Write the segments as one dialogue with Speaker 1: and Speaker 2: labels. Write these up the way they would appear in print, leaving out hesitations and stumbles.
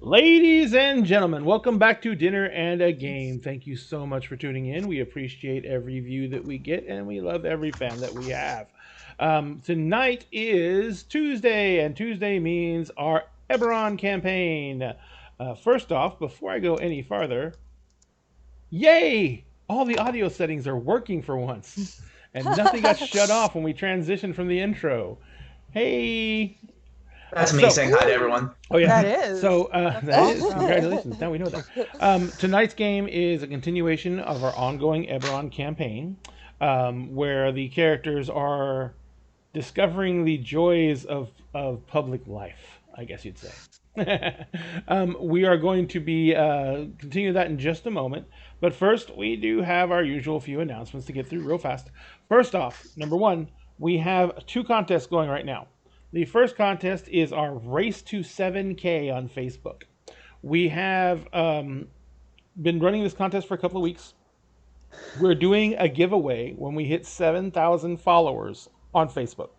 Speaker 1: Ladies and gentlemen, welcome back to Dinner and a Game. Thank you so much for tuning in. We appreciate every view that we get, and we love every fan that we have. Tonight is Tuesday, and Tuesday means our Eberron campaign. First off, before I go any farther, yay! All the audio settings are working for once, and nothing got shut off when we transitioned from the intro. Hey,
Speaker 2: That's me
Speaker 1: so
Speaker 2: saying hi to everyone.
Speaker 1: Oh yeah.
Speaker 3: That is.
Speaker 1: So
Speaker 3: That's
Speaker 1: that is
Speaker 3: awesome.
Speaker 1: congratulations. Now we know that. Tonight's game is a continuation of our ongoing Eberron campaign, where the characters are discovering the joys of public life. I guess you'd say. We are going to be continue that in just a moment, but first we do have our usual few announcements to get through real fast. First off, number one, we have two contests going right now. The first contest is our Race to 7K on Facebook. We have been running this contest for a couple of weeks. We're doing a giveaway when we hit 7,000 followers on Facebook.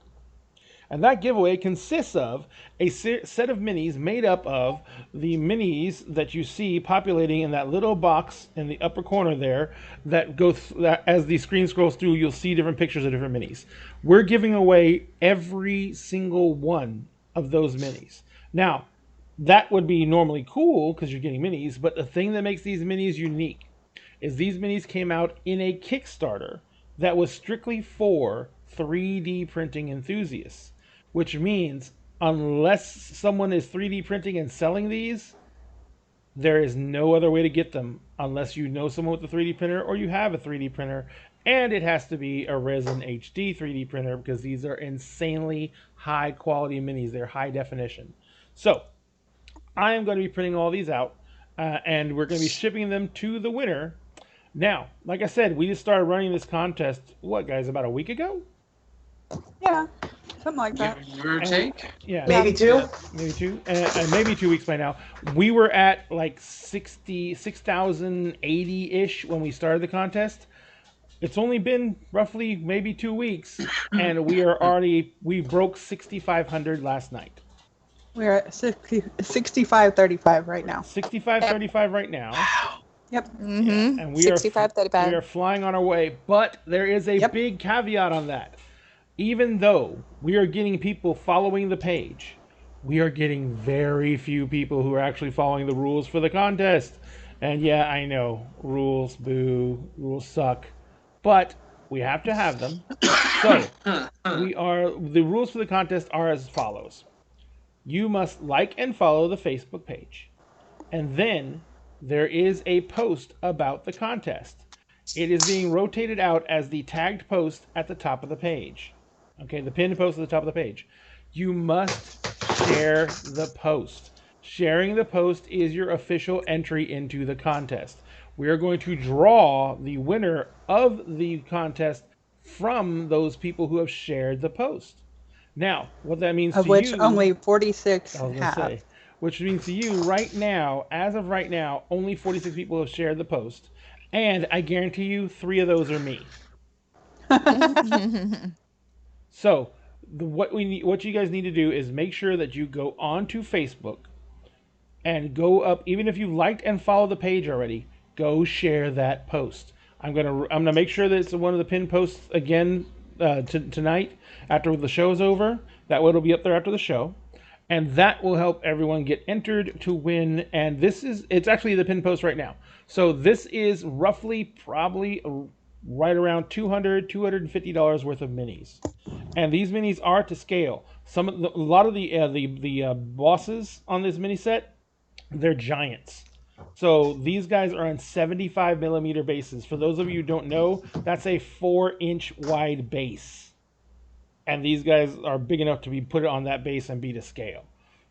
Speaker 1: And that giveaway consists of a set of minis made up of the minis that you see populating in that little box in the upper corner there that as the screen scrolls through, you'll see different pictures of different minis. We're giving away every single one of those minis. Now, that would be normally cool because you're getting minis, but the thing that makes these minis unique is these minis came out in a Kickstarter that was strictly for 3D printing enthusiasts, which means unless someone is 3D printing and selling these, there is no other way to get them unless you know someone with a 3D printer or you have a 3D printer, and it has to be a Resin HD 3D printer because these are insanely high quality minis. They're high definition. So I am going to be printing all these out, and we're going to be shipping them to the winner. Now, like I said, we just started running this contest, what, guys, about a week ago?
Speaker 3: Yeah, something like that.
Speaker 4: Give or take.
Speaker 1: Yeah.
Speaker 2: Maybe two.
Speaker 1: Yeah, maybe two. And maybe 2 weeks by now. We were at like 6,080-ish when we started the contest. It's only been roughly maybe 2 weeks, and we broke 6,500 last night.
Speaker 3: We're at 65-35 right now.
Speaker 1: 65-35 right now.
Speaker 3: Yep.
Speaker 5: Mm-hmm.
Speaker 1: And we
Speaker 5: 65-35.
Speaker 1: are flying on our way, but there is a big caveat on that. Even though we are getting people following the page, we are getting very few people who are actually following the rules for the contest. And yeah, I know, rules, boo, rules suck, but we have to have them. So the rules for the contest are as follows. You must like and follow the Facebook page, and then there is a post about the contest. It is being rotated out as the tagged post at the top of the page. Okay, the pinned post at the top of the page. You must share the post. Sharing the post is your official entry into the contest. We are going to draw the winner of the contest from those people who have shared the post. Now, what that means
Speaker 3: Of
Speaker 1: to
Speaker 3: which
Speaker 1: you...
Speaker 3: only 46
Speaker 1: I was gonna
Speaker 3: have.
Speaker 1: say, which means to you right now, as of right now, only 46 people have shared the post. And I guarantee you 3 of those are me. So, what you guys need to do is make sure that you go onto Facebook and go up, even if you liked and followed the page already, go share that post. I'm gonna make sure that it's one of the pinned posts again tonight after the show's over. That way it'll be up there after the show, and that will help everyone get entered to win. And it's actually the pinned post right now. So this is roughly probably right around $250 worth of minis, and these minis are to scale. A lot of the bosses on this mini set, they're giants. So these guys are on 75 millimeter bases. For those of you who don't know, that's a 4-inch wide base, and these guys are big enough to be put on that base and be to scale.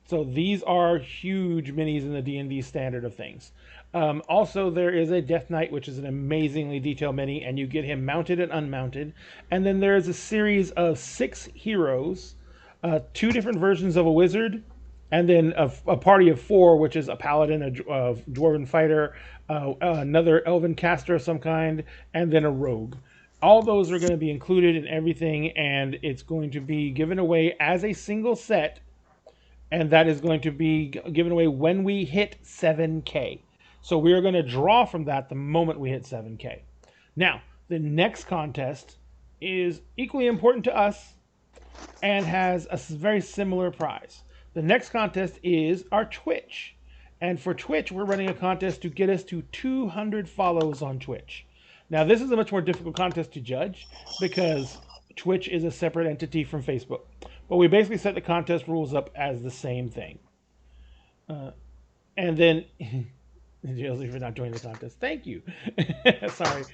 Speaker 1: So these are huge minis in the D&D standard of things. Also, there is a Death Knight, which is an amazingly detailed mini, and you get him mounted and unmounted. And then there is a series of 6 heroes, 2 different versions of a wizard, and then a party of 4, which is a paladin, a dwarven fighter, another elven caster of some kind, and then a rogue. All those are going to be included in everything, and it's going to be given away as a single set and that is going to be given away when we hit 7K. So we are going to draw from that the moment we hit 7K. Now, the next contest is equally important to us and has a very similar prize. The next contest is our Twitch. And for Twitch, we're running a contest to get us to 200 follows on Twitch. Now, this is a much more difficult contest to judge because Twitch is a separate entity from Facebook. But we basically set the contest rules up as the same thing. And then, Josie, for not joining the contest. Thank you. Sorry.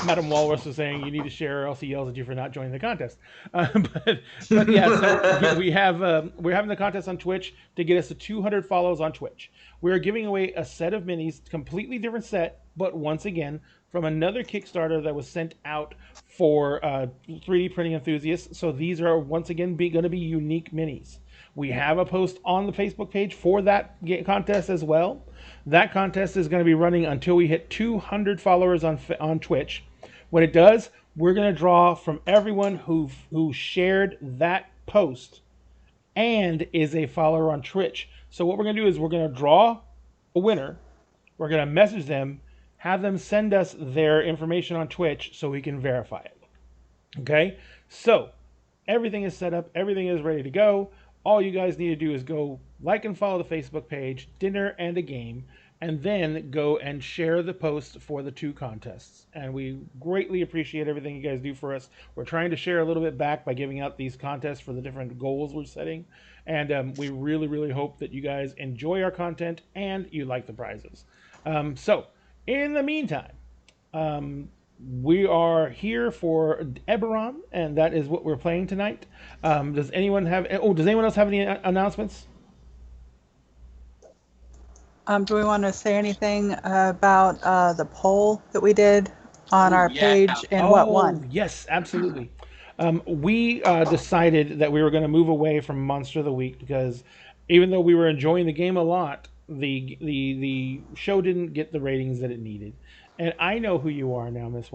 Speaker 1: Madam Walrus was saying you need to share or else he yells at you for not joining the contest. But yeah, so we're having the contest on Twitch to get us to 200 follows on Twitch. We're giving away a set of minis, completely different set, but once again, from another Kickstarter that was sent out for 3D printing enthusiasts. So these are once again going to be unique minis. We have a post on the Facebook page for that contest as well. That contest is going to be running until we hit 200 followers on Twitch. When it does, we're going to draw from everyone who shared that post and is a follower on Twitch. So what we're going to do is we're going to draw a winner. We're going to message them, have them send us their information on Twitch so we can verify it. Okay? So everything is set up. Everything is ready to go. All you guys need to do is go like and follow the Facebook page, Dinner and a Game, and then go and share the post for the 2 contests. And we greatly appreciate everything you guys do for us. We're trying to share a little bit back by giving out these contests for the different goals we're setting. And we really, really hope that you guys enjoy our content and you like the prizes. So, in the meantime, we are here for Eberron, and that is what we're playing tonight. Does anyone else have any announcements?
Speaker 3: Do we want to say anything about the poll that we did on our page and what won?
Speaker 1: Yes, absolutely. We decided that we were going to move away from Monster of the Week because even though we were enjoying the game a lot, the show didn't get the ratings that it needed. And I know who you are now, Miss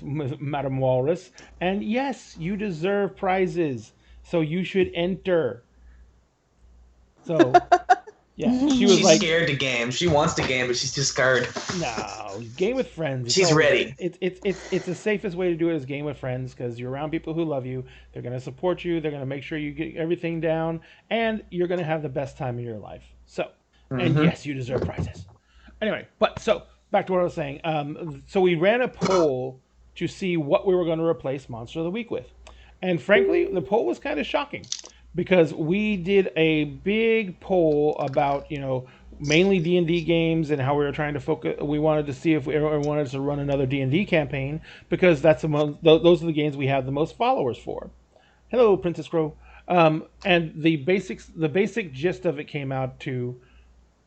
Speaker 1: Madam Walrus. And yes, you deserve prizes, so you should enter. So, yeah,
Speaker 2: she's scared to game. She wants to game, but she's too scared.
Speaker 1: No, game with friends.
Speaker 2: She's ready.
Speaker 1: It's the safest way to do it is game with friends because you're around people who love you. They're going to support you. They're going to make sure you get everything down, and you're going to have the best time of your life. So, and yes, you deserve prizes. Anyway, back to what I was saying. So we ran a poll to see what we were going to replace Monster of the Week with. And frankly, the poll was kind of shocking because we did a big poll about, mainly D&D games and how we were trying to focus. We wanted to see if we ever wanted to run another D&D campaign because those are the games we have the most followers for. Hello, Princess Crow. And the basic gist of it came out to,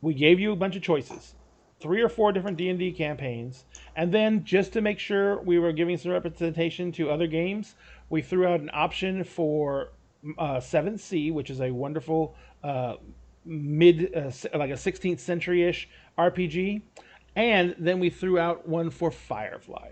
Speaker 1: we gave you a bunch of choices. 3 or 4 different D&D campaigns, and then just to make sure we were giving some representation to other games, we threw out an option for 7th Sea, which is a wonderful like a 16th century-ish RPG, and then we threw out one for Firefly.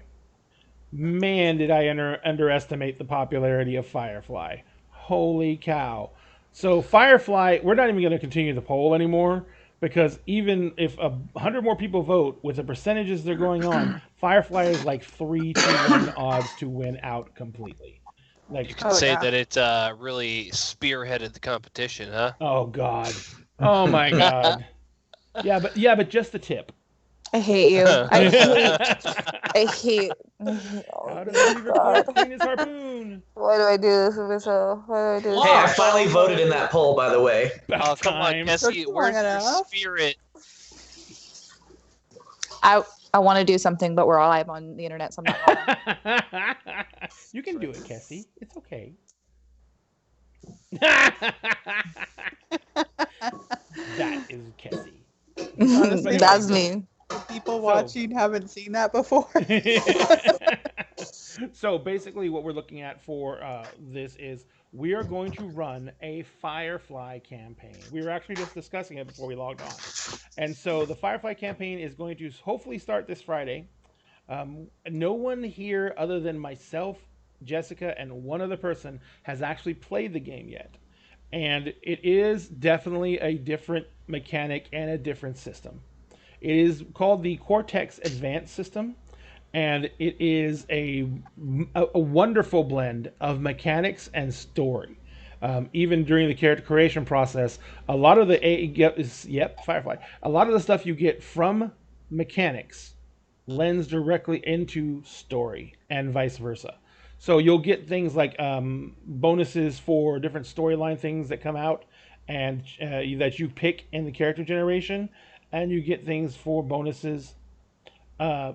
Speaker 1: Man, did I underestimate the popularity of Firefly. Holy cow. So Firefly, we're not even going to continue the poll anymore, because even if 100 more people vote with the percentages they're going on, Firefly is like 3-1 odds to win out completely.
Speaker 4: Like, you could say that it really spearheaded the competition, huh?
Speaker 1: Oh God! Oh my God! Yeah, but just the tip.
Speaker 5: I hate you. I hate.
Speaker 1: How does he clean his harpoon?
Speaker 5: Why do I do this to myself? Why do I do this?
Speaker 2: Hey, I finally voted in that poll, by the way.
Speaker 4: Oh, come on, Kessie. Where's your spirit?
Speaker 5: I want to do something, but we're live on the internet, so I'm not.
Speaker 1: You can do it, Kessie. It's okay. That is Kessie.
Speaker 3: Honestly,
Speaker 5: that's me.
Speaker 3: People watching haven't seen that before.
Speaker 1: So basically what we're looking at for this is we are going to run a Firefly campaign. We were actually just discussing it before we logged on. And so the Firefly campaign is going to hopefully start this Friday. No one here other than myself, Jessica, and one other person has actually played the game yet. and it is definitely a different mechanic and a different system. It is called the Cortex Advanced system, and it is a wonderful blend of mechanics and story. Even during the character creation process, a lot of Firefly. A lot of the stuff you get from mechanics lends directly into story, and vice versa. So you'll get things like bonuses for different storyline things that come out, and that you pick in the character generation, and you get things for bonuses. Uh,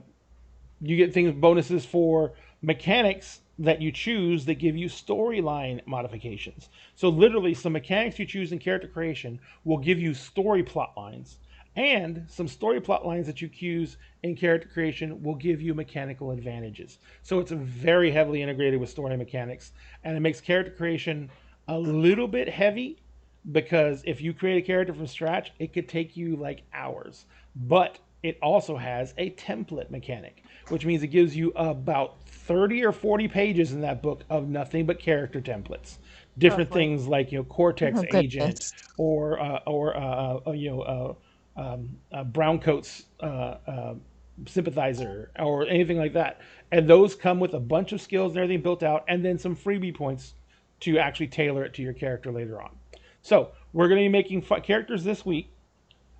Speaker 1: you get things bonuses for mechanics that you choose that give you storyline modifications. So literally, some mechanics you choose in character creation will give you story plot lines, and some story plot lines that you choose in character creation will give you mechanical advantages. So it's very heavily integrated with story mechanics, and it makes character creation a little bit heavy, because if you create a character from scratch, it could take you like hours. But it also has a template mechanic, which means it gives you about 30 or 40 pages in that book of nothing but character templates. Different things like, Cortex Agent, or Browncoat's Sympathizer, or anything like that. And those come with a bunch of skills and everything built out, and then some freebie points to actually tailor it to your character later on. So we're going to be making characters this week,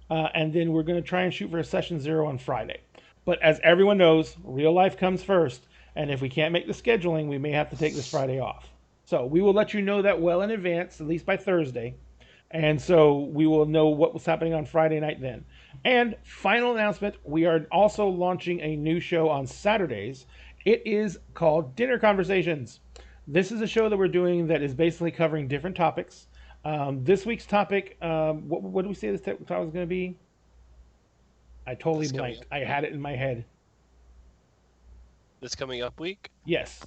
Speaker 1: and then we're going to try and shoot for a session 0 on Friday. But as everyone knows, real life comes first, and if we can't make the scheduling, we may have to take this Friday off. So we will let you know that well in advance, at least by Thursday. And so we will know what was happening on Friday night then. And final announcement, we are also launching a new show on Saturdays. It is called Dinner Conversations. This is a show that we're doing that is basically covering different topics. This week's topic, what did we say this topic was going to be? I totally blanked. I had it in my head.
Speaker 4: This coming up week?
Speaker 1: Yes.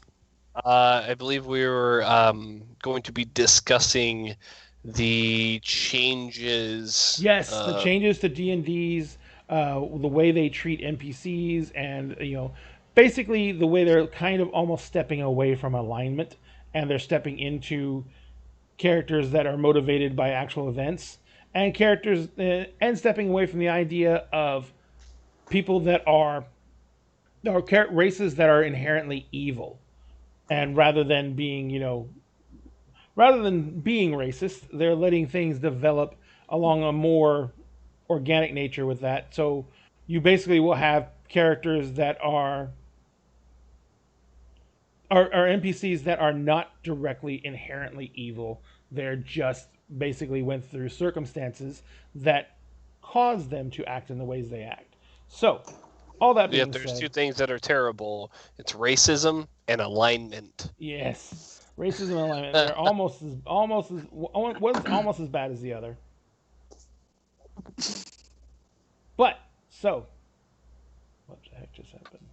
Speaker 4: I believe we were going to be discussing the changes.
Speaker 1: Yes, the changes to D&D's, the way they treat NPCs, and basically the way they're kind of almost stepping away from alignment, and they're stepping into characters that are motivated by actual events, and characters and stepping away from the idea of people that are races that are inherently evil, and rather than being racist, they're letting things develop along a more organic nature with that. So you basically will have characters that are NPCs that are not directly inherently evil. They're just basically went through circumstances that caused them to act in the ways they act. So, all that being said,
Speaker 4: there's two things that are terrible. It's racism and alignment.
Speaker 1: Yes, racism and alignment. They're almost as one's almost as bad as the other. But so, what the heck just happened?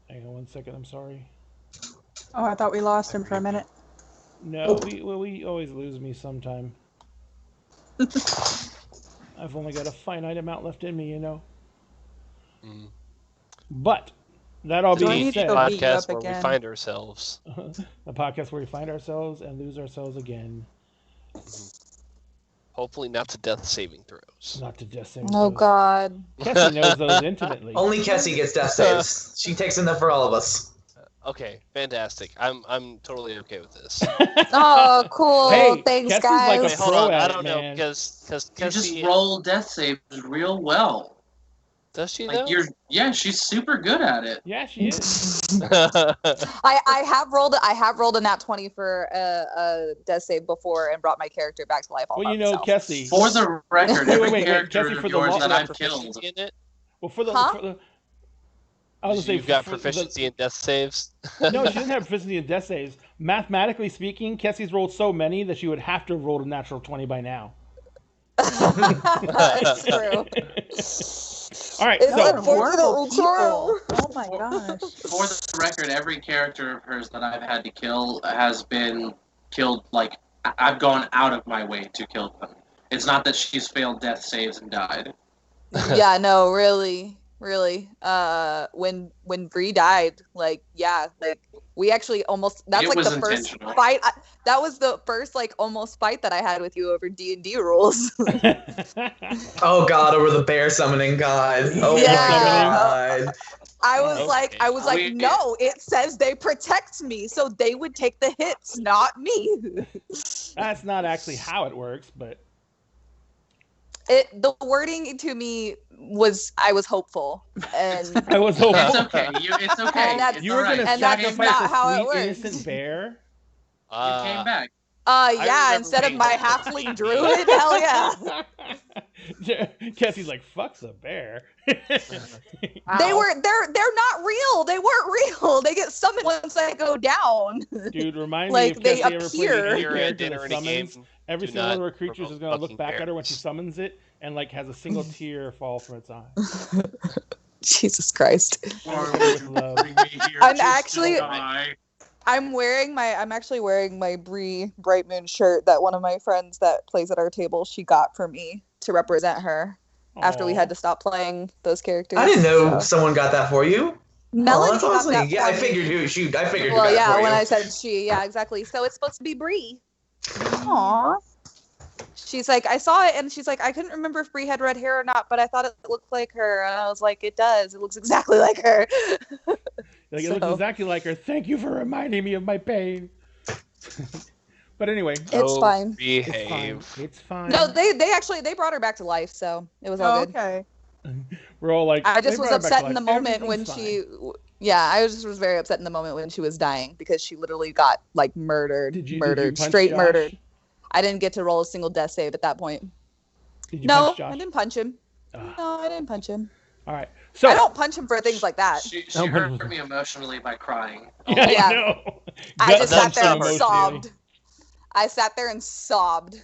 Speaker 1: Hang on 1 second. I'm sorry.
Speaker 3: Oh, I thought we lost him for a minute.
Speaker 1: No, we always lose me sometime. I've only got a finite amount left in me,
Speaker 4: Mm.
Speaker 1: But that all being said,
Speaker 4: the podcast where we find ourselves.
Speaker 1: The podcast where we find ourselves and lose ourselves again.
Speaker 4: Hopefully not to death saving throws.
Speaker 1: Not to death saving
Speaker 5: throws. Oh, God.
Speaker 1: Kessie knows those intimately.
Speaker 2: Only Kessie gets death saves. She takes them for all of us.
Speaker 4: Okay, fantastic. I'm totally okay with this.
Speaker 5: Oh, cool.
Speaker 1: Hey,
Speaker 5: thanks,
Speaker 1: Kessie's
Speaker 5: guys.
Speaker 1: like a
Speaker 4: Hold on,
Speaker 1: pro at
Speaker 4: I
Speaker 1: it,
Speaker 4: don't know,
Speaker 1: man.
Speaker 4: because
Speaker 6: You just roll death saves real well.
Speaker 4: Does she
Speaker 6: Like
Speaker 4: though?
Speaker 6: yeah, she's super good at it.
Speaker 1: Yeah, she is.
Speaker 5: I have rolled a nat 20 for a death save before and brought my character back to life all
Speaker 1: Well,
Speaker 5: by myself.
Speaker 1: Kessie.
Speaker 6: For the record, every
Speaker 1: wait,
Speaker 6: character
Speaker 1: Kessie,
Speaker 6: of
Speaker 1: for the
Speaker 6: yours
Speaker 1: law-
Speaker 6: that I've
Speaker 4: Proficiency
Speaker 6: killed.
Speaker 4: in it?
Speaker 1: Well, for the I was gonna say
Speaker 4: You've got
Speaker 1: for
Speaker 4: proficiency in death saves.
Speaker 1: No, she doesn't have proficiency in death saves. Mathematically speaking, Kessie's rolled so many that she would have to have rolled a natural 20 by now.
Speaker 5: That's true.
Speaker 1: All right,
Speaker 5: It's
Speaker 1: so
Speaker 5: unfortunately true.
Speaker 3: Oh my gosh.
Speaker 6: For the record, every character of hers that I've had to kill has been killed, like, I've gone out of my way to kill them. It's not that she's failed death saves and died.
Speaker 5: Yeah, no, really. When Bree died, like We actually almost, that's
Speaker 6: It
Speaker 5: like
Speaker 6: was
Speaker 5: the first
Speaker 6: intentional.
Speaker 5: fight. That was the first like almost fight that I had with you over D&D rules.
Speaker 2: Oh God, over the bear summoning god. Oh
Speaker 5: Yeah.
Speaker 2: my god.
Speaker 5: I was like,
Speaker 6: We-
Speaker 5: no, it says they protect me, so they would take the hits, not me.
Speaker 1: That's not actually how it works, but
Speaker 5: The wording to me was, I was hopeful, and
Speaker 1: I was hopeful.
Speaker 6: It's okay. It's okay.
Speaker 5: And that's-
Speaker 6: It's
Speaker 1: You were
Speaker 6: alright.
Speaker 1: gonna
Speaker 5: And that's
Speaker 1: sacrifice
Speaker 5: not
Speaker 1: a
Speaker 5: how it
Speaker 1: sweet
Speaker 5: works.
Speaker 1: innocent bear.
Speaker 6: You came back.
Speaker 5: yeah,
Speaker 4: remember
Speaker 5: instead of
Speaker 4: being
Speaker 5: my
Speaker 4: hopeful.
Speaker 5: halfling druid, hell yeah.
Speaker 1: Kessie's like, fuck the bear.
Speaker 5: They're not real. They weren't real. They get summoned once I go down.
Speaker 1: Dude, remind
Speaker 5: Like,
Speaker 1: me if
Speaker 5: they
Speaker 1: Kessie ever played
Speaker 5: appear.
Speaker 1: any
Speaker 4: You're at
Speaker 1: character
Speaker 4: dinner
Speaker 1: that
Speaker 4: in a
Speaker 1: summons,
Speaker 4: game.
Speaker 1: every
Speaker 4: Do
Speaker 1: single one of
Speaker 4: not
Speaker 1: her creatures is
Speaker 4: provoke
Speaker 1: gonna look
Speaker 4: fucking
Speaker 1: back at her when she
Speaker 4: bears.
Speaker 1: summons it and like has a single tear fall from its eye.
Speaker 5: Jesus Christ.
Speaker 6: I'm
Speaker 5: I'm actually wearing my Bree Bright Moon shirt that one of my friends that plays at our table, she got for me to represent her after we
Speaker 1: Aw.
Speaker 5: had to stop playing those characters.
Speaker 2: I didn't know
Speaker 5: so.
Speaker 2: someone got that for you.
Speaker 5: Melanie
Speaker 2: that's
Speaker 5: got
Speaker 2: awesome.
Speaker 5: that
Speaker 2: Yeah,
Speaker 5: for
Speaker 2: I
Speaker 5: me.
Speaker 2: figured who shoot. I figured who
Speaker 5: Well,
Speaker 2: got it
Speaker 5: yeah,
Speaker 2: for
Speaker 5: when
Speaker 2: you.
Speaker 5: I said she, yeah, exactly. So it's supposed to be Bree. Aww. She's like, I saw it, and she's like, I couldn't remember if Bree had red hair or not, but I thought it looked like her, and I was like, it does. It looks exactly like her.
Speaker 1: Like, it looks
Speaker 5: So-
Speaker 1: exactly like her. Thank you for reminding me of my pain. But anyway,
Speaker 5: It's fine.
Speaker 1: it's fine.
Speaker 4: Behave.
Speaker 1: It's fine.
Speaker 5: No, they brought her back to life, so it was all good.
Speaker 3: Okay.
Speaker 1: We're all like,
Speaker 5: I
Speaker 1: they
Speaker 5: just was
Speaker 1: brought her back
Speaker 5: upset
Speaker 1: to
Speaker 5: in the
Speaker 1: life.
Speaker 5: moment when
Speaker 1: Everything's fine.
Speaker 5: I just was very upset in the moment when she was dying because she literally got like murdered,
Speaker 1: Did you
Speaker 5: murdered,
Speaker 1: punch
Speaker 5: straight
Speaker 1: Josh?
Speaker 5: murdered. I didn't get to roll a single death save at that point.
Speaker 1: Did you
Speaker 5: No,
Speaker 1: punch Josh?
Speaker 5: I didn't punch him.
Speaker 1: Ah.
Speaker 5: No, I didn't punch him.
Speaker 1: All right. So
Speaker 5: I don't punch him for things like that.
Speaker 6: She
Speaker 1: Oh,
Speaker 6: hurt me emotionally by crying.
Speaker 1: yeah,
Speaker 5: Yeah.
Speaker 1: I know.
Speaker 5: I
Speaker 1: Gut
Speaker 5: just sat
Speaker 1: punched
Speaker 5: there
Speaker 1: her
Speaker 5: and
Speaker 1: emotionally.
Speaker 5: sobbed. I sat there and sobbed.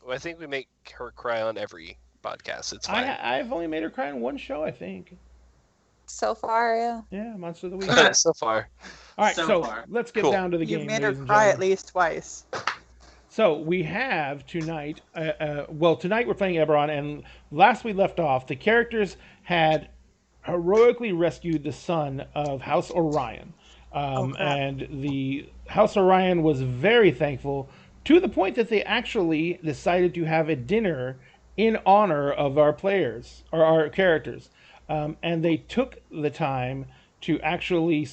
Speaker 4: I think we make her cry on every podcast. It's fine.
Speaker 1: I've only made her cry in one show, I think.
Speaker 5: So far, yeah.
Speaker 1: Yeah, Monster of the Week.
Speaker 4: So far.
Speaker 1: All right,
Speaker 6: So
Speaker 1: so
Speaker 6: far.
Speaker 1: let's get
Speaker 4: Cool.
Speaker 1: down to the
Speaker 3: You
Speaker 1: game.
Speaker 3: made her
Speaker 1: ladies and
Speaker 3: cry at
Speaker 1: gentlemen.
Speaker 3: least twice.
Speaker 1: So we have tonight. Tonight we're playing Eberron, and last we left off, the characters had heroically rescued the son of House Orion,
Speaker 3: crap.
Speaker 1: and the House Orion was very thankful to the point that they actually decided to have a dinner in honor of our players or our characters, and they took the time to actually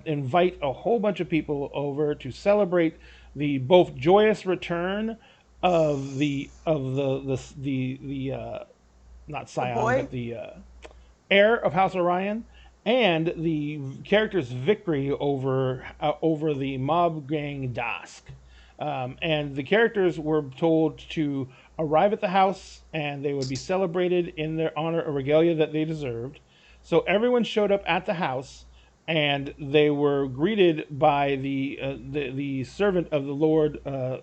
Speaker 1: invite a whole bunch of people over to celebrate the both joyous return of the not Scion
Speaker 3: boy?
Speaker 1: but the heir of House Orion, and the character's victory over the mob gang Dask. And the characters were told to arrive at the house, and they would be celebrated in their honor a regalia that they deserved. So everyone showed up at the house, and they were greeted by the servant of the Lord, the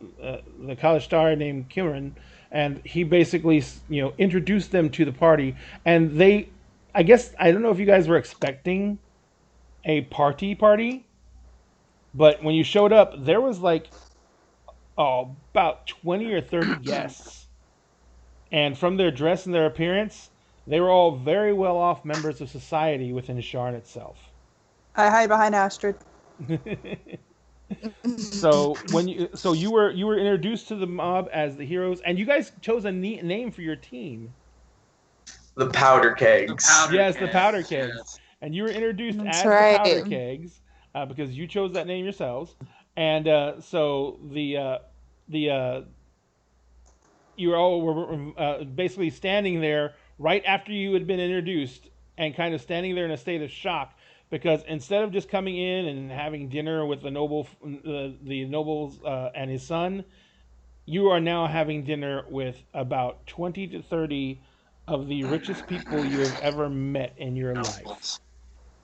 Speaker 1: Kalishtar named Kimmerin, and he basically introduced them to the party. And they, I guess, I don't know if you guys were expecting a party, but when you showed up, there was like about 20 or 30 guests, and from their dress and their appearance, they were all very well off members of society within Sharn itself.
Speaker 3: I hide behind Astrid.
Speaker 1: So you were introduced to the mob as the heroes, and you guys chose a neat name for your team.
Speaker 2: The powder kegs.
Speaker 1: The powder kegs. And you were introduced
Speaker 5: That's
Speaker 1: as
Speaker 5: right.
Speaker 1: the powder kegs because you chose that name yourselves. And so you all were basically standing there right after you had been introduced, and kind of standing there in a state of shock, because instead of just coming in and having dinner with the nobles and his son, you are now having dinner with about 20 to 30 of the richest people you have ever met in your life.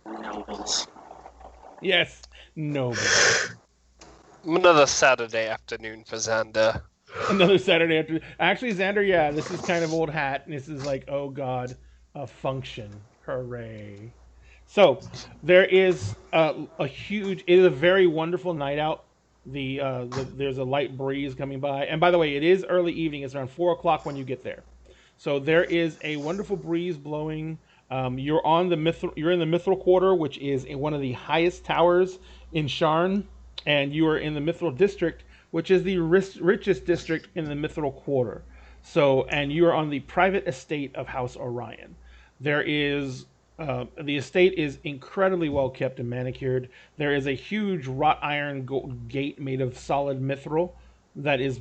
Speaker 6: Nobles.
Speaker 1: Yes, nobles.
Speaker 4: Another Saturday afternoon for Xander.
Speaker 1: Another Saturday afternoon. Actually, Xander, yeah, this is kind of old hat, and this is like, oh god, a function. Hooray. So, there is a huge, it is a very wonderful night out. There's a light breeze coming by. And by the way, it is early evening. It's around 4 o'clock when you get there. So there is a wonderful breeze blowing. You're on the You're in the Mithril Quarter, which is one of the highest towers in Sharn, and you are in the Mithril District, which is the richest district in the Mithril Quarter. So, and you are on the private estate of House Orion. There is the estate is incredibly well kept and manicured. There is a huge wrought iron gate made of solid mithril that is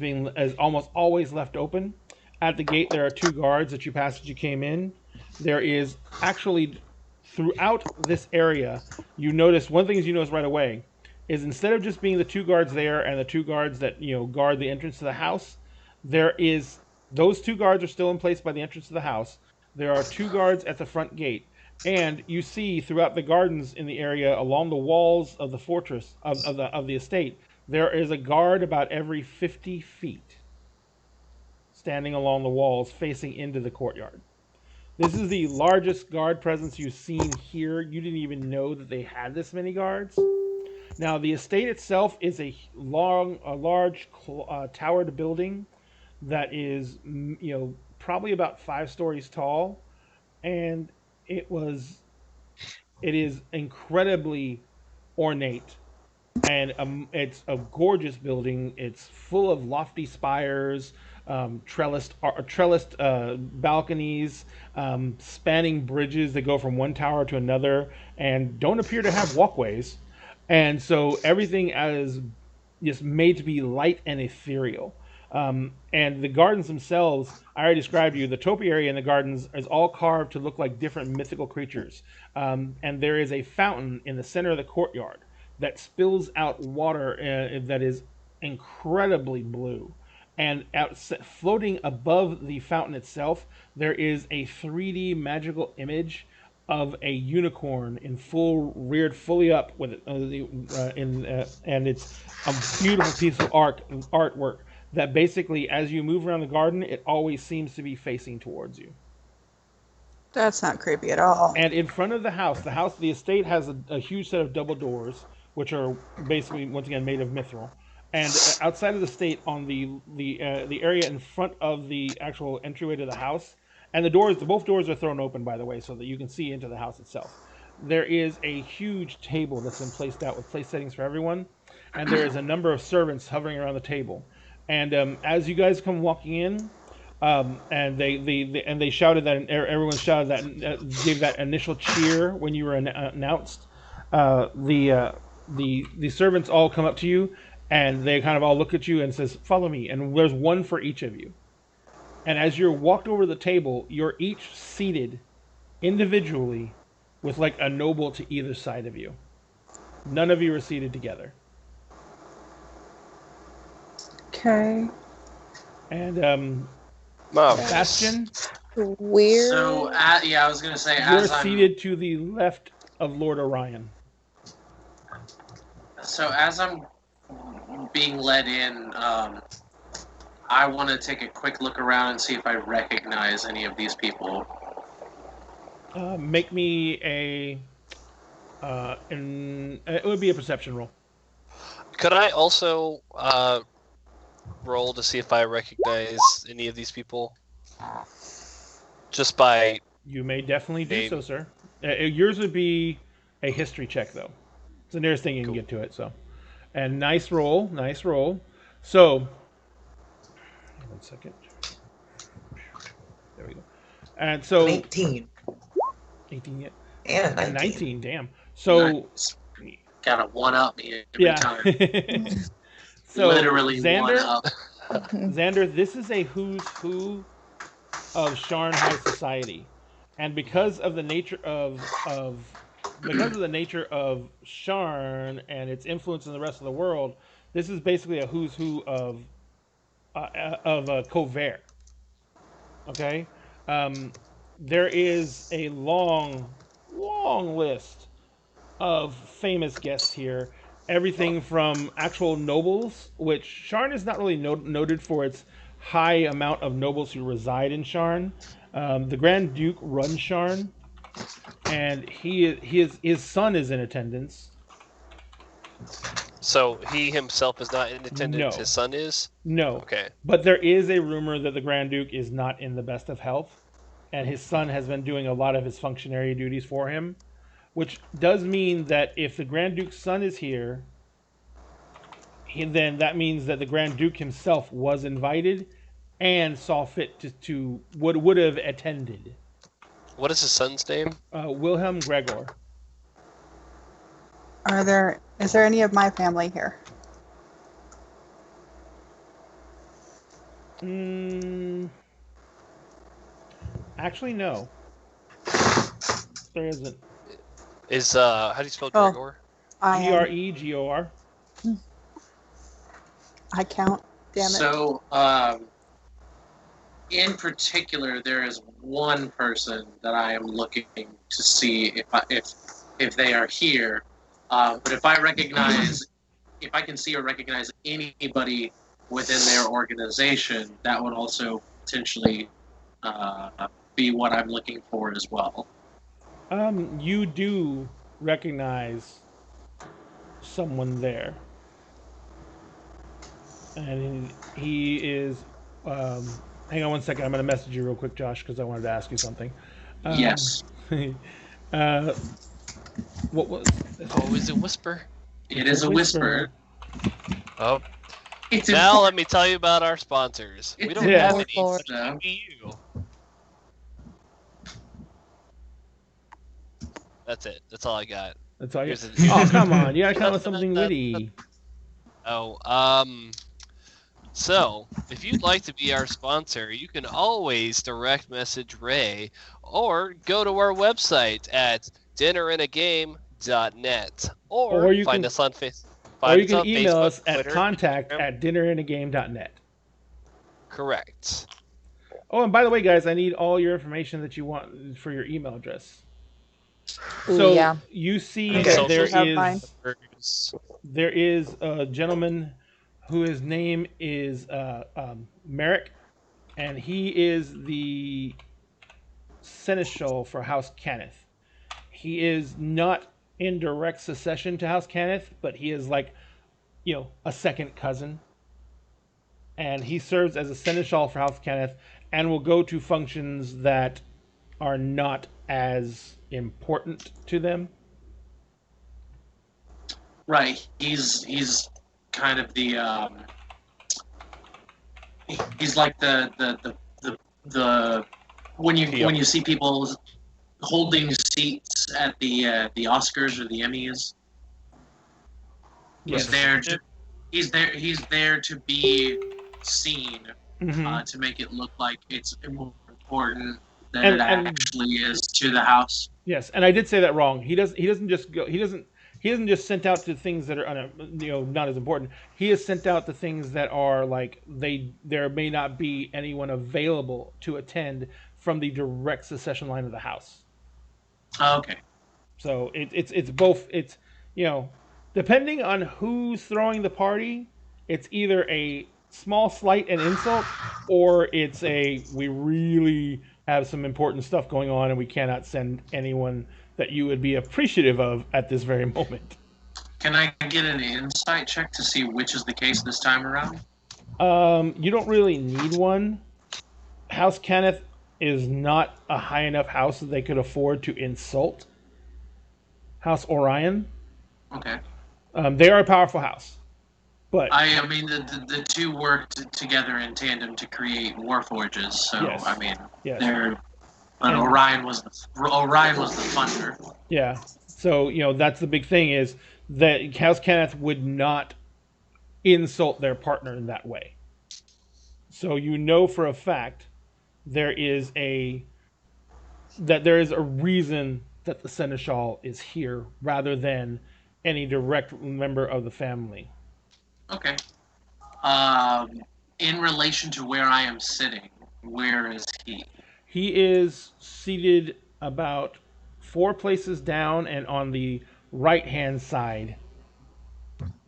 Speaker 1: almost always left open. At the gate, there are two guards that you passed as you came in. There is actually throughout this area, you notice one thing is you notice right away is instead of just being the two guards there and the two guards that guard the entrance to the house, there is those two guards are still in place by the entrance to the house. There are two guards at the front gate, and you see throughout the gardens in the area along the walls of the fortress of the estate, there is a guard about every 50 feet standing along the walls facing into the courtyard. This is the largest guard presence you've seen here. You didn't even know that they had this many guards. Now, the estate itself is a large towered building that is, probably about 5 stories tall, and it is incredibly ornate, and it's a gorgeous building. It's full of lofty spires, trellised balconies, spanning bridges that go from one tower to another, and don't appear to have walkways. And so everything is just made to be light and ethereal. And the gardens themselves, I already described to you, the topiary in the gardens is all carved to look like different mythical creatures. And there is a fountain in the center of the courtyard that spills out water that is incredibly blue. And floating above the fountain itself, there is a 3D magical image of a unicorn in reared fully up with it, and it's a beautiful piece of artwork that basically, as you move around the garden, it always seems to be facing towards you.
Speaker 3: That's not creepy at all.
Speaker 1: And in front of the estate has a huge set of double doors, which are basically once again made of mithril. And outside of the estate, on the area in front of the actual entryway to the house, and both doors are thrown open, by the way, so that you can see into the house itself. There is a huge table that's been placed out with place settings for everyone, and there is a number of servants hovering around the table. And as you guys come walking in, and they shouted that, everyone shouted that, gave that initial cheer when you were announced. The servants all come up to you, and they kind of all look at you and says, "Follow me." And there's one for each of you. And as you're walked over the table, you're each seated individually with like a noble to either side of you. None of you are seated together.
Speaker 3: Okay.
Speaker 1: And Bastion,
Speaker 5: Weird.
Speaker 6: So, I was gonna say,
Speaker 1: you're seated to the left of Lord Orion.
Speaker 6: So as I'm being led in, I want to take a quick look around and see if I recognize any of these people.
Speaker 1: Make me it would be a perception roll.
Speaker 4: Could I also roll to see if I recognize any of these people? Just by...
Speaker 1: You may definitely do
Speaker 4: name.
Speaker 1: so, sir. Yours would be a history check, though. It's the nearest thing you can get to it, so. And nice roll. So, one second. There we go. And so...
Speaker 2: 18.
Speaker 1: 18 yet?
Speaker 2: And 19.
Speaker 1: 19, damn. So...
Speaker 6: Nice. Gotta one-up me every time.
Speaker 1: So,
Speaker 6: Literally
Speaker 1: Xander,
Speaker 6: one-up.
Speaker 1: Xander, this is a who's who of Sharn High Society. And because of the nature of Sharn and its influence in the rest of the world, this is basically a who's who of Covert. Okay, there is a long list of famous guests here. Everything from actual nobles, which Sharn is not really noted for its high amount of nobles who reside in Sharn. The Grand Duke runs Sharn, and his son is in attendance.
Speaker 4: So he himself is not in attendance.
Speaker 1: No.
Speaker 4: His son is?
Speaker 1: No.
Speaker 4: Okay.
Speaker 1: But there is a rumor that the Grand Duke is not in the best of health. and his son has been doing a lot of his functionary duties for him, which does mean that if the Grand Duke's son is here, then that means that the Grand Duke himself was invited and saw fit to would have attended.
Speaker 4: What is his son's name?
Speaker 1: Wilhelm Gregor.
Speaker 3: Is there any of my family here?
Speaker 1: Actually, no. There isn't.
Speaker 4: Is how do you spell Gregor?
Speaker 1: Gregor.
Speaker 3: I count. Damn it.
Speaker 6: So, in particular, there is one person that I am looking to see if they are here. But if I can see or recognize anybody within their organization, that would also potentially be what I'm looking for as well.
Speaker 1: You do recognize someone there. And he is. Hang on one second. I'm going to message you real quick, Josh, because I wanted to ask you something.
Speaker 6: Yes.
Speaker 1: What was?
Speaker 4: Oh, is it Whisper?
Speaker 6: It is a whisper.
Speaker 4: Oh.
Speaker 6: It's
Speaker 4: Now let me tell you about our sponsors. We don't
Speaker 1: Yeah.
Speaker 4: have any.
Speaker 3: Lord.
Speaker 4: But only you. That's it. That's all I got.
Speaker 1: That's all you.
Speaker 4: Here's
Speaker 1: Oh, come on! You gotta come up with something witty.
Speaker 4: So, if you'd like to be our sponsor, you can always direct message Ray or go to our website at dinneringagame.net or
Speaker 1: you
Speaker 4: find
Speaker 1: can-
Speaker 4: us on Facebook.
Speaker 1: Or you can email
Speaker 4: Facebook,
Speaker 1: us at
Speaker 4: Twitter,
Speaker 1: contact@dinneringagame.net.
Speaker 4: Correct.
Speaker 1: Oh, and by the way, guys, I need all your information that you want for your email address.
Speaker 3: Ooh,
Speaker 1: So
Speaker 3: yeah.
Speaker 1: you see
Speaker 3: Okay,
Speaker 1: that there
Speaker 3: have mine.
Speaker 1: is a gentleman whose name is Merrick, and he is the seneschal for House Cannith. He is not in direct succession to House Cannith, but he is like, a second cousin. And he serves as a seneschal for House Cannith and will go to functions that are not as important to them.
Speaker 6: Right. He's kind of the he's like the when you see people holding seats at the Oscars or the Emmys.
Speaker 1: Yes.
Speaker 6: He's there to be seen,
Speaker 1: Mhm.
Speaker 6: to make it look like it's more important than
Speaker 1: And-
Speaker 6: it actually is to the house.
Speaker 1: Yes, and I did say that wrong. He doesn't just just sent out to things that are not as important. He is sent out to things that are like there may not be anyone available to attend from the direct succession line of the house.
Speaker 6: Okay.
Speaker 1: So it's both. It's depending on who's throwing the party, it's either a small slight and insult, or it's we really have some important stuff going on and we cannot send anyone that you would be appreciative of at this very moment.
Speaker 6: Can I get an insight check to see which is the case this time around?
Speaker 1: You don't really need one. House Kenneth is not a high enough house that they could afford to insult House Orion.
Speaker 6: Okay.
Speaker 1: They are a powerful house, but
Speaker 6: I mean, the two worked together in tandem to create Warforges. So
Speaker 1: Yes.
Speaker 6: I mean,
Speaker 1: yes.
Speaker 6: but Orion was the funder.
Speaker 1: Yeah. So, that's the big thing is that House Kenneth would not insult their partner in that way. So for a fact there is a reason that the Seneschal is here rather than any direct member of the family.
Speaker 6: Okay. In relation to where I am sitting, where is he?
Speaker 1: He is seated about 4 places down and on the right-hand side.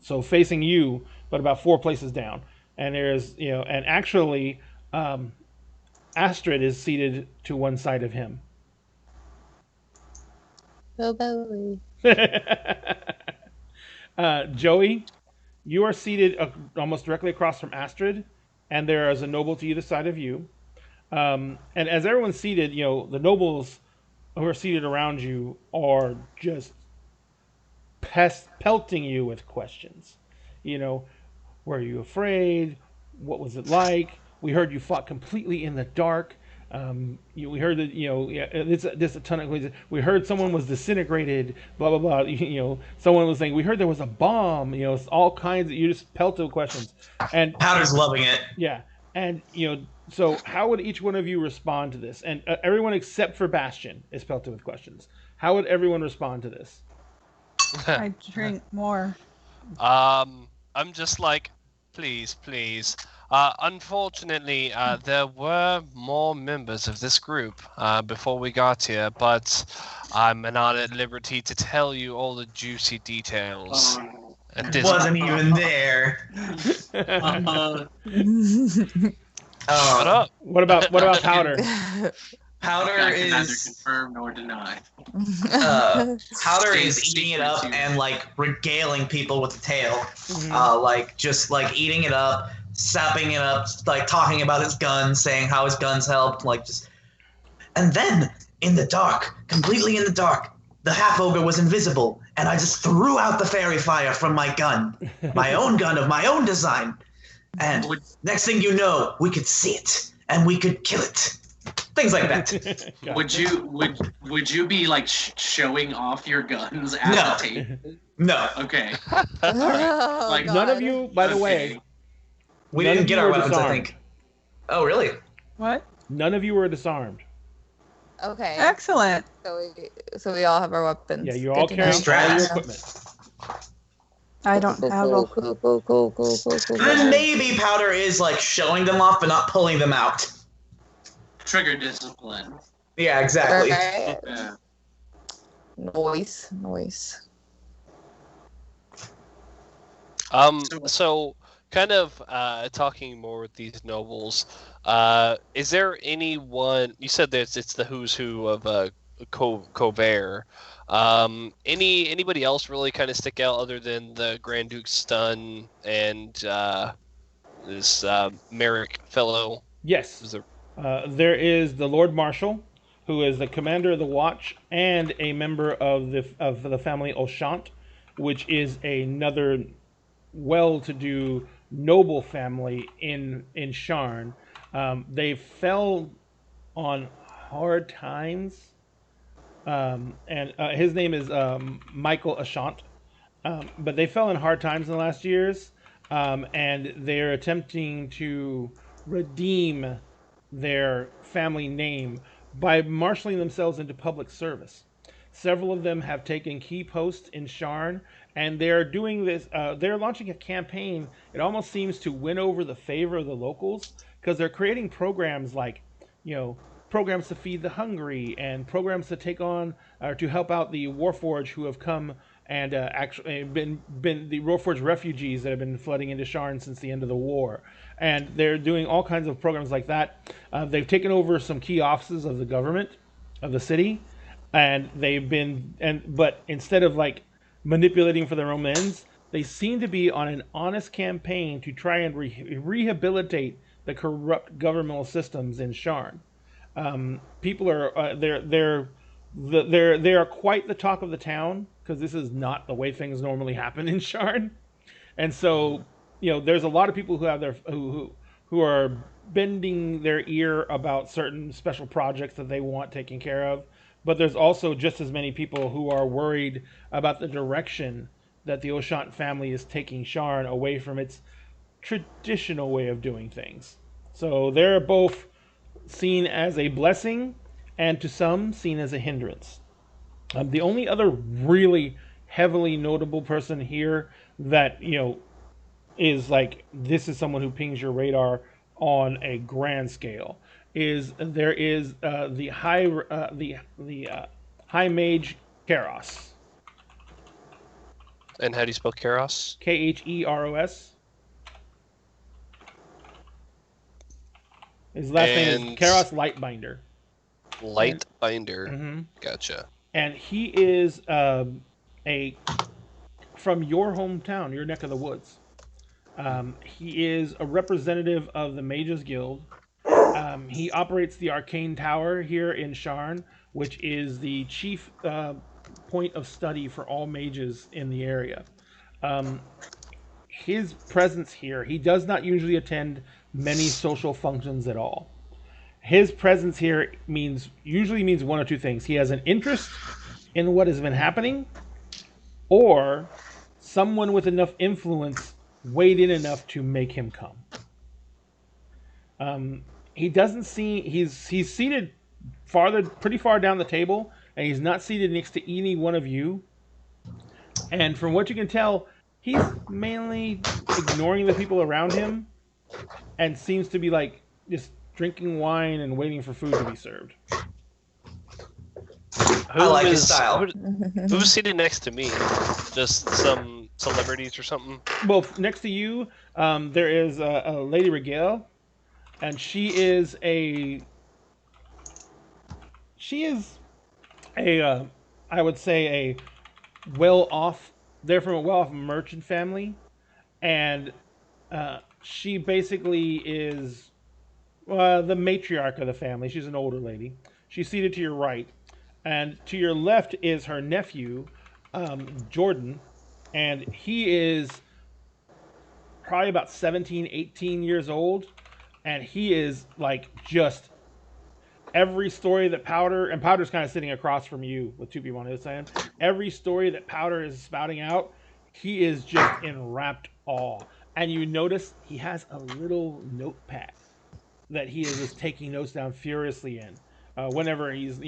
Speaker 1: So facing you, but about 4 places down. And there's, and actually, Astrid is seated to one side of him.
Speaker 5: Oh, boy.
Speaker 1: Joey, you are seated almost directly across from Astrid, and there is a noble to either side of you. And as everyone's seated, the nobles who are seated around you are just pelting you with questions. You know, were you afraid? What was it like? We heard you fought completely in the dark. We heard that this a ton of. We heard someone was disintegrated. Blah blah blah. Someone was saying we heard there was a bomb. It's all kinds. You just pelted with questions, and
Speaker 2: Powder's loving it.
Speaker 1: yeah, and so how would each one of you respond to this? And everyone except for Bastion is pelted with questions. How would everyone respond to this?
Speaker 3: I drink more.
Speaker 4: I'm just like, please, please. Unfortunately, there were more members of this group before we got here, but I'm not at liberty to tell you all the juicy details. At this
Speaker 2: Wasn't even there.
Speaker 4: Shut up.
Speaker 1: What about Powder?
Speaker 2: Powder
Speaker 6: I can neither
Speaker 2: is
Speaker 6: confirm nor deny.
Speaker 2: Powder
Speaker 6: Stay
Speaker 2: is eating it up
Speaker 6: secret,
Speaker 2: and like regaling people with the tail, just like eating it up, sapping it up, like talking about his guns, saying how his guns helped, like just. And then in the dark, completely in the dark, the half ogre was invisible, and I just threw out the fairy fire from my gun, my own gun of my own design, and next thing you know, we could see it and we could kill it. Things like that.
Speaker 6: Would you be like showing off your guns at
Speaker 2: No.
Speaker 6: the table?
Speaker 2: No,
Speaker 6: Okay.
Speaker 5: Oh,
Speaker 6: Like,
Speaker 1: None of you, by the way,
Speaker 2: we
Speaker 1: None
Speaker 2: didn't
Speaker 1: of
Speaker 2: get
Speaker 1: you
Speaker 2: our
Speaker 1: were
Speaker 2: weapons, I
Speaker 1: disarmed.
Speaker 2: think. Oh, really?
Speaker 3: What?
Speaker 1: none of you were disarmed.
Speaker 5: Okay.
Speaker 3: Excellent.
Speaker 5: So we all have our weapons.
Speaker 1: Yeah, you're
Speaker 5: Good
Speaker 1: all
Speaker 5: to
Speaker 1: carrying
Speaker 5: know.
Speaker 1: all your
Speaker 2: Strapped.
Speaker 1: equipment.
Speaker 3: I don't have a.
Speaker 2: And maybe Powder is like showing them off but not pulling them out.
Speaker 6: trigger discipline.
Speaker 2: Yeah, exactly.
Speaker 5: Right.
Speaker 6: Yeah.
Speaker 5: Noise.
Speaker 4: So kind of talking more with these nobles, is there anyone, you said that it's the who's who of Covert. Anybody else really kind of stick out other than the Grand Duke Stun and this Merrick fellow?
Speaker 1: Yes.
Speaker 4: Is there...
Speaker 1: There is the Lord Marshal, who is the commander of the Watch and a member of the family Oshant, which is another well-to-do noble family in Sharn. They fell on hard times, and his name is Michael Oshant. But they fell in hard times in the last years, and they're attempting to redeem their family name by marshaling themselves into public service. Several of them have taken key posts in Sharn, and they're doing this. They're launching a campaign. It almost seems to win over the favor of the locals because they're creating programs like, programs to feed the hungry and programs to take on or to help out the Warforged who have come and actually been the Warforged refugees that have been flooding into Sharn since the end of the war. And they're doing all kinds of programs like that. They've taken over some key offices of the government of the city, and but instead of like manipulating for their own ends, they seem to be on an honest campaign to try and rehabilitate the corrupt governmental systems in Sharn. People are they are quite the talk of the town because this is not the way things normally happen in Sharn, and so there's a lot of people who have who are bending their ear about certain special projects that they want taken care of. But there's also just as many people who are worried about the direction that the Oshant family is taking Sharn away from its traditional way of doing things. So they're both seen as a blessing and to some seen as a hindrance. The only other really heavily notable person here that, is like, this is someone who pings your radar on a grand scale is the high mage Keros.
Speaker 4: And how do you spell Keros?
Speaker 1: Kheros. His last name is Keros Lightbinder.
Speaker 4: Lightbinder.
Speaker 1: Mm-hmm.
Speaker 4: Gotcha.
Speaker 1: And he is from your hometown, your neck of the woods. He is a representative of the Mages Guild, He operates the Arcane Tower here in Sharn, which is the chief point of study for all mages in the area. His presence here, he does not usually attend many social functions at all. His presence here usually means one or two things. He has an interest in what has been happening, or someone with enough influence weighed in enough to make him come. He doesn't see. He's seated pretty far down the table, and he's not seated next to any one of you. And from what you can tell, he's mainly ignoring the people around him, and seems to be like just drinking wine and waiting for food to be served.
Speaker 2: I like his style.
Speaker 4: Who's sitting next to me? Just some celebrities or something?
Speaker 1: Well, next to you, there is a Lady Regale, and she is a I would say a well-off. They're from a well-off merchant family, and she basically is the matriarch of the family. She's an older lady. She's seated to your right. And to your left is her nephew, Jordan. And he is probably about 17, 18 years old. And he is like just every story that Powder's kind of sitting across from you with two people on his side. Every story that Powder is spouting out, he is just in rapt awe. And you notice he has a little notepad that he is just taking notes down furiously in whenever he's,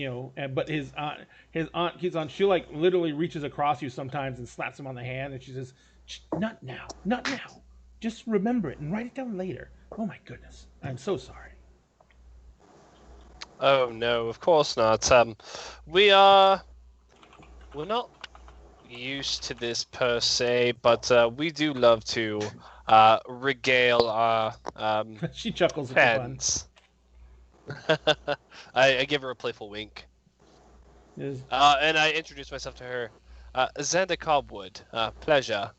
Speaker 1: but his aunt keeps on, she like literally reaches across you sometimes and slaps him on the hand, and she says, not now, just remember it and write it down later. Oh my goodness, I'm so sorry.
Speaker 4: Oh no, of course not. We're not used to this per se, but we do love to regale our
Speaker 1: she chuckles at
Speaker 4: fans. I give her a playful wink.
Speaker 1: Yes.
Speaker 4: And I introduce myself to her. Xander Cobwood, pleasure.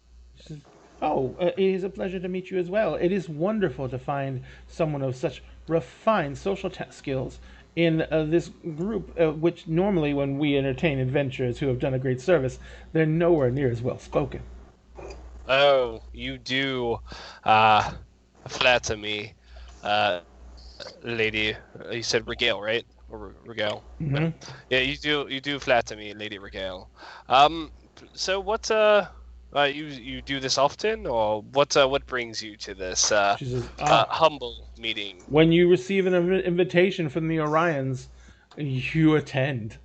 Speaker 1: Oh, it is a pleasure to meet you as well. It is wonderful to find someone of such refined social skills in this group, which normally when we entertain adventurers who have done a great service, they're nowhere near as well spoken.
Speaker 4: Oh, you do flatter me, lady. You said Regale, right? Or Regale?
Speaker 1: Mm-hmm.
Speaker 4: Yeah, you do flatter me, Lady Regale. So what you do this often, or what brings you to this
Speaker 1: She says,
Speaker 4: humble meeting?
Speaker 1: When you receive an invitation from the Orions, you attend.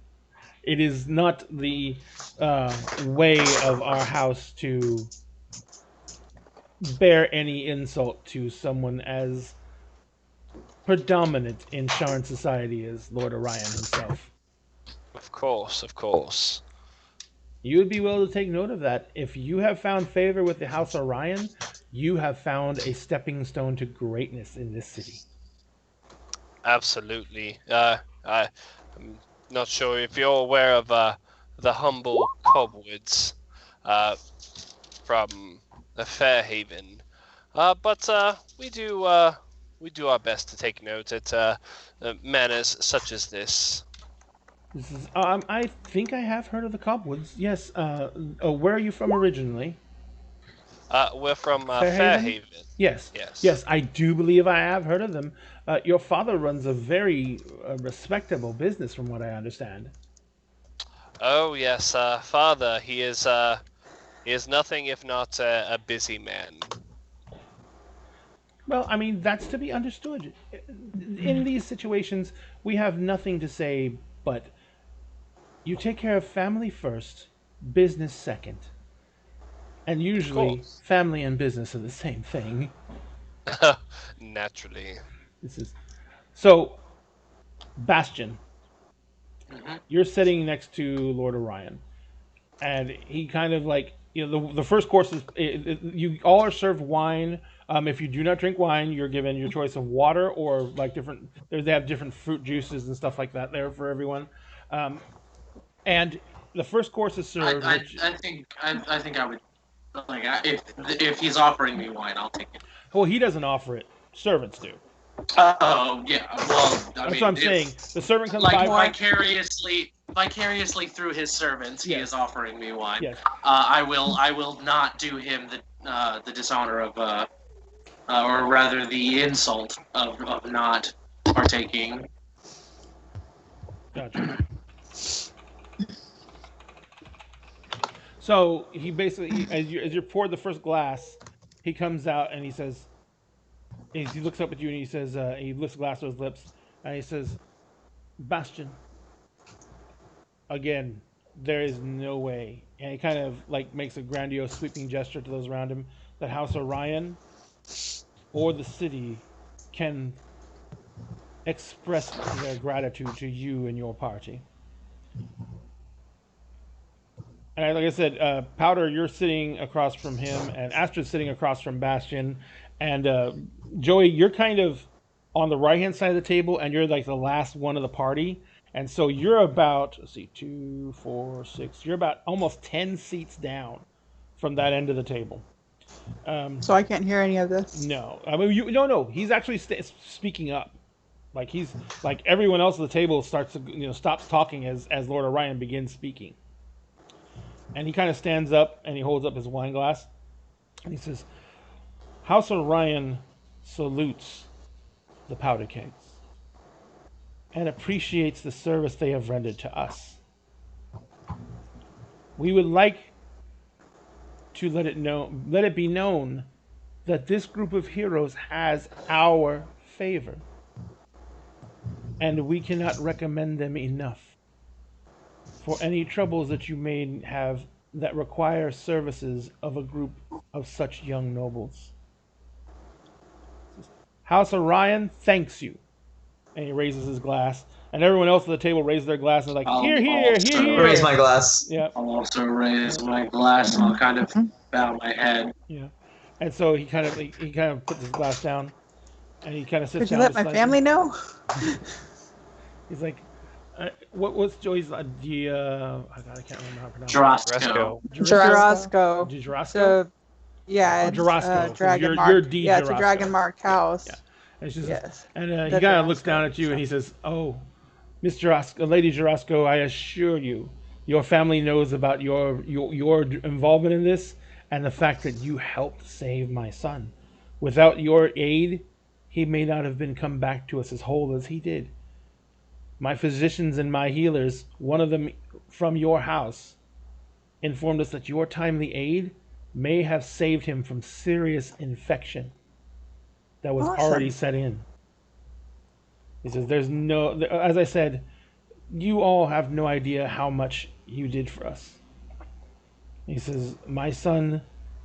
Speaker 1: It is not the way of our house to bear any insult to someone as predominant in Sharn society as Lord Orion himself.
Speaker 4: Of course.
Speaker 1: You would be well to take note of that. If you have found favor with the House Orion, you have found a stepping stone to greatness in this city.
Speaker 4: Absolutely. I'm not sure if you're aware of the humble Cobwoods from the Fairhaven, but we do our best to take note at manners such as this.
Speaker 1: This is, I think I have heard of the Cobwoods. Yes. Where are you from originally?
Speaker 4: We're from Fairhaven.
Speaker 1: Yes. I do believe I have heard of them. Your father runs a very respectable business, from what I understand.
Speaker 4: Oh yes, father. He is nothing if not a busy man.
Speaker 1: Well, I mean, that's to be understood. In these situations, we have nothing to say, but you take care of family first, business second. And usually, family and business are the same thing.
Speaker 4: Naturally.
Speaker 1: So, Bastion, you're sitting next to Lord Orion, and he kind of like, the first course is, you all are served wine. If you do not drink wine, you're given your choice of water or like they have different fruit juices and stuff like that there for everyone. And the first course is served.
Speaker 6: I think I would, like, if he's offering me wine, I'll take it.
Speaker 1: Well, he doesn't offer it. Servants do.
Speaker 6: Oh yeah. Well,
Speaker 1: That's what I'm saying. The servant comes
Speaker 6: like
Speaker 1: by.
Speaker 6: vicariously through his servants, he is offering me wine.
Speaker 1: Yes.
Speaker 6: I will not do him the dishonor of or rather the insult of not partaking.
Speaker 1: Gotcha. So he basically, as you pour the first glass, he comes out and he says, he looks up at you and he says, he lifts the glass to his lips and he says, Bastion, again, there is no way. And he kind of like makes a grandiose sweeping gesture to those around him that House Orion or the city can express their gratitude to you and your party. And like I said, Powder, you're sitting across from him, and Astra's sitting across from Bastion, and Joey, you're kind of on the right-hand side of the table, and you're like the last one of the party, and so you're about, let's see, 2, 4, 6, you're about almost 10 seats down from that end of the table.
Speaker 3: So I can't hear any of this?
Speaker 1: No. I mean, no, he's actually speaking up. Like he's like everyone else at the table starts to, stops talking as Lord Orion begins speaking. And he kind of stands up and he holds up his wine glass and he says, House Orion salutes the powder kegs and appreciates the service they have rendered to us. We would like to let it be known that this group of heroes has our favor, and we cannot recommend them enough for any troubles that you may have that require services of a group of such young nobles. House Orion thanks you. And he raises his glass. And everyone else at the table raises their glass and they're like, here.
Speaker 2: Raise my glass.
Speaker 1: Yeah.
Speaker 6: I'll also raise my glass and I'll kind of bow my head.
Speaker 1: Yeah. And so he kind of puts his glass down and he kind of sits down.
Speaker 3: Could you let my family know?
Speaker 1: He's like, what's Joey's idea? I can't remember how to pronounce
Speaker 6: it.
Speaker 3: Jarosco. So, yeah,
Speaker 1: Jarosco.
Speaker 3: Dragon Mark. Yeah, it's a Dragon Mark house. Yeah. And she says, and he kind of looks down at you and he says, "Oh, Miss Jarosco, Lady Jarosco, I assure you, your family knows about your involvement in this and the fact that you helped save my son. Without your aid, he may not have been come back to us as whole as he did. My physicians and my healers, one of them from your house, informed us that your timely aid may have saved him from serious infection that was already set in." He says, as I said, you all have no idea how much you did for us. He says, my son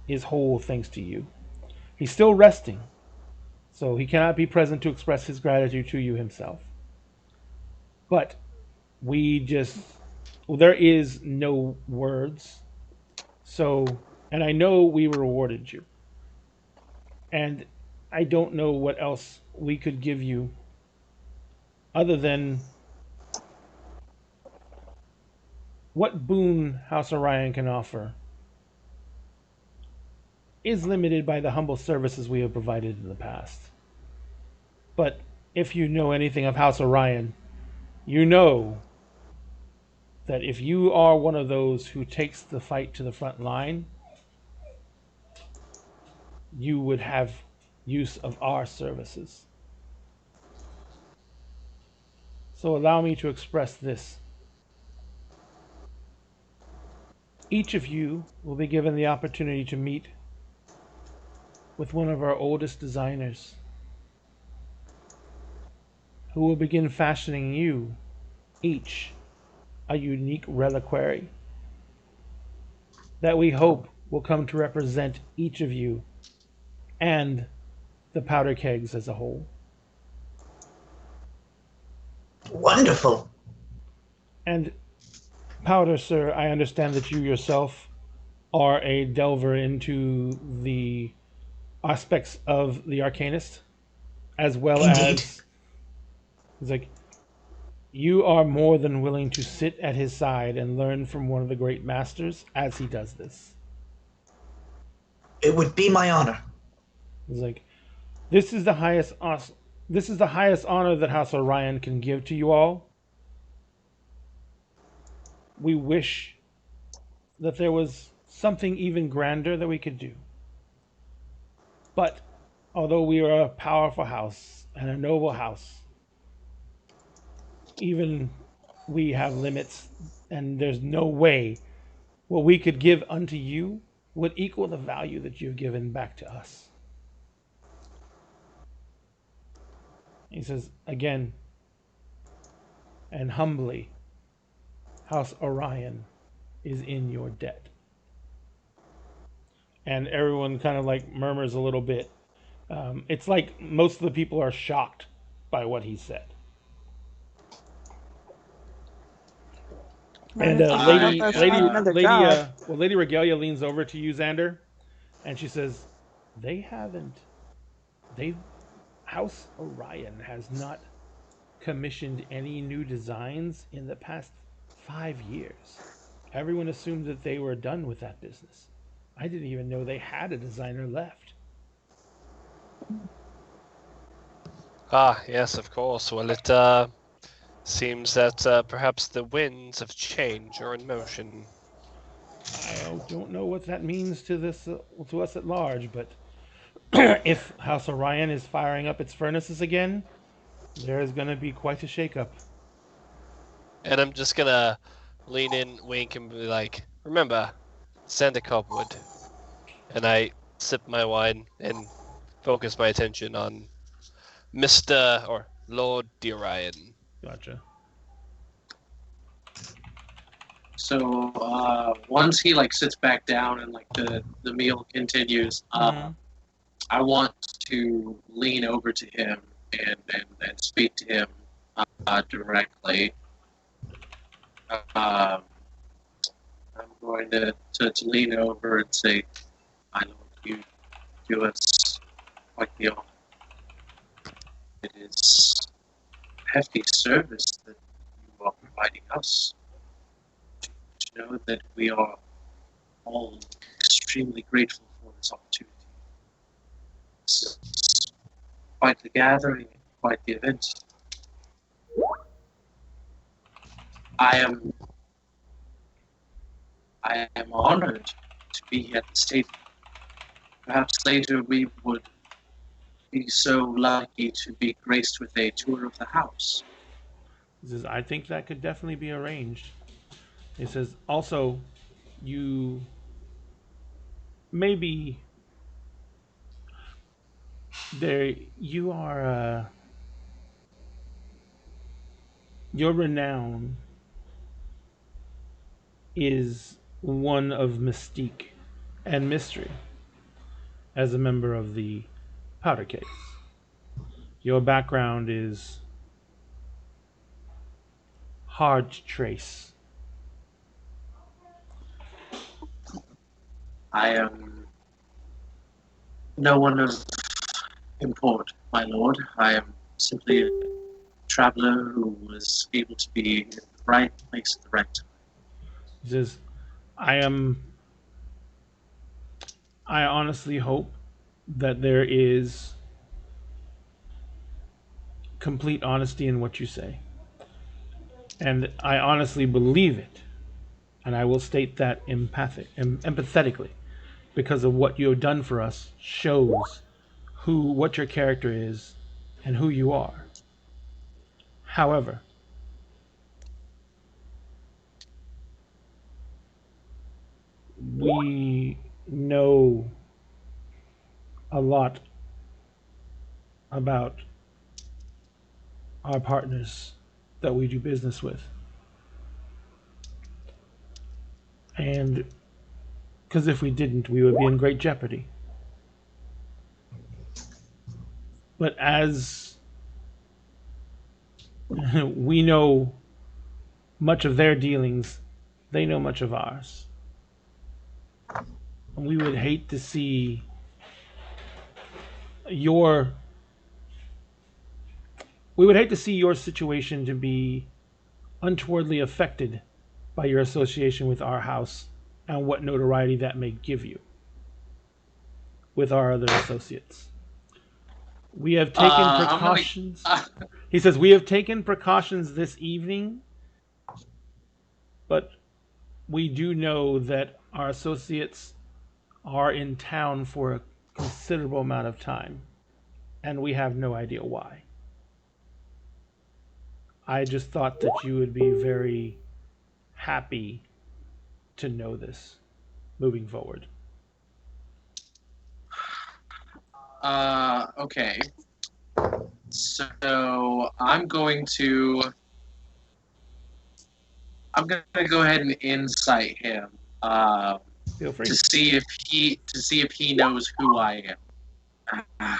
Speaker 3: is whole thanks to you. He's still resting, so he cannot be present to express his gratitude to you himself. But there is no words. So, and I know we rewarded you. And I don't know what else we could give you other than what boon House Orion can offer is limited by the humble services we have provided in the past. But if you know anything of House Orion, you know that if you are one of those who takes the fight to the front line, you would have use of our services. So allow me to express this. Each of you will be given the opportunity to meet with one of our oldest designers, who will begin fashioning you each a unique reliquary that we hope will come to represent each of you and the powder kegs as a whole.
Speaker 2: Wonderful.
Speaker 1: And Powder, sir, I understand that you yourself are a delver into the aspects of the Arcanist, as well
Speaker 2: Indeed.
Speaker 1: as it's like you are more than willing to sit at his side and learn from one of the great masters as he does this.
Speaker 2: It would be my honor.
Speaker 1: It's like, this is the highest This is the highest honor that House Orion can give to you all. We wish that there was something even grander that we could do. But although we are a powerful house and a noble house, even we have limits, and there's no way what we could give unto you would equal the value that you've given back to us. He says, again, and humbly, House Orion is in your debt. And everyone kind of like murmurs a little bit. It's like most of the people are shocked by what he said. And Lady Regalia leans over to you, Xander, and she says, House Orion has not commissioned any new designs in the past 5 years. Everyone assumed that they were done with that business. I didn't even know they had a designer left.
Speaker 4: Ah, yes, of course. Well, it seems that perhaps the winds of change are in motion.
Speaker 1: I don't know what that means to us at large, but if House Orion is firing up its furnaces again, there is going to be quite a shakeup.
Speaker 4: And I'm just going to lean in, wink, and be like, remember, send a cobwood. And I sip my wine and focus my attention on Mr. or Lord Orion.
Speaker 1: Gotcha.
Speaker 6: So once he like sits back down and like the meal continues, I want to lean over to him and speak to him directly. I'm going to lean over and say, "I know you do us quite the honor. It is a hefty service that you are providing us. To know that we are all extremely grateful for this opportunity. This is quite the gathering, quite the event. I am honored to be at this table. Perhaps later we would be so lucky to be graced with a tour of the house."
Speaker 1: He says, I think that could definitely be arranged. He says, also, you maybe you are your renown is one of mystique and mystery as a member of the powder case. Your background is hard to trace.
Speaker 6: I am no one of import, my lord. I am simply a traveler who was able to be in the right place at the right time.
Speaker 1: He says, I honestly hope that there is complete honesty in what you say. And I honestly believe it. And I will state that empathetically, because of what you have done for us shows what your character is and who you are. However, we know a lot about our partners that we do business with. And because if we didn't, we would be in great jeopardy. But as we know much of their dealings, they know much of ours. And we would hate to see your situation to be untowardly affected by your association with our house and what notoriety that may give you with our other associates. We have taken precautions. He says, we have taken precautions this evening, but we do know that our associates are in town for a considerable amount of time, and we have no idea why. I just thought that you would be very happy to know this moving forward.
Speaker 6: Okay. So I'm going to go ahead and insight him.
Speaker 1: Feel free.
Speaker 6: To see if he knows who I am.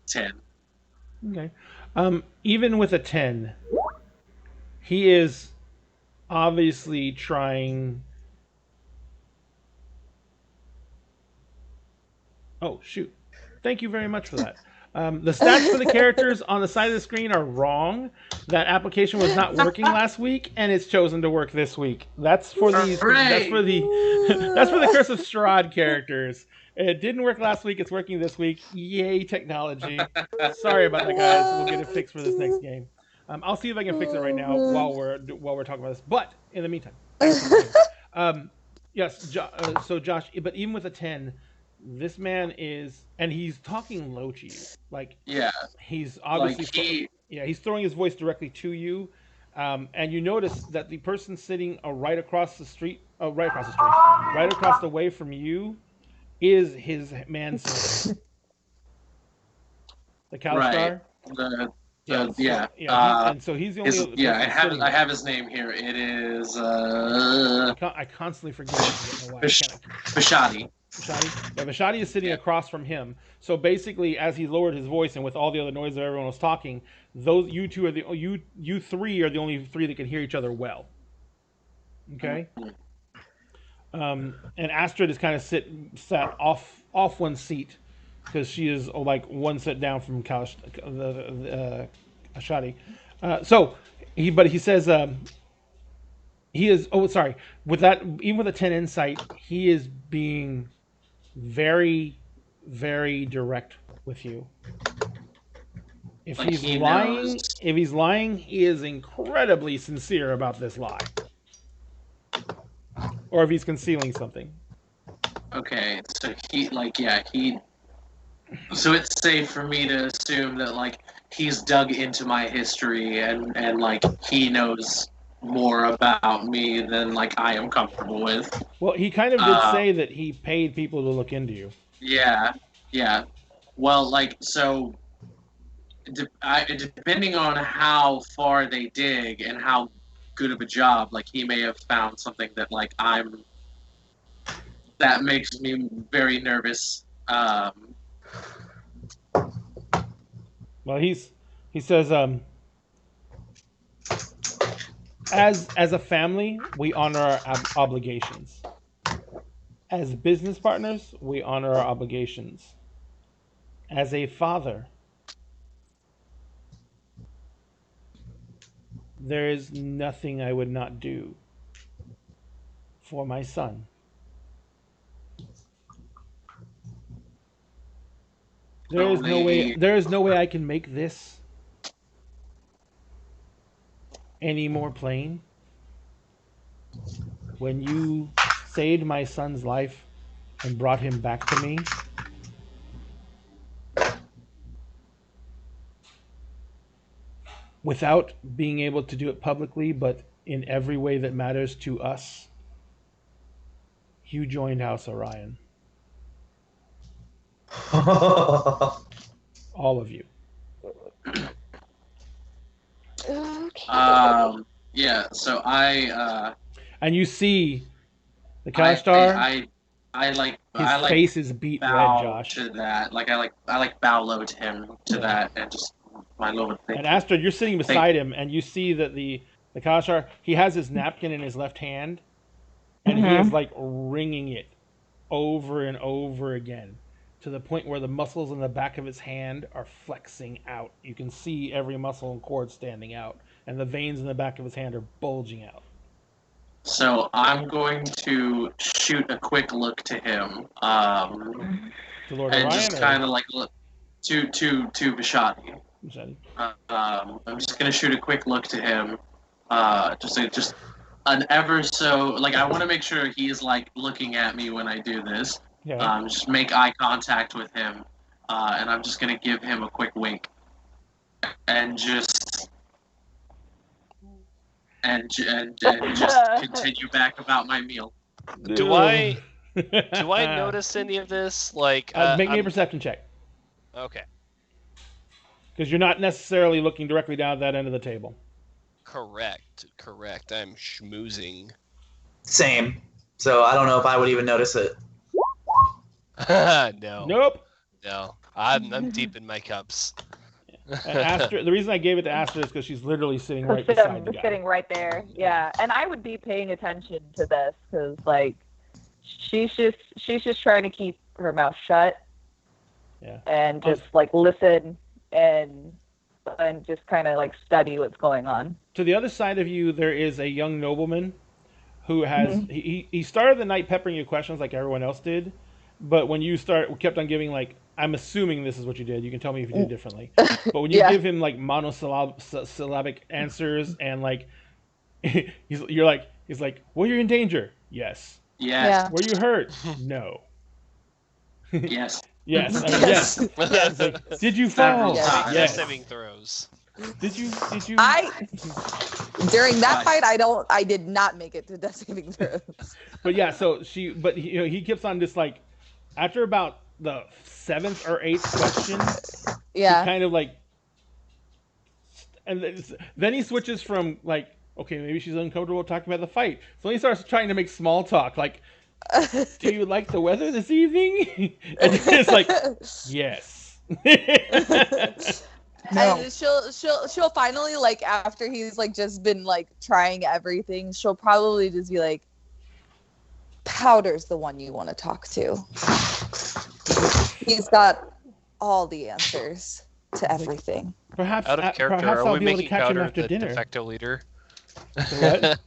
Speaker 6: 10.
Speaker 1: Okay. Even with a 10, he is obviously trying. Oh, shoot. Thank you very much for that. The stats for the characters on the side of the screen are wrong. That application was not working last week, and it's chosen to work this week. That's for the that's for the Curse of Strahd characters. It didn't work last week. It's working this week. Yay, technology! Sorry about that, guys. We'll get it fixed for this next game. I'll see if I can fix it right now while we're talking about this. But in the meantime, yes. So Josh, but even with a 10. This man is, and he's talking low to you. Like,
Speaker 6: yeah,
Speaker 1: he's obviously, he's throwing his voice directly to you. And you notice that the person sitting right across the way from you, is his manservant, the Cowstar. And so he's the only.
Speaker 6: I have his name here. It is.
Speaker 1: I constantly forget.
Speaker 6: Vashadi.
Speaker 1: Vashadi is sitting across from him. So basically, as he lowered his voice and with all the other noise that everyone was talking, you three are the only three that can hear each other well. Okay. And Astrid is kind of sat off one seat because she is like one sit down from Vashadi. He says. He is. Oh, sorry. With that, even with a 10 insight, he is being very, very direct with you. If he's lying, he is incredibly sincere about this lie. Or if he's concealing something.
Speaker 6: Okay, so so it's safe for me to assume that he's dug into my history and he knows more about me than I am comfortable with.
Speaker 1: Well, he kind of did say that he paid people to look into you.
Speaker 6: Yeah. Well, so depending on how far they dig and how good of a job, he may have found something that that makes me very nervous.
Speaker 1: Well, he says, as a family, we honor our obligations. As business partners, we honor our obligations. As a father, there is nothing I would not do for my son. There is no way I can make this any more plain. When you saved my son's life and brought him back to me, without being able to do it publicly, but in every way that matters to us, you joined House Orion. All of you.
Speaker 5: Okay.
Speaker 6: Yeah, so I
Speaker 1: and you see the Cowstar.
Speaker 6: His
Speaker 1: face is beat red, Josh.
Speaker 6: To that, I bow low to him that, and just my Lord.
Speaker 1: And Astrid, you're sitting beside him, and you see that the Cowstar, he has his napkin in his left hand, and he is wringing it over and over again, to the point where the muscles in the back of his hand are flexing out. You can see every muscle and cord standing out, and the veins in the back of his hand are bulging out.
Speaker 6: So I'm going to shoot a quick look to him,
Speaker 1: To Lord
Speaker 6: and
Speaker 1: Orion,
Speaker 6: just kind of like look to Vishati. I'm just gonna shoot a quick look to him, just an ever so like I want to make sure he's like looking at me when I do this.
Speaker 1: Yeah.
Speaker 6: Just make eye contact with him, and I'm just gonna give him a quick wink, and just continue back about my meal.
Speaker 4: Do I notice any of this? Like,
Speaker 1: make me a perception check.
Speaker 4: Okay.
Speaker 1: Because you're not necessarily looking directly down at that end of the table.
Speaker 4: Correct. I'm schmoozing.
Speaker 2: Same. So I don't know if I would even notice it.
Speaker 4: No.
Speaker 1: Nope.
Speaker 4: No. I'm deep in my cups.
Speaker 1: The reason I gave it to Aster is because she's literally sitting right beside the guy.
Speaker 7: Sitting right there, yeah. And I would be paying attention to this because, like, she's just trying to keep her mouth shut.
Speaker 1: Yeah.
Speaker 7: And just like listen and just kind of like study what's going on.
Speaker 1: To the other side of you, there is a young nobleman who has he started the night peppering you questions like everyone else did, but when you kept on giving, like, I'm assuming this is what you did. You can tell me if you did differently. But when you give him like monosyllabic answers and like he's like, well, you're in danger. Yes.
Speaker 6: Yes.
Speaker 1: Were you hurt? No.
Speaker 6: Yes.
Speaker 1: Yes. Yes. Like, did you fall?
Speaker 4: Yes. Saving throws.
Speaker 1: Did you?
Speaker 5: During that fight, I did not make it to death saving throws.
Speaker 1: But yeah, he keeps on just like, after about the 7th or 8th question, he kind of like, and then he switches from like, okay, maybe she's uncomfortable talking about the fight, so he starts trying to make small talk, like, do you like the weather this evening? And it's like, yes.
Speaker 5: No. And she'll finally, like, after he's like just been like trying everything, she'll probably just be like, Powder's the one you want to talk to. He's got all the answers to everything.
Speaker 1: Perhaps
Speaker 4: out of character,
Speaker 1: perhaps
Speaker 4: are we making Powder the de facto leader? What?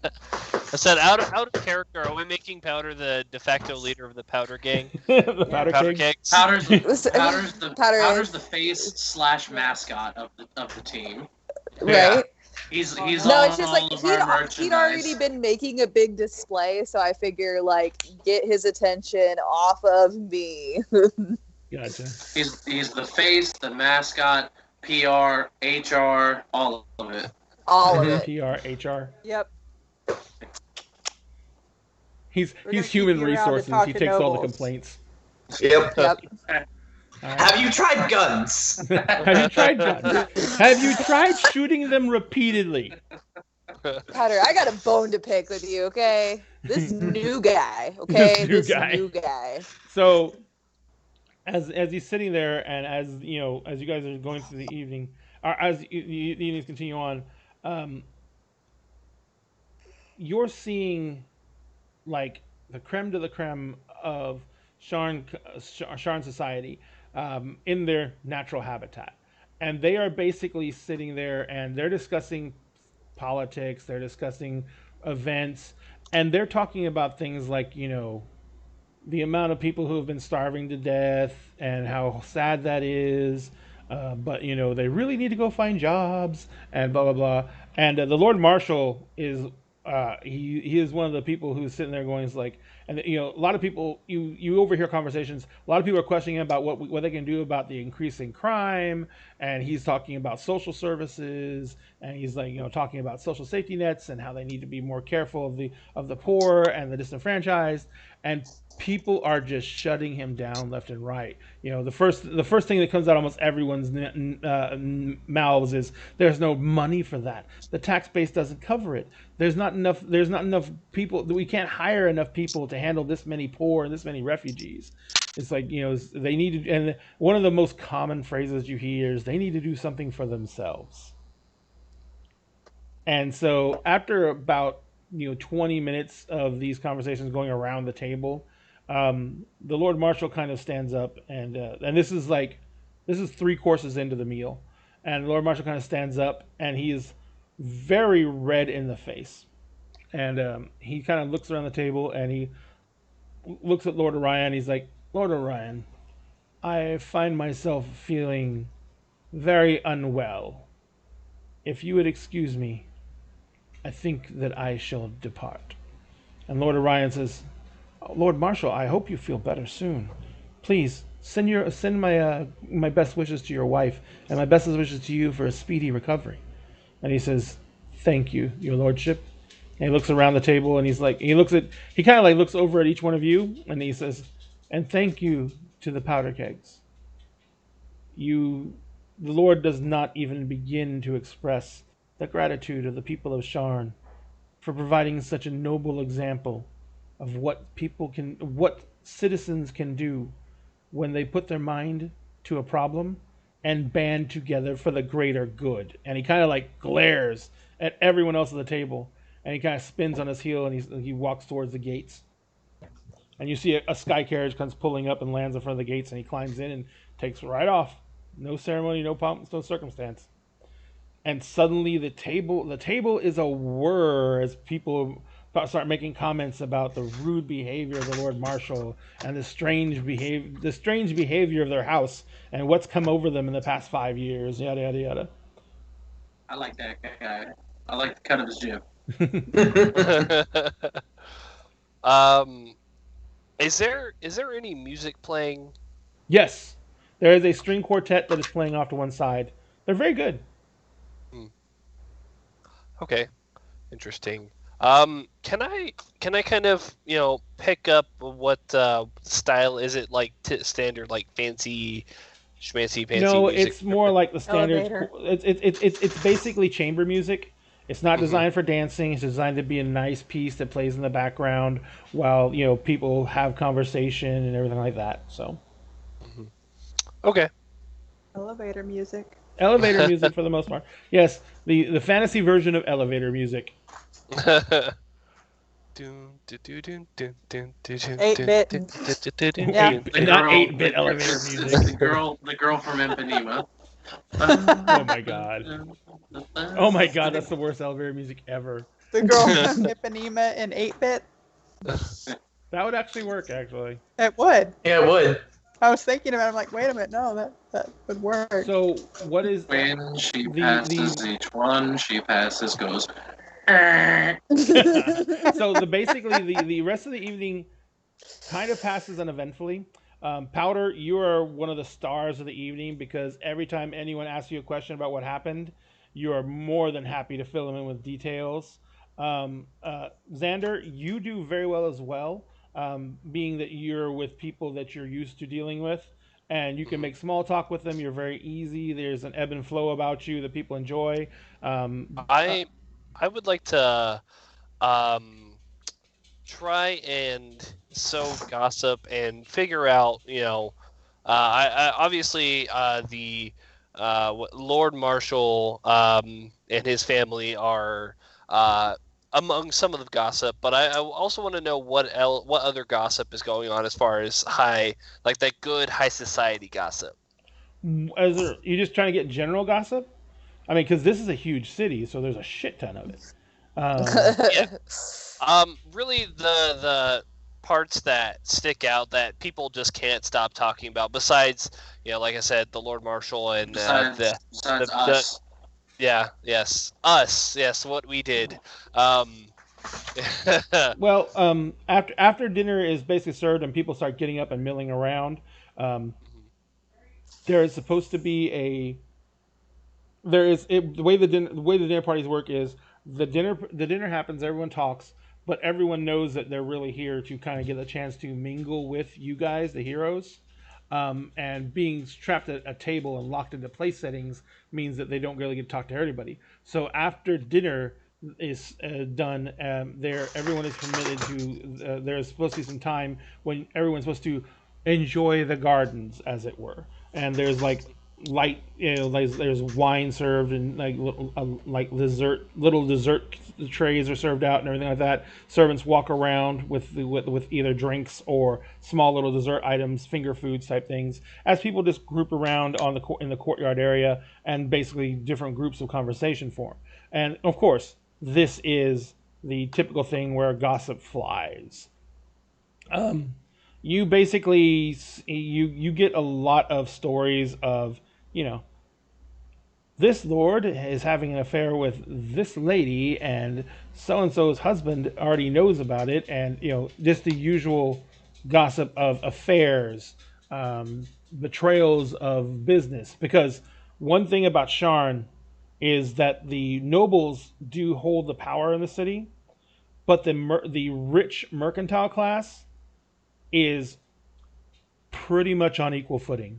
Speaker 4: I said, out of character, are we making Powder the de facto leader of the Powder Gang?
Speaker 1: The Powder Kings?
Speaker 6: Powder's the face / mascot of the team.
Speaker 5: Right? Yeah.
Speaker 6: He's
Speaker 5: no, it's just like he'd already been making a big display, so I figure, like, get his attention off of me.
Speaker 1: Gotcha.
Speaker 6: He's the face, the mascot, PR, HR, all of it.
Speaker 5: All of it.
Speaker 1: PR, HR.
Speaker 5: Yep.
Speaker 1: He's human resources. He takes all the complaints.
Speaker 2: Yep.
Speaker 1: Right.
Speaker 2: Have you tried guns?
Speaker 1: Have you tried shooting them repeatedly?
Speaker 5: Powder, I got a bone to pick with you, okay? This new guy, okay? This new guy.
Speaker 1: So, as he's sitting there, and as you guys are going through the evening, or as the evenings continue on, you're seeing, like, the creme de la creme of Sharn society in their natural habitat. And they are basically sitting there and they're discussing politics, they're discussing events, and they're talking about things like, the amount of people who have been starving to death and how sad that is. But they really need to go find jobs and blah blah blah. And the Lord Marshal is he is one of the people who's sitting there going, like, and a lot of people, you overhear conversations. A lot of people are questioning about what they can do about the increasing crime, and he's talking about social services, and he's like talking about social safety nets and how they need to be more careful of the poor and the disenfranchised. And people are just shutting him down left and right. The first thing that comes out almost everyone's mouths is, there's no money for that. The tax base doesn't cover it. There's not enough people. We can't hire enough people to handle this many poor and this many refugees. It's like, they need to, and one of the most common phrases you hear is, they need to do something for themselves. And so after about 20 minutes of these conversations going around the table, the Lord Marshal kind of stands up, and this is 3 courses into the meal, and the Lord Marshal kind of stands up, and he is very red in the face, And he kind of looks around the table and he looks at Lord Orion. He's like, Lord Orion, I find myself feeling very unwell. If you would excuse me, I think that I shall depart. And Lord Orion says, Lord Marshal, I hope you feel better soon. Please send my best wishes to your wife and my best wishes to you for a speedy recovery. And he says, thank you, your lordship. And he looks around the table and he kind of like looks over at each one of you and he says, and thank you to the powder kegs. The Lord does not even begin to express the gratitude of the people of Sharn for providing such a noble example of what citizens can do when they put their mind to a problem and band together for the greater good. And he kind of like glares at everyone else at the table, and he kind of spins on his heel and he walks towards the gates. And you see a sky carriage comes pulling up and lands in front of the gates, and he climbs in and takes right off. No ceremony, no pomp, no circumstance. And suddenly the table is a whir as people start making comments about the rude behavior of the Lord Marshal and the strange behavior of their house and what's come over them in the past 5 years. Yada yada yada.
Speaker 6: I like that guy. I like the cut of his jib.
Speaker 4: Is there any music playing?
Speaker 1: Yes, there is a string quartet that is playing off to one side. They're very good.
Speaker 4: Okay, interesting. Can I kind of pick up what style is it, like standard, like fancy, schmancy, fancy?
Speaker 1: No,
Speaker 4: music?
Speaker 1: it's more like the standard. It's basically chamber music. It's not designed for dancing. It's designed to be a nice piece that plays in the background while people have conversation and everything like that. So.
Speaker 4: Okay.
Speaker 5: Elevator music.
Speaker 1: Elevator music for the most part. Yes, the fantasy version of elevator music.
Speaker 5: 8-bit.
Speaker 1: Yeah. Not 8-bit elevator music.
Speaker 6: The girl from Ipanema.
Speaker 1: Oh my god. Oh my god, that's the worst elevator music ever.
Speaker 5: The girl from Ipanema in 8-bit?
Speaker 1: That would actually work, actually.
Speaker 5: It would.
Speaker 2: Yeah, it would.
Speaker 5: I was thinking about it. I'm like, wait a minute, no, that would work.
Speaker 1: So, what is...
Speaker 6: When she passes each one, she passes, goes...
Speaker 1: So, basically, the rest of the evening kind of passes uneventfully. Powder, you are one of the stars of the evening because every time anyone asks you a question about what happened, you are more than happy to fill them in with details. Xander, you do very well as well, being that you're with people that you're used to dealing with, and you can make small talk with them. You're very easy. There's an ebb and flow about you that people enjoy.
Speaker 4: I would like to try and sow gossip and figure out, I obviously the Lord Marshal and his family are among some of the gossip, but I also want to know what other gossip is going on as far as that good high society gossip.
Speaker 1: You're just trying to get general gossip? I mean, because this is a huge city, so there's a shit ton of it.
Speaker 4: Yeah. Really, the parts that stick out that people just can't stop talking about. Besides, like I said, the Lord Marshal and
Speaker 6: besides us.
Speaker 4: Yes, what we did.
Speaker 1: Well, after dinner is basically served and people start getting up and milling around, there is supposed to be the way the dinner parties work is the dinner happens, everyone talks, but everyone knows that they're really here to kind of get a chance to mingle with you guys, the heroes. And being trapped at a table and locked into place settings means that they don't really get to talk to everybody. So after dinner is done, everyone is permitted to. There's supposed to be some time when everyone's supposed to enjoy the gardens, as it were. And there's like light, there's wine served and little dessert trays are served out and everything like that. Servants walk around with either drinks or small little dessert items, finger foods type things, as people just group around in the courtyard area, and basically different groups of conversation form. And of course, this is the typical thing where gossip flies. You basically you get a lot of stories of, you know, this lord is having an affair with this lady, and so and so's husband already knows about it, and you know, just the usual gossip of affairs, betrayals of business. Because one thing about Sharn is that the nobles do hold the power in the city, but the rich mercantile class is pretty much on equal footing,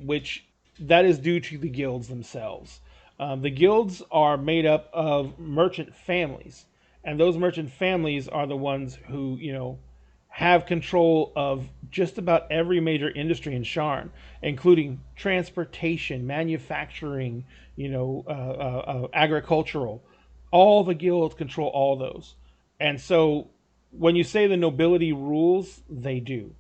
Speaker 1: which that is due to the guilds themselves. The guilds are made up of merchant families, and those merchant families are the ones who, you know, have control of just about every major industry in Sharn, including transportation, manufacturing, you know, agricultural. All the guilds control all those, and so when you say the nobility rules, they do.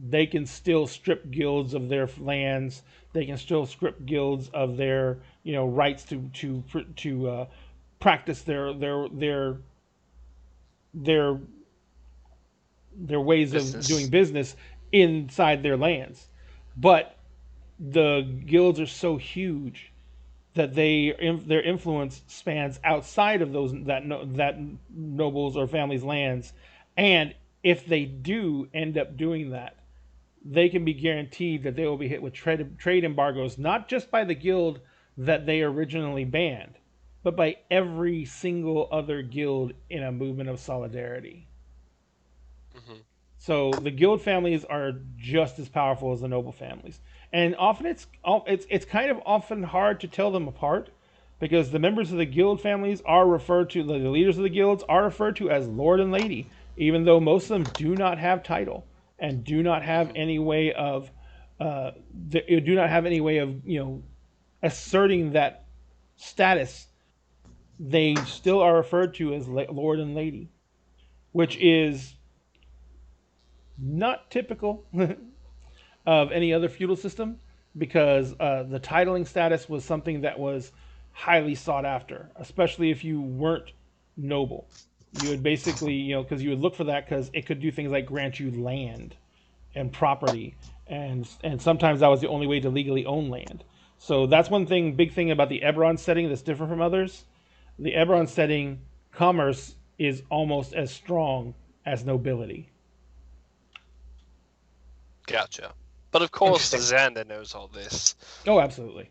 Speaker 1: They can still strip guilds of their lands. They can still strip guilds of their, you know, rights to practice their their ways of doing business inside their lands. But the guilds are so huge that their influence spans outside of those that nobles or families' lands, and if they do end up doing that, they can be guaranteed that they will be hit with trade embargoes, not just by the guild that they originally banned, but by every single other guild in a movement of solidarity. Mm-hmm. So the guild families are just as powerful as the noble families, and often it's kind of often hard to tell them apart, because the members of the guild families are referred to, the leaders of the guilds are referred to as Lord and Lady, even though most of them do not have title and do not have any way of you know, asserting that status. They still are referred to as Lord and Lady, which is not typical of any other feudal system, because the titling status was something that was highly sought after, especially if you weren't noble. You would basically, you know, because you would look for that because it could do things like grant you land and property, and sometimes that was the only way to legally own land. So that's one thing, big thing about the Eberron setting that's different from others. The Eberron setting, commerce is almost as strong as nobility.
Speaker 4: Gotcha. But of course, Xander knows all this.
Speaker 1: Oh, absolutely.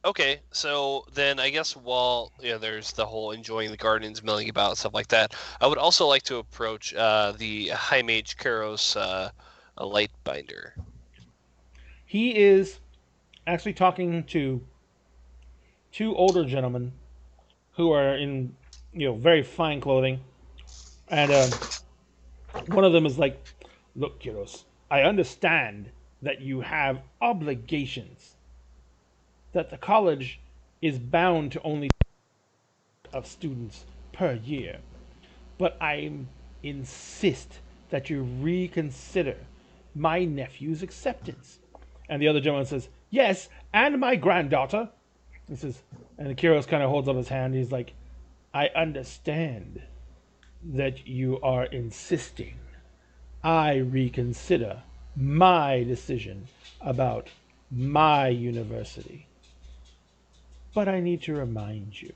Speaker 4: Okay, so then I guess while, you know, there's the whole enjoying the gardens, milling about, stuff like that, I would also like to approach the High Mage Karos, a Lightbinder.
Speaker 1: He is actually talking to two older gentlemen who are in, you know, very fine clothing, and one of them is like, "Look, Kiros, I understand that you have obligations, that the college is bound to only of students per year, but I insist that you reconsider my nephew's acceptance." And the other gentleman says, "Yes, and my granddaughter." He says, and the Kiros kind of holds up his hand. He's like, "I understand that you are insisting I reconsider my decision about my university. But I need to remind you,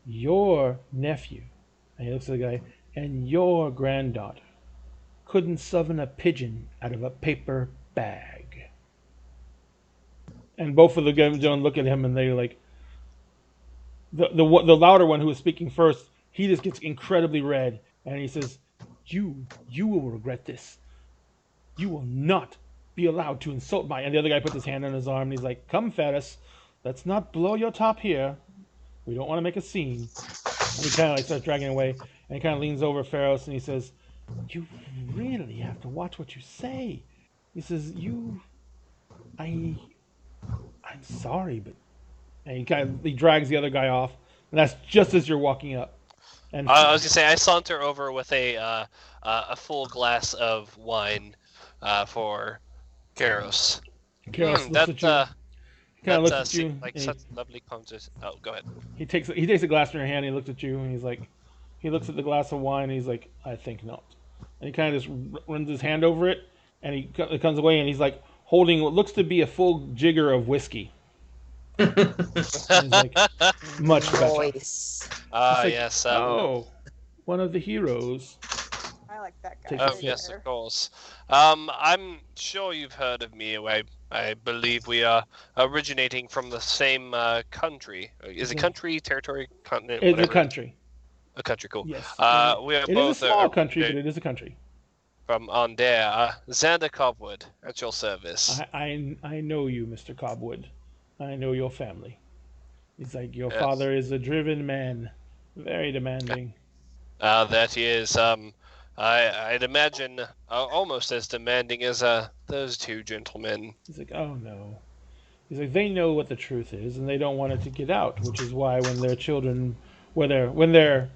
Speaker 1: your nephew," and he looks at the guy, "and your granddaughter couldn't summon a pigeon out of a paper bag." And both of the gentlemen look at him, and they're like, the louder one who was speaking first, he just gets incredibly red, and he says, you will regret this. You will not be allowed to insult my..." And the other guy puts his hand on his arm, and he's like, "Come, Ferris, let's not blow your top here. We don't want to make a scene." And he kind of like starts dragging away, and he kind of leans over Ferris, and he says, "You really have to watch what you say." He says, I'm sorry, but..." And he drags the other guy off, and that's just as you're walking up.
Speaker 4: And I was gonna say, I saunter over with a full glass of wine for Karos.
Speaker 1: Karos looks at you. He kind of looks at you.
Speaker 4: Like such lovely conversation. Oh, go ahead.
Speaker 1: He takes a glass from your hand. And he looks at you, and he's like, he looks at the glass of wine. And he's like, I think not. And he kind of just runs his hand over it, and he comes away, and he's like holding what looks to be a full jigger of whiskey. And he's like, much better.
Speaker 5: Voice.
Speaker 1: Like,
Speaker 4: yes.
Speaker 1: One of the heroes.
Speaker 5: I like that guy.
Speaker 4: Oh, yes, of course. I'm sure you've heard of me. I believe we are originating from the same country. Is it country, territory, continent?
Speaker 1: It's
Speaker 4: whatever?
Speaker 1: a country.
Speaker 4: A country, cool.
Speaker 1: Yes.
Speaker 4: We are
Speaker 1: it
Speaker 4: both
Speaker 1: is a small country, but it is a country.
Speaker 4: From on there. Xander Cobwood, at your service.
Speaker 1: I know you, Mr. Cobwood. I know your family. He's like, your father is a driven man. Very demanding.
Speaker 4: That he is. I'd imagine almost as demanding as those two gentlemen.
Speaker 1: He's like, oh no. He's like, they know what the truth is, and they don't want it to get out, which is why when their children, when their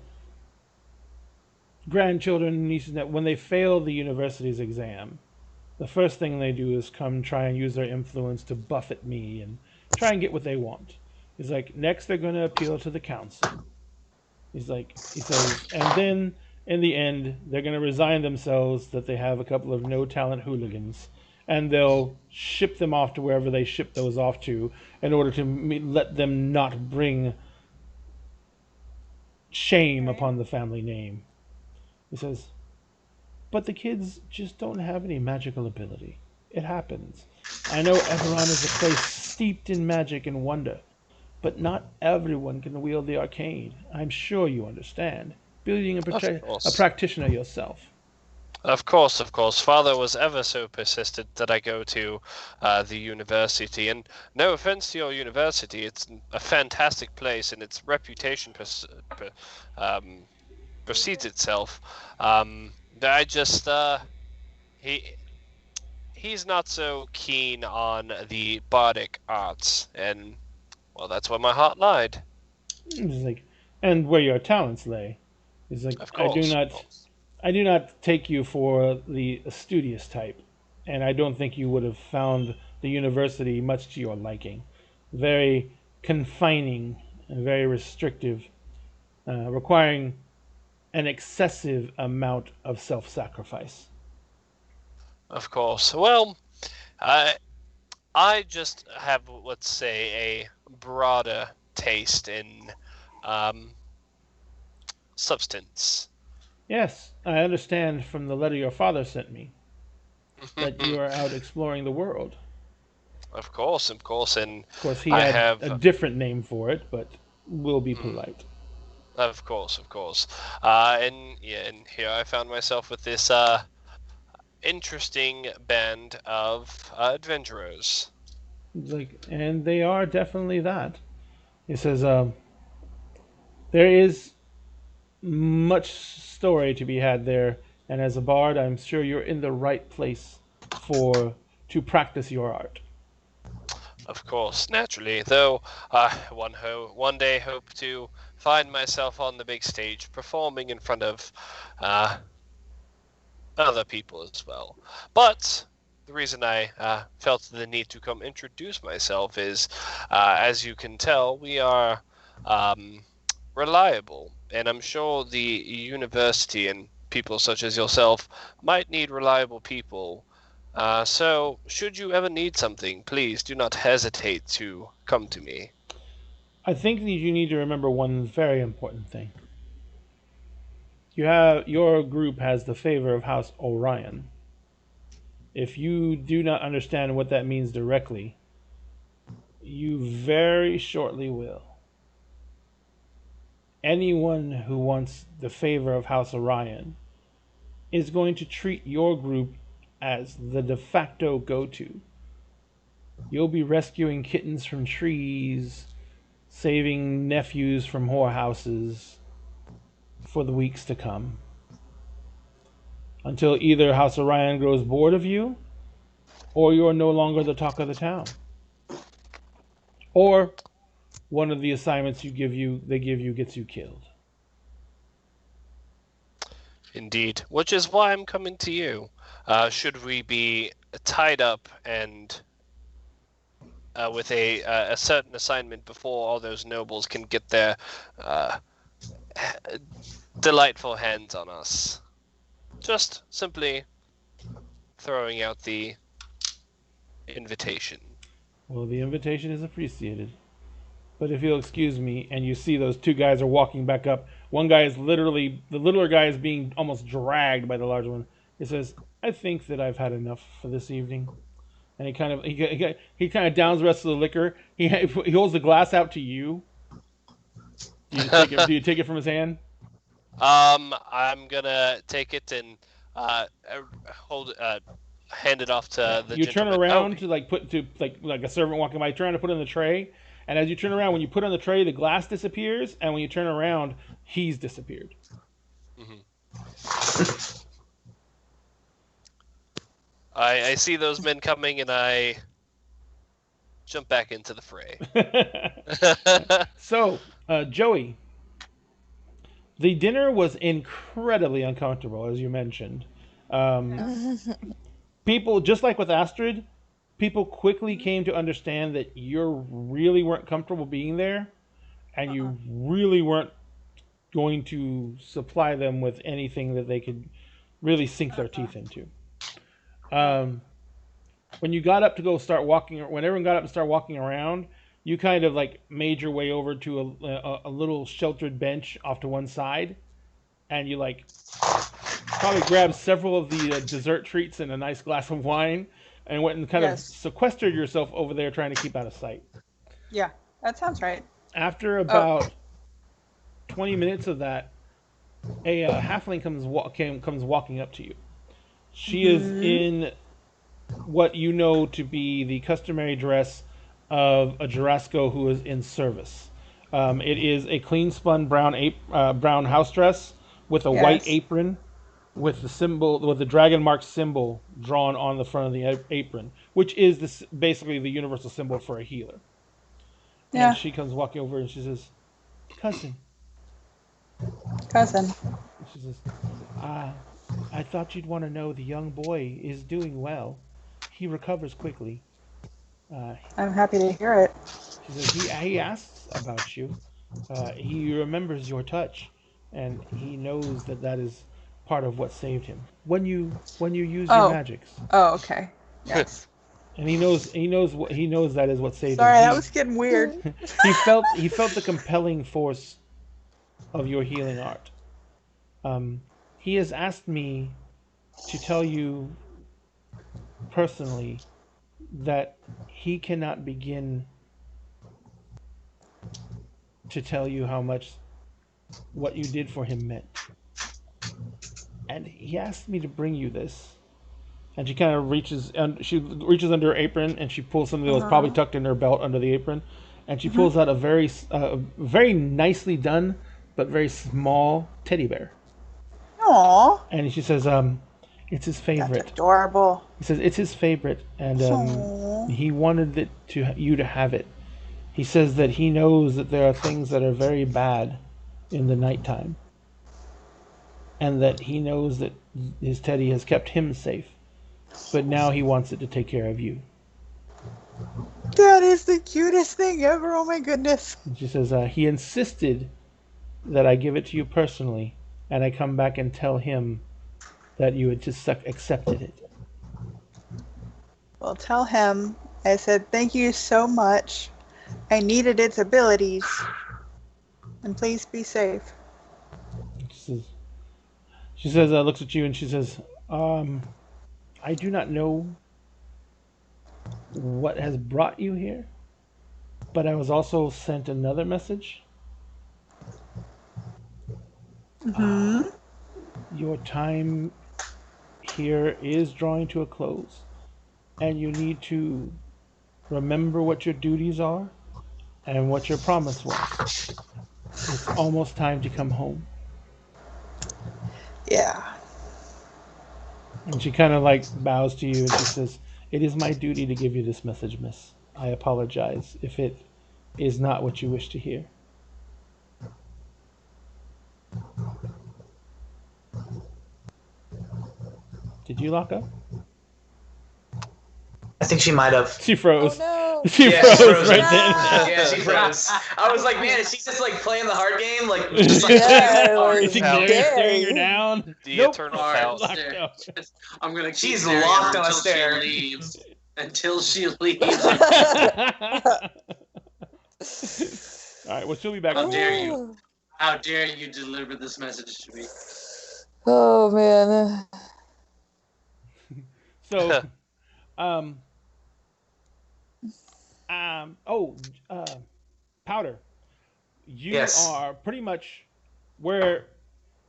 Speaker 1: grandchildren, nieces, when they fail the university's exam, the first thing they do is come try and use their influence to buffet me and try and get what they want. He's like, next they're going to appeal to the council. He says, and then in the end, they're going to resign themselves that they have a couple of no-talent hooligans, and they'll ship them off to wherever they ship those off to in order to let them not bring shame upon the family name. He says, but the kids just don't have any magical ability. It happens. I know Eberron is a place steeped in magic and wonder, but not everyone can wield the arcane. I'm sure you understand. Being a practitioner yourself.
Speaker 4: Of course. Father was ever so persistent that I go to the university. And no offense to your university, it's a fantastic place, and its reputation precedes itself. I just he's not so keen on the bardic arts, and well, that's where my heart lied.
Speaker 1: He's like, and where your talents lay. He's like,
Speaker 4: of course,
Speaker 1: I do not take you for the studious type, and I don't think you would have found the university much to your liking. Very confining and very restrictive, requiring an excessive amount of self-sacrifice.
Speaker 4: Of course. Well, I just have, let's say, a broader taste in substance.
Speaker 1: Yes, I understand from the letter your father sent me that you are out exploring the world.
Speaker 4: Of course, and
Speaker 1: of course he had a different name for it, but we'll be polite.
Speaker 4: Of course. And here I found myself with this interesting band of adventurers.
Speaker 1: And they are definitely that. He says, there is much story to be had there, and as a bard, I'm sure you're in the right place to practice your art.
Speaker 4: Of course, naturally. Though one day hope to find myself on the big stage, performing in front of other people as well. But the reason I felt the need to come introduce myself is, as you can tell, we are reliable, and I'm sure the university and people such as yourself might need reliable people. So, should you ever need something, please do not hesitate to come to me.
Speaker 1: I think that you need to remember one very important thing. Your group has the favor of House Orion. If you do not understand what that means directly, you very shortly will. Anyone who wants the favor of House Orion is going to treat your group as the de facto go-to. You'll be rescuing kittens from trees, saving nephews from whorehouses for the weeks to come. Until either House Orion grows bored of you, or you're no longer the talk of the town. Or one of the assignments they give you gets you killed.
Speaker 4: Indeed, which is why I'm coming to you. Should we be tied up and with a certain assignment before all those nobles can get their delightful hands on us. Just simply throwing out the invitation.
Speaker 1: Well, the invitation is appreciated. But if you'll excuse me, and you see those two guys are walking back up, one guy is literally, the littler guy is being almost dragged by the larger one. He says, I think that I've had enough for this evening. And he kind of downs the rest of the liquor. He holds the glass out to you. Do you take it from his hand?
Speaker 4: I'm gonna take it and hand it off to the
Speaker 1: You
Speaker 4: gentleman.
Speaker 1: turn around to put like a servant walking by, trying to put it in the tray. And as you turn around, when you put it on the tray, the glass disappears. And when you turn around, he's disappeared.
Speaker 4: Mm-hmm. I see those men coming, and I jump back into the fray.
Speaker 1: So, Joey, the dinner was incredibly uncomfortable, as you mentioned. People, just like with Astrid, people quickly came to understand that you really weren't comfortable being there, and you really weren't going to supply them with anything that they could really sink their teeth into. When you got up to go start walking, when everyone got up and started walking around, you kind of made your way over to a little sheltered bench off to one side, and you probably grabbed several of the dessert treats and a nice glass of wine, and went and kind of sequestered yourself over there, trying to keep out of sight.
Speaker 5: Yeah, that sounds right.
Speaker 1: After about 20 minutes of that, a halfling comes walking up to you. She is in what you know to be the customary dress of a Jurassico who is in service. It is a clean spun brown house dress with a white apron with the dragon mark symbol drawn on the front of the apron, which is basically the universal symbol for a healer. Yeah. And she comes walking over and she says, Cousin. She says, I thought you'd want to know the young boy is doing well. He recovers quickly.
Speaker 5: I'm happy to hear it.
Speaker 1: She says, he asks about you. He remembers your touch, and he knows that is part of what saved him. When you use your magics.
Speaker 5: Oh, okay. Yes.
Speaker 1: And he knows that is what saved him.
Speaker 5: Sorry, that was getting weird.
Speaker 1: he felt the compelling force of your healing art. He has asked me to tell you personally that he cannot begin to tell you how much what you did for him meant. And he asked me to bring you this. And she kind of reaches under her apron and she pulls something that was probably tucked in her belt under the apron, and she pulls out a very nicely done but very small teddy bear.
Speaker 5: Aww.
Speaker 1: And she says, it's his favorite.
Speaker 5: That's adorable.
Speaker 1: He says it's his favorite, and he wanted you to have it. He says that he knows that there are things that are very bad in the nighttime, and that he knows that his teddy has kept him safe, but now he wants it to take care of you.
Speaker 5: That is the cutest thing ever. Oh my goodness.
Speaker 1: And she says he insisted that I give it to you personally, and I come back and tell him that you had just accepted it.
Speaker 5: Well, tell him I said thank you so much. I needed its abilities. And please be safe.
Speaker 1: She says, looks at you and she says, I do not know what has brought you here, but I was also sent another message. Your time here is drawing to a close, and you need to remember what your duties are and what your promise was. It's almost time to come home.
Speaker 5: Yeah.
Speaker 1: And she kind of bows to you and she says, it is my duty to give you this message, miss. I apologize if it is not what you wish to hear. Did you lock up?
Speaker 2: I think she might have.
Speaker 1: She froze.
Speaker 5: Oh, no.
Speaker 1: She froze right then.
Speaker 2: Yeah, she froze. I was like, man, is she just like playing the hard game? Like,
Speaker 1: just
Speaker 2: like
Speaker 1: is she staring her down?
Speaker 4: The eternal house.
Speaker 6: I'm gonna keep
Speaker 2: She's locked on a stair.
Speaker 6: Until she leaves.
Speaker 1: All right, well, she'll be back.
Speaker 6: How dare you? How dare you deliver this message to me?
Speaker 5: Oh, man.
Speaker 1: So, Powder, you are pretty much where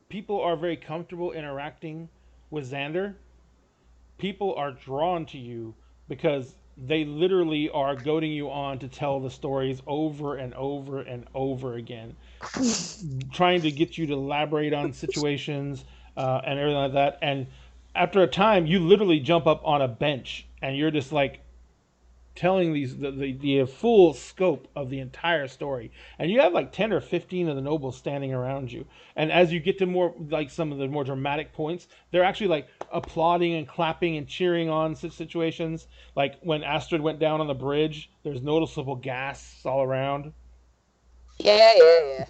Speaker 1: people are very comfortable interacting with Xander. People are drawn to you because they literally are goading you on to tell the stories over and over and over again, trying to get you to elaborate on situations and everything like that. And after a time, you literally jump up on a bench and you're just like telling the full scope of the entire story. And you have like 10 or 15 of the nobles standing around you. And as you get to more like some of the more dramatic points, they're actually like applauding and clapping and cheering on such situations. Like when Astrid went down on the bridge, there's noticeable gasps all around.
Speaker 5: Yeah.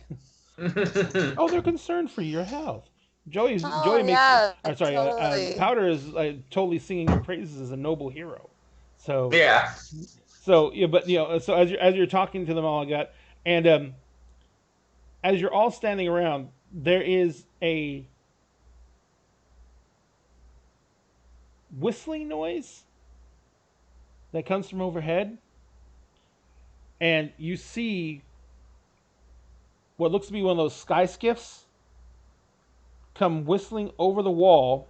Speaker 1: Oh, they're concerned for your health. Joey makes. I'm sorry.
Speaker 5: Totally.
Speaker 1: Powder is totally singing your praises as a noble hero. So
Speaker 2: yeah.
Speaker 1: So yeah, but so as you're talking to them all, and as you're all standing around, there is a whistling noise that comes from overhead, and you see what looks to be one of those sky skiffs come whistling over the wall.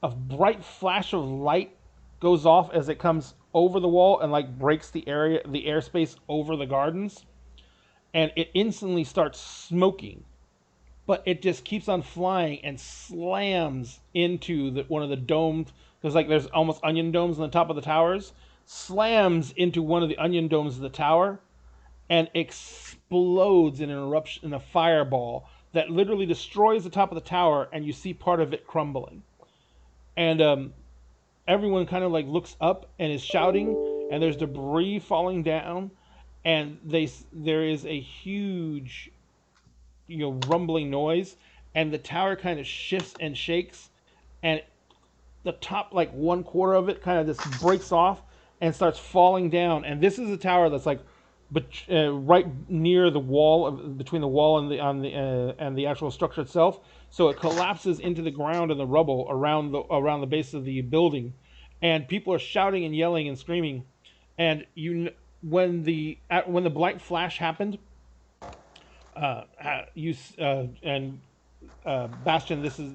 Speaker 1: A bright flash of light goes off as it comes over the wall and like breaks the airspace over the gardens, and it instantly starts smoking, but it just keeps on flying and slams into one of the domed, because like there's almost onion domes on the top of the towers, slams into one of the onion domes of the tower and explodes in an eruption, in a fireball that literally destroys the top of the tower, and you see part of it crumbling. And everyone kind of like looks up and is shouting, and there's debris falling down, and there is a huge rumbling noise, and the tower kind of shifts and shakes, and the top like 1/4 of it kind of just breaks off and starts falling down. And this is a tower that's like right near the wall, between the wall and the actual structure itself. So it collapses into the ground and the rubble around the base of the building, and people are shouting and yelling and screaming. And when the black flash happened, Bastion, this is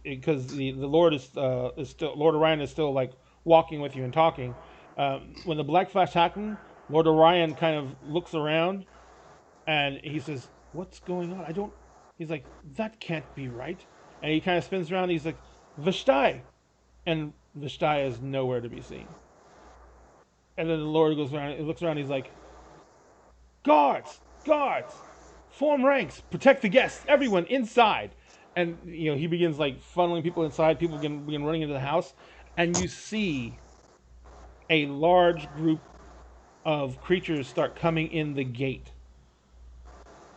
Speaker 1: because the Lord is still, Lord Orion is still like walking with you and talking. When the black flash happened, Lord Orion kind of looks around and he says, "What's going on? He's like, "That can't be right." And he kind of spins around and he's like, "Vashtai!" And Vashtai is nowhere to be seen. And then the Lord goes around, looks around, he's like, Guards! Form ranks, protect the guests, everyone inside." And he begins like funneling people inside. People begin running into the house, and you see a large group of creatures start coming in the gate.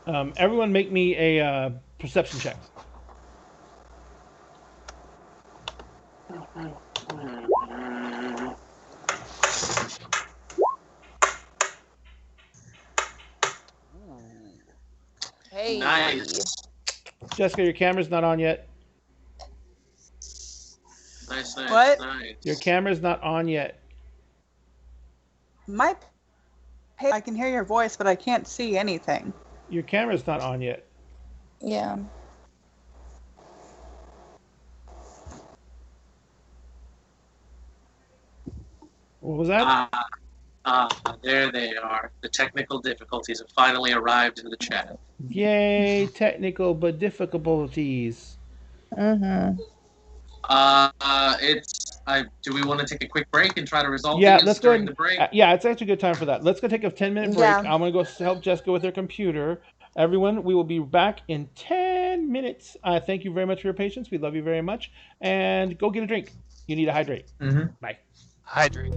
Speaker 1: Everyone make me a perception check.
Speaker 5: Hey.
Speaker 6: Nice.
Speaker 1: Jessica, your camera's not on yet.
Speaker 6: Nice.
Speaker 5: What?
Speaker 6: Nice.
Speaker 1: Your camera's not on yet.
Speaker 3: I can hear your voice, but I can't see anything.
Speaker 1: Your camera's not on yet.
Speaker 5: Yeah.
Speaker 1: What was that?
Speaker 6: There they are. The technical difficulties have finally arrived in the chat.
Speaker 1: Yay, technical but difficulties.
Speaker 5: Mm-hmm.
Speaker 6: Do we want to take a quick break and try to resolve
Speaker 1: things
Speaker 6: let's during the break?
Speaker 1: Yeah, it's actually a good time for that. Let's go take a 10-minute break. Yeah. I'm going to go help Jessica with her computer. Everyone, we will be back in 10 minutes. Thank you very much for your patience. We love you very much. And go get a drink. You need to hydrate.
Speaker 2: Mm-hmm.
Speaker 1: Bye.
Speaker 4: Hydrate.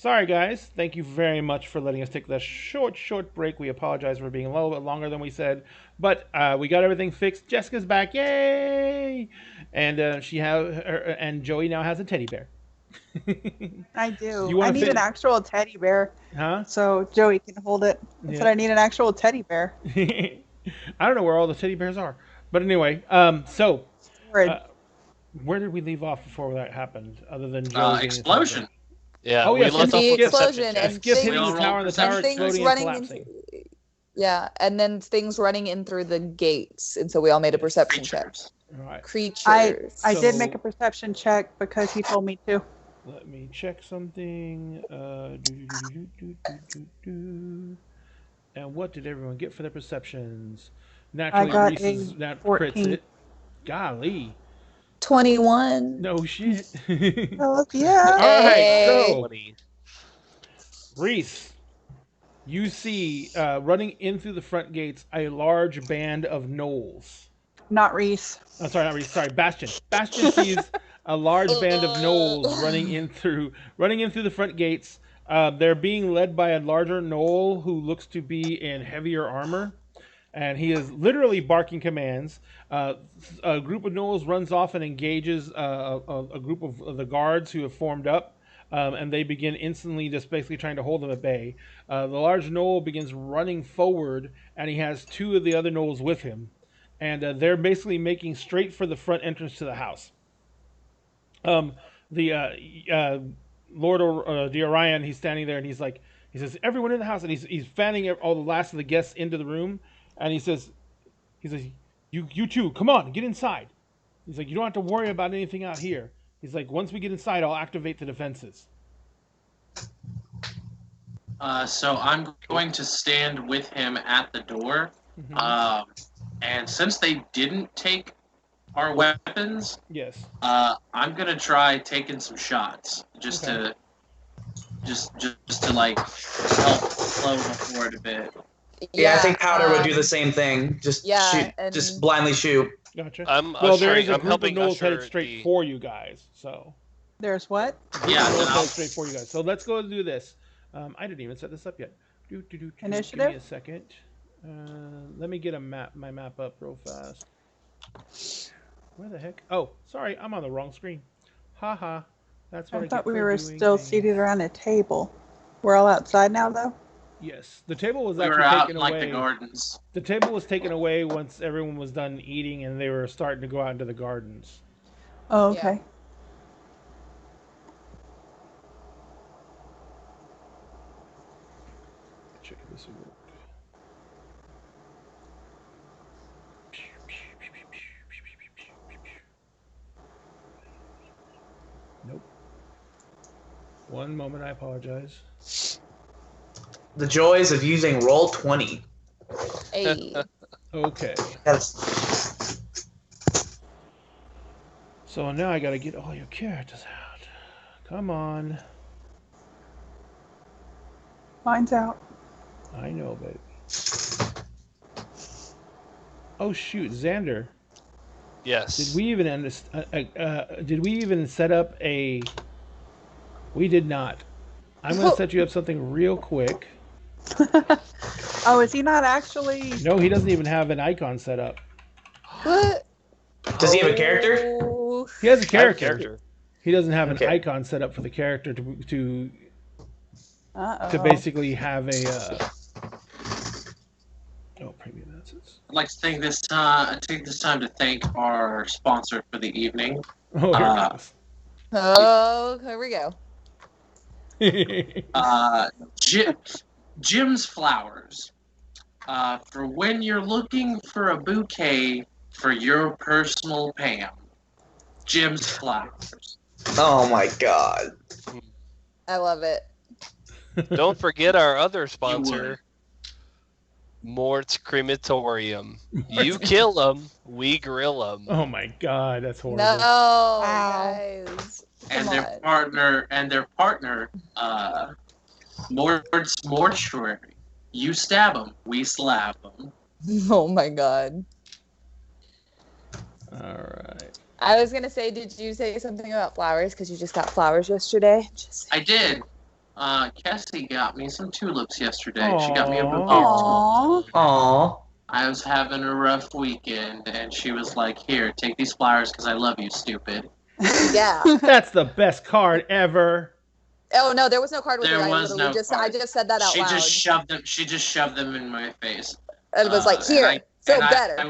Speaker 1: sorry guys. Thank you very much for letting us take that short break. We apologize for being a little bit longer than we said, but we got everything fixed. Jessica's back, yay! And and Joey now has a teddy bear.
Speaker 3: I do. I need an actual teddy bear.
Speaker 1: Huh?
Speaker 3: So Joey can hold it. I said I need an actual teddy bear.
Speaker 1: I don't know where all the teddy bears are, but anyway, where did we leave off before that happened? Other than Joey
Speaker 6: explosion.
Speaker 4: Yeah.
Speaker 1: Oh yes,
Speaker 5: the explosion and
Speaker 1: Skip hitting the tower and the tower exploding and collapsing.
Speaker 5: Yeah, and then things running in through the gates, and so we all made a perception check.
Speaker 1: Right.
Speaker 5: Creatures.
Speaker 3: I did make a perception check because he told me to.
Speaker 1: Let me check something. And what did everyone get for their perceptions? Naturally, Reese crits it. Golly.
Speaker 5: 21.
Speaker 1: No shit.
Speaker 3: Oh, yeah.
Speaker 1: All right, so Reese, you see running in through the front gates a large band of gnolls.
Speaker 3: Not Reese.
Speaker 1: I'm sorry, not Reese. Sorry, Bastion. Bastion sees a large band of gnolls running in through the front gates. They're being led by a larger gnoll who looks to be in heavier armor, and he is literally barking commands. A group of gnolls runs off and engages a group of the guards who have formed up, and they begin instantly just basically trying to hold them at bay. The large gnoll begins running forward, and he has two of the other gnolls with him, and they're basically making straight for the front entrance to the house. Lord the Orion, he's standing there and he says, everyone in the house, and he's fanning all the last of the guests into the room, and he says, you two, come on, get inside. He's like, you don't have to worry about anything out here. He's like, once we get inside, I'll activate the defenses.
Speaker 6: So I'm going to stand with him at the door, and since they didn't take our weapons,
Speaker 1: yes,
Speaker 6: I'm gonna try taking some shots just to like help slow the forward a bit.
Speaker 2: Yeah, I think Powder would do the same thing. Just shoot, just blindly shoot.
Speaker 1: Gotcha.
Speaker 4: There
Speaker 1: is a group of gnolls headed straight for you guys. So
Speaker 3: there's what?
Speaker 1: Headed straight for you guys. So let's go and do this. I didn't even set this up yet.
Speaker 3: Initiative.
Speaker 1: Give me a second. Let me get my map up real fast. Where the heck? Oh, sorry, I'm on the wrong screen. Haha. That's what I
Speaker 3: thought we were still seated around a table. We're all outside now, though?
Speaker 1: Yes. The table was
Speaker 6: actually taken away. Like the gardens.
Speaker 1: The table was taken away once everyone was done eating and they were starting to go out into the gardens.
Speaker 3: Oh, okay. Yeah.
Speaker 1: Check if this will work. Nope. One moment, I apologize.
Speaker 2: The joys of using Roll20.
Speaker 5: Hey.
Speaker 1: Okay.
Speaker 2: Yes.
Speaker 1: So now I gotta get all your characters out. Come on.
Speaker 3: Mine's out.
Speaker 1: I know, baby. Oh shoot, Xander.
Speaker 4: Yes.
Speaker 1: Did we even set up a? We did not. I'm going to set you up something real quick.
Speaker 3: Oh, is he not actually?
Speaker 1: No, he doesn't even have an icon set up.
Speaker 5: What?
Speaker 2: Does he have a character?
Speaker 1: He has a character. He doesn't have an icon set up for the character to basically have a. Premium assets.
Speaker 6: I'd like to take this time to thank our sponsor for the evening.
Speaker 5: Here we go.
Speaker 6: Jim's Flowers. For when you're looking for a bouquet for your personal Pam. Jim's Flowers.
Speaker 2: Oh my god.
Speaker 5: I love it.
Speaker 4: Don't forget our other sponsor, Mort's Crematorium. You kill them, we grill them.
Speaker 1: Oh my god, that's horrible.
Speaker 5: No, guys.
Speaker 6: And their partner, Mort's Mortuary. You stab them, we slap them.
Speaker 5: Oh my god.
Speaker 1: All right.
Speaker 5: I was gonna say, did you say something about flowers? Because you just got flowers yesterday.
Speaker 6: I did. Kessie got me some tulips yesterday.
Speaker 1: Aww.
Speaker 6: She got me a bouquet of
Speaker 5: Aww.
Speaker 6: tulips.
Speaker 2: Aww.
Speaker 6: I was having a rough weekend, and she was like, "Here, take these flowers because I love you, stupid."
Speaker 5: Yeah.
Speaker 1: That's the best card ever.
Speaker 5: Oh no, there was no card with
Speaker 6: There
Speaker 5: her.
Speaker 6: was no
Speaker 5: I
Speaker 6: card.
Speaker 5: just said that out
Speaker 6: She
Speaker 5: loud.
Speaker 6: just shoved them in my face.
Speaker 5: And it was like, here, feel better.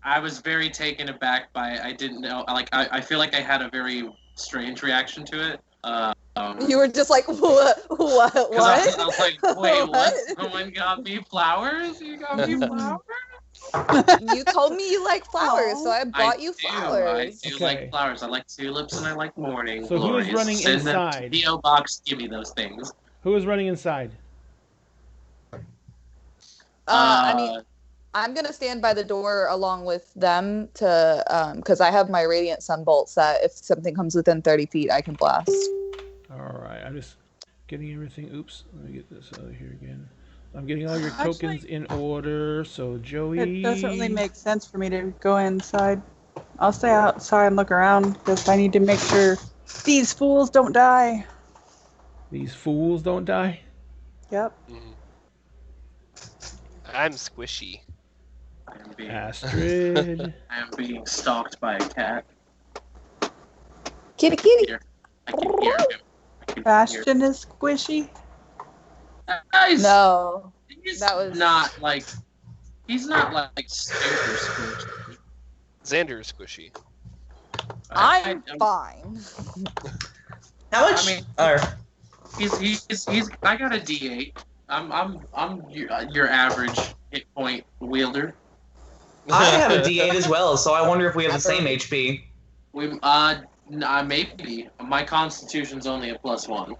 Speaker 6: I was very taken aback by it. I didn't know. Like, I feel like I had a very strange reaction to it.
Speaker 5: You were just like, what?
Speaker 6: I was like, wait,
Speaker 5: What?
Speaker 6: Someone got me flowers? You got me flowers?
Speaker 5: You told me you like flowers, so I bought you flowers.
Speaker 6: I do like flowers. I like tulips and I like morning
Speaker 1: So
Speaker 6: glories.
Speaker 1: who is running
Speaker 6: Send
Speaker 1: inside?
Speaker 6: them to P.O. Box, give me those things.
Speaker 1: Who is running inside?
Speaker 5: I mean, I'm gonna stand by the door along with them to, because I have my radiant sunbolt set. If something comes within 30 feet, I can blast.
Speaker 1: All right, I'm just getting everything. Oops, let me get this out of here again. I'm getting all your tokens in order. So Joey,
Speaker 3: it doesn't really make sense for me to go inside. I'll stay outside and look around because I need to make sure these fools don't die.
Speaker 1: These fools don't die.
Speaker 3: Yep.
Speaker 4: I'm squishy.
Speaker 1: Astrid.
Speaker 6: I am being stalked by a cat.
Speaker 5: Kitty, kitty.
Speaker 6: I can hear him.
Speaker 3: Bastion is squishy.
Speaker 6: Nice.
Speaker 5: No,
Speaker 6: He's
Speaker 5: that was
Speaker 6: not like. He's not like super squishy.
Speaker 4: Xander is squishy.
Speaker 5: I'm fine.
Speaker 2: How much?
Speaker 6: He's. I got a D8. I'm your average hit point wielder.
Speaker 2: I have a D8 as well, so I wonder if we have the same HP.
Speaker 6: Maybe. My Constitution's only a +1.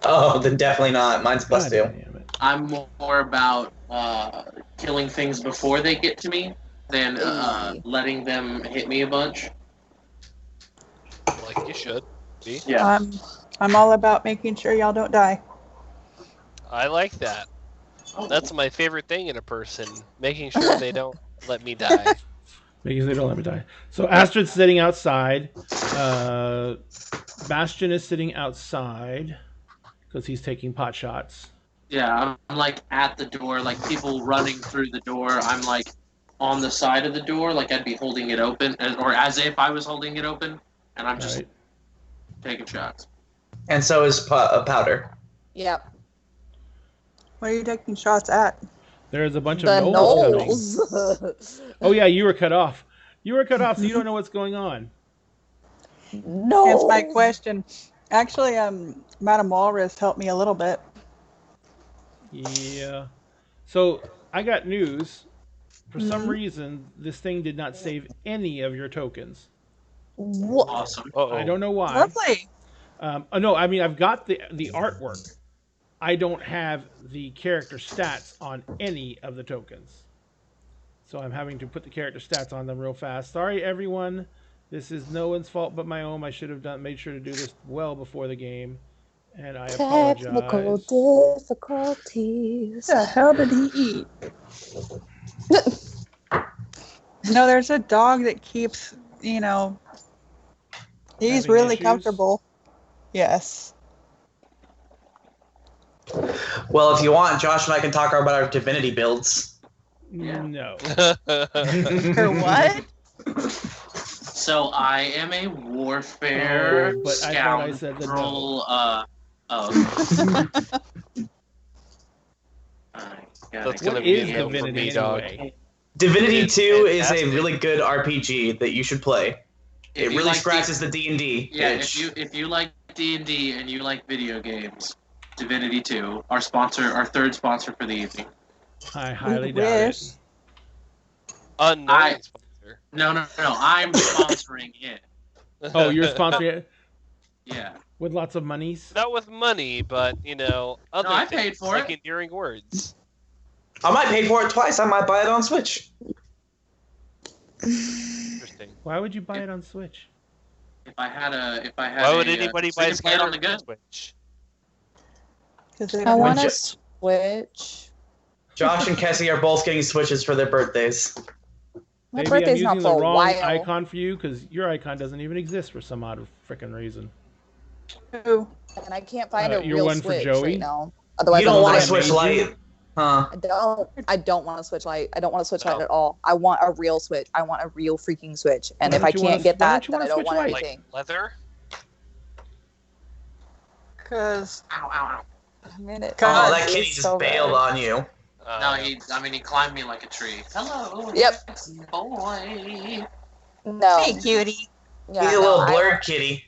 Speaker 2: Oh, then definitely not. Mine's +2.
Speaker 6: I'm more about killing things before they get to me than letting them hit me a bunch.
Speaker 4: Like you should be.
Speaker 6: Yeah.
Speaker 3: I'm all about making sure y'all don't die.
Speaker 4: I like that. That's my favorite thing in a person, making sure they don't let me die.
Speaker 1: Because they don't let me die. So Astrid's sitting outside. Bastion is sitting outside because he's taking pot shots.
Speaker 6: Yeah, I'm like at the door, like people running through the door. I'm like on the side of the door, like I'd be holding it open, or as if I was holding it open, and I'm just taking shots.
Speaker 2: And so is Powder.
Speaker 5: Yep.
Speaker 3: Where are you taking shots at?
Speaker 1: There's a bunch of gnolls coming. Oh yeah, you were cut off. You were cut off, so you don't know what's going on.
Speaker 5: No.
Speaker 3: That's my question. Actually, Madam Walrus helped me a little bit.
Speaker 1: Yeah. So I got news. For some reason, this thing did not save any of your tokens.
Speaker 5: What?
Speaker 6: Awesome.
Speaker 1: I don't know why.
Speaker 3: Lovely.
Speaker 1: No, I mean I've got the artwork. I don't have the character stats on any of the tokens. So I'm having to put the character stats on them real fast. Sorry, everyone. This is no one's fault but my own. I should have made sure to do this well before the game. And I apologize.
Speaker 5: Technical difficulties.
Speaker 3: What the hell did he eat? No, there's a dog that keeps, he's
Speaker 1: having
Speaker 3: really
Speaker 1: issues?
Speaker 3: comfortable. Yes.
Speaker 2: Well, if you want, Josh and I can talk about our divinity builds.
Speaker 6: Yeah.
Speaker 1: No.
Speaker 3: For what?
Speaker 6: So I am a warfare
Speaker 1: but I thought I said the
Speaker 6: scoundrel.
Speaker 4: That's
Speaker 1: What
Speaker 4: gonna be
Speaker 1: is
Speaker 4: a no for
Speaker 1: divinity
Speaker 4: me, dog.
Speaker 1: anyway?
Speaker 2: Divinity
Speaker 4: It's
Speaker 2: 2 is a
Speaker 4: fantastic.
Speaker 2: really good RPG that you should play.
Speaker 6: If
Speaker 2: It
Speaker 6: you
Speaker 2: really
Speaker 6: like
Speaker 2: scratches the D&D
Speaker 6: Yeah,
Speaker 2: itch.
Speaker 6: if you like D&D and you like video games, Divinity 2, our third sponsor for the evening.
Speaker 1: I highly doubt
Speaker 3: Wish.
Speaker 1: it.
Speaker 4: Unknown sponsor.
Speaker 6: No, I'm sponsoring it.
Speaker 1: Oh, you're sponsoring it
Speaker 6: Yeah.
Speaker 1: with lots of monies?
Speaker 4: Not with money, but other
Speaker 6: I
Speaker 4: things,
Speaker 6: paid for
Speaker 4: like
Speaker 6: it.
Speaker 4: endearing words.
Speaker 2: I might pay for it twice. I might buy it on Switch.
Speaker 4: Interesting.
Speaker 1: Why would you buy it on Switch?
Speaker 6: If I had
Speaker 4: Why would anybody buy
Speaker 6: so you can play it on the
Speaker 4: Skyrim
Speaker 6: go?
Speaker 4: on Switch?
Speaker 5: I want
Speaker 2: Would you-
Speaker 5: to switch.
Speaker 2: Josh and Kessie are both getting Switches for their birthdays.
Speaker 5: My
Speaker 1: Maybe
Speaker 5: birthday's
Speaker 1: I'm
Speaker 5: not
Speaker 1: using
Speaker 5: for
Speaker 1: the
Speaker 5: a
Speaker 1: wrong
Speaker 5: while.
Speaker 1: icon for you because your icon doesn't even exist for some odd freaking reason.
Speaker 3: Who?
Speaker 5: and I can't find a
Speaker 1: you're
Speaker 5: real
Speaker 1: one for
Speaker 5: switch
Speaker 1: Joey?
Speaker 5: right now. Otherwise,
Speaker 2: You don't want to
Speaker 5: to
Speaker 2: switch light, huh?
Speaker 5: I don't want to switch light. I don't want to switch light at all. I want a real switch. I want a real freaking switch. And if I can't get that, then I don't want anything.
Speaker 4: Like leather?
Speaker 7: Because
Speaker 2: Ow. Oh, that kitty just bailed on you.
Speaker 6: No, he climbed me like a tree. Hello.
Speaker 5: Yep.
Speaker 6: Boy.
Speaker 5: No.
Speaker 7: Hey, cutie.
Speaker 5: Yeah,
Speaker 2: He's a little blurred kitty.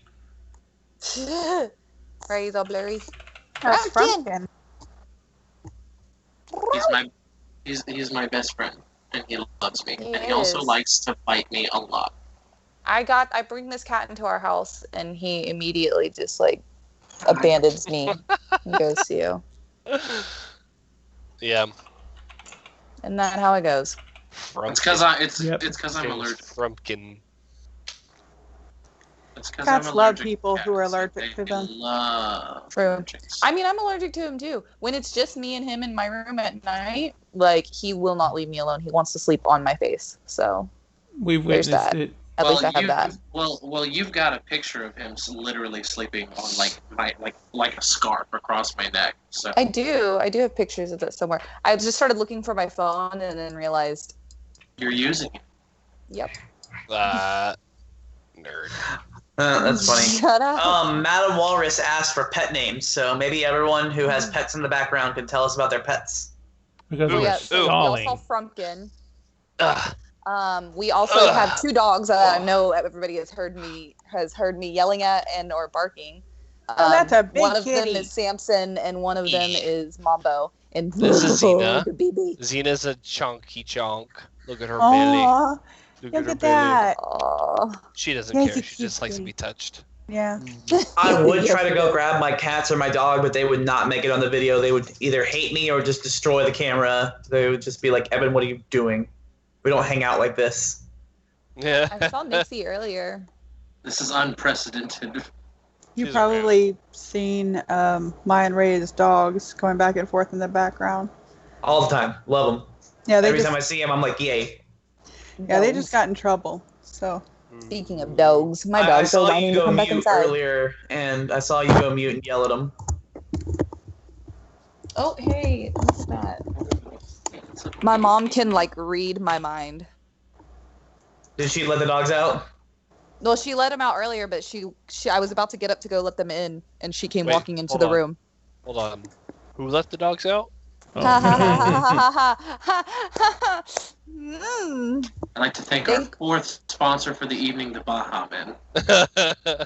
Speaker 5: Right, he's all blurry.
Speaker 7: That's Frumpkin.
Speaker 6: He's my best friend, and he loves me,
Speaker 5: He
Speaker 6: and he also
Speaker 5: is.
Speaker 6: likes to bite me a lot.
Speaker 5: I bring this cat into our house, and he immediately just like abandons me and goes to you.
Speaker 4: Yeah.
Speaker 5: Isn't that how it goes?
Speaker 6: It's because I'm allergic.
Speaker 4: Frumpkin.
Speaker 7: Cats love people who are allergic to them.
Speaker 5: True. I mean, I'm allergic to him too. When it's just me and him in my room at night, like he will not leave me alone. He wants to sleep on my face. So
Speaker 1: we've witnessed it.
Speaker 5: At least I have that.
Speaker 6: Well, you've got a picture of him literally sleeping on like a scarf across my neck. So
Speaker 5: I do have pictures of it somewhere. I just started looking for my phone and then realized
Speaker 6: you're using it.
Speaker 5: Yep.
Speaker 4: Nerd.
Speaker 2: That's funny.
Speaker 5: Shut up.
Speaker 2: Madam Walrus asked for pet names, so maybe everyone who has pets in the background can tell us about their pets.
Speaker 1: Because
Speaker 5: we
Speaker 1: we're stalling.
Speaker 5: also Frumpkin.
Speaker 4: Ugh.
Speaker 5: We also have 2 dogs that I know everybody has heard me yelling at and or barking.
Speaker 7: That's a big
Speaker 5: One of
Speaker 7: kitty.
Speaker 5: them is Samson, and one of them is Mambo. And
Speaker 4: This is Xena.
Speaker 5: baby.
Speaker 4: Xena's a chunky chunk. Look at her
Speaker 7: Aw,
Speaker 4: belly.
Speaker 7: look at that.
Speaker 4: She doesn't
Speaker 7: There's
Speaker 4: care.
Speaker 7: a
Speaker 4: She just
Speaker 7: cute
Speaker 4: likes to
Speaker 7: kitty.
Speaker 4: be touched.
Speaker 7: Yeah.
Speaker 2: I would try to go grab my cats or my dog, but they would not make it on the video. They would either hate me or just destroy the camera. They would just be like, Evan, what are you doing? We don't hang out like this.
Speaker 4: Yeah.
Speaker 5: I saw Nixie earlier.
Speaker 6: This is unprecedented.
Speaker 7: You've
Speaker 4: She's
Speaker 7: probably seen Maya and Ray's dogs going back and forth in the background.
Speaker 2: All the time. Love them.
Speaker 7: Yeah, they
Speaker 2: Every
Speaker 7: just,
Speaker 2: time I see them, I'm like, yay.
Speaker 7: yeah, they
Speaker 5: Dogs.
Speaker 7: just got in trouble. So
Speaker 5: Speaking of dogs, my
Speaker 2: I
Speaker 5: dogs are
Speaker 2: saw
Speaker 5: wanting
Speaker 2: you
Speaker 5: to
Speaker 2: go
Speaker 5: come back
Speaker 2: mute
Speaker 5: inside.
Speaker 2: earlier, and I saw you go mute and yell at them.
Speaker 5: Oh, hey, what's that? My mom can like read my mind.
Speaker 2: Did she let the dogs out?
Speaker 5: Well, she let them out earlier, but I was about to get up to go let them in, and she came
Speaker 4: Wait,
Speaker 5: walking into
Speaker 4: hold
Speaker 5: the
Speaker 4: on.
Speaker 5: room.
Speaker 4: Hold on. Who let the dogs out?
Speaker 5: Mm.
Speaker 6: I'd like to thank our 4th sponsor for the evening, the Baja Men.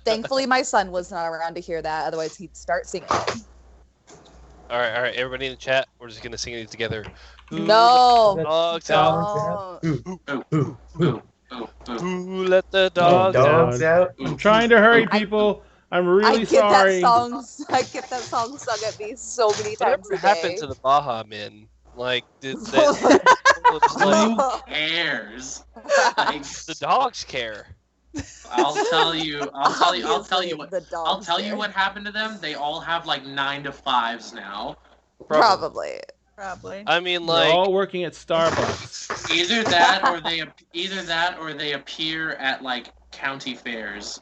Speaker 5: Thankfully, my son was not around to hear that. Otherwise, he'd start singing it.
Speaker 4: All right. Everybody in the chat, we're just gonna sing it together.
Speaker 5: No.
Speaker 4: Dogs out.
Speaker 5: Don't.
Speaker 4: Who let the dogs out?
Speaker 1: I'm trying to hurry, people. I'm really sorry.
Speaker 5: I get that song sung at me so many times
Speaker 4: Whatever
Speaker 5: a day.
Speaker 4: happened to the Baja Men? Like, did that?
Speaker 6: Who cares? Like,
Speaker 4: The dogs care.
Speaker 6: I'll tell you what
Speaker 5: Obviously,
Speaker 6: happened to them. They all have like 9 to 5s now.
Speaker 5: Probably.
Speaker 4: I mean,
Speaker 1: They're
Speaker 4: like,
Speaker 1: all working at Starbucks.
Speaker 6: Either that or they appear at like county fairs.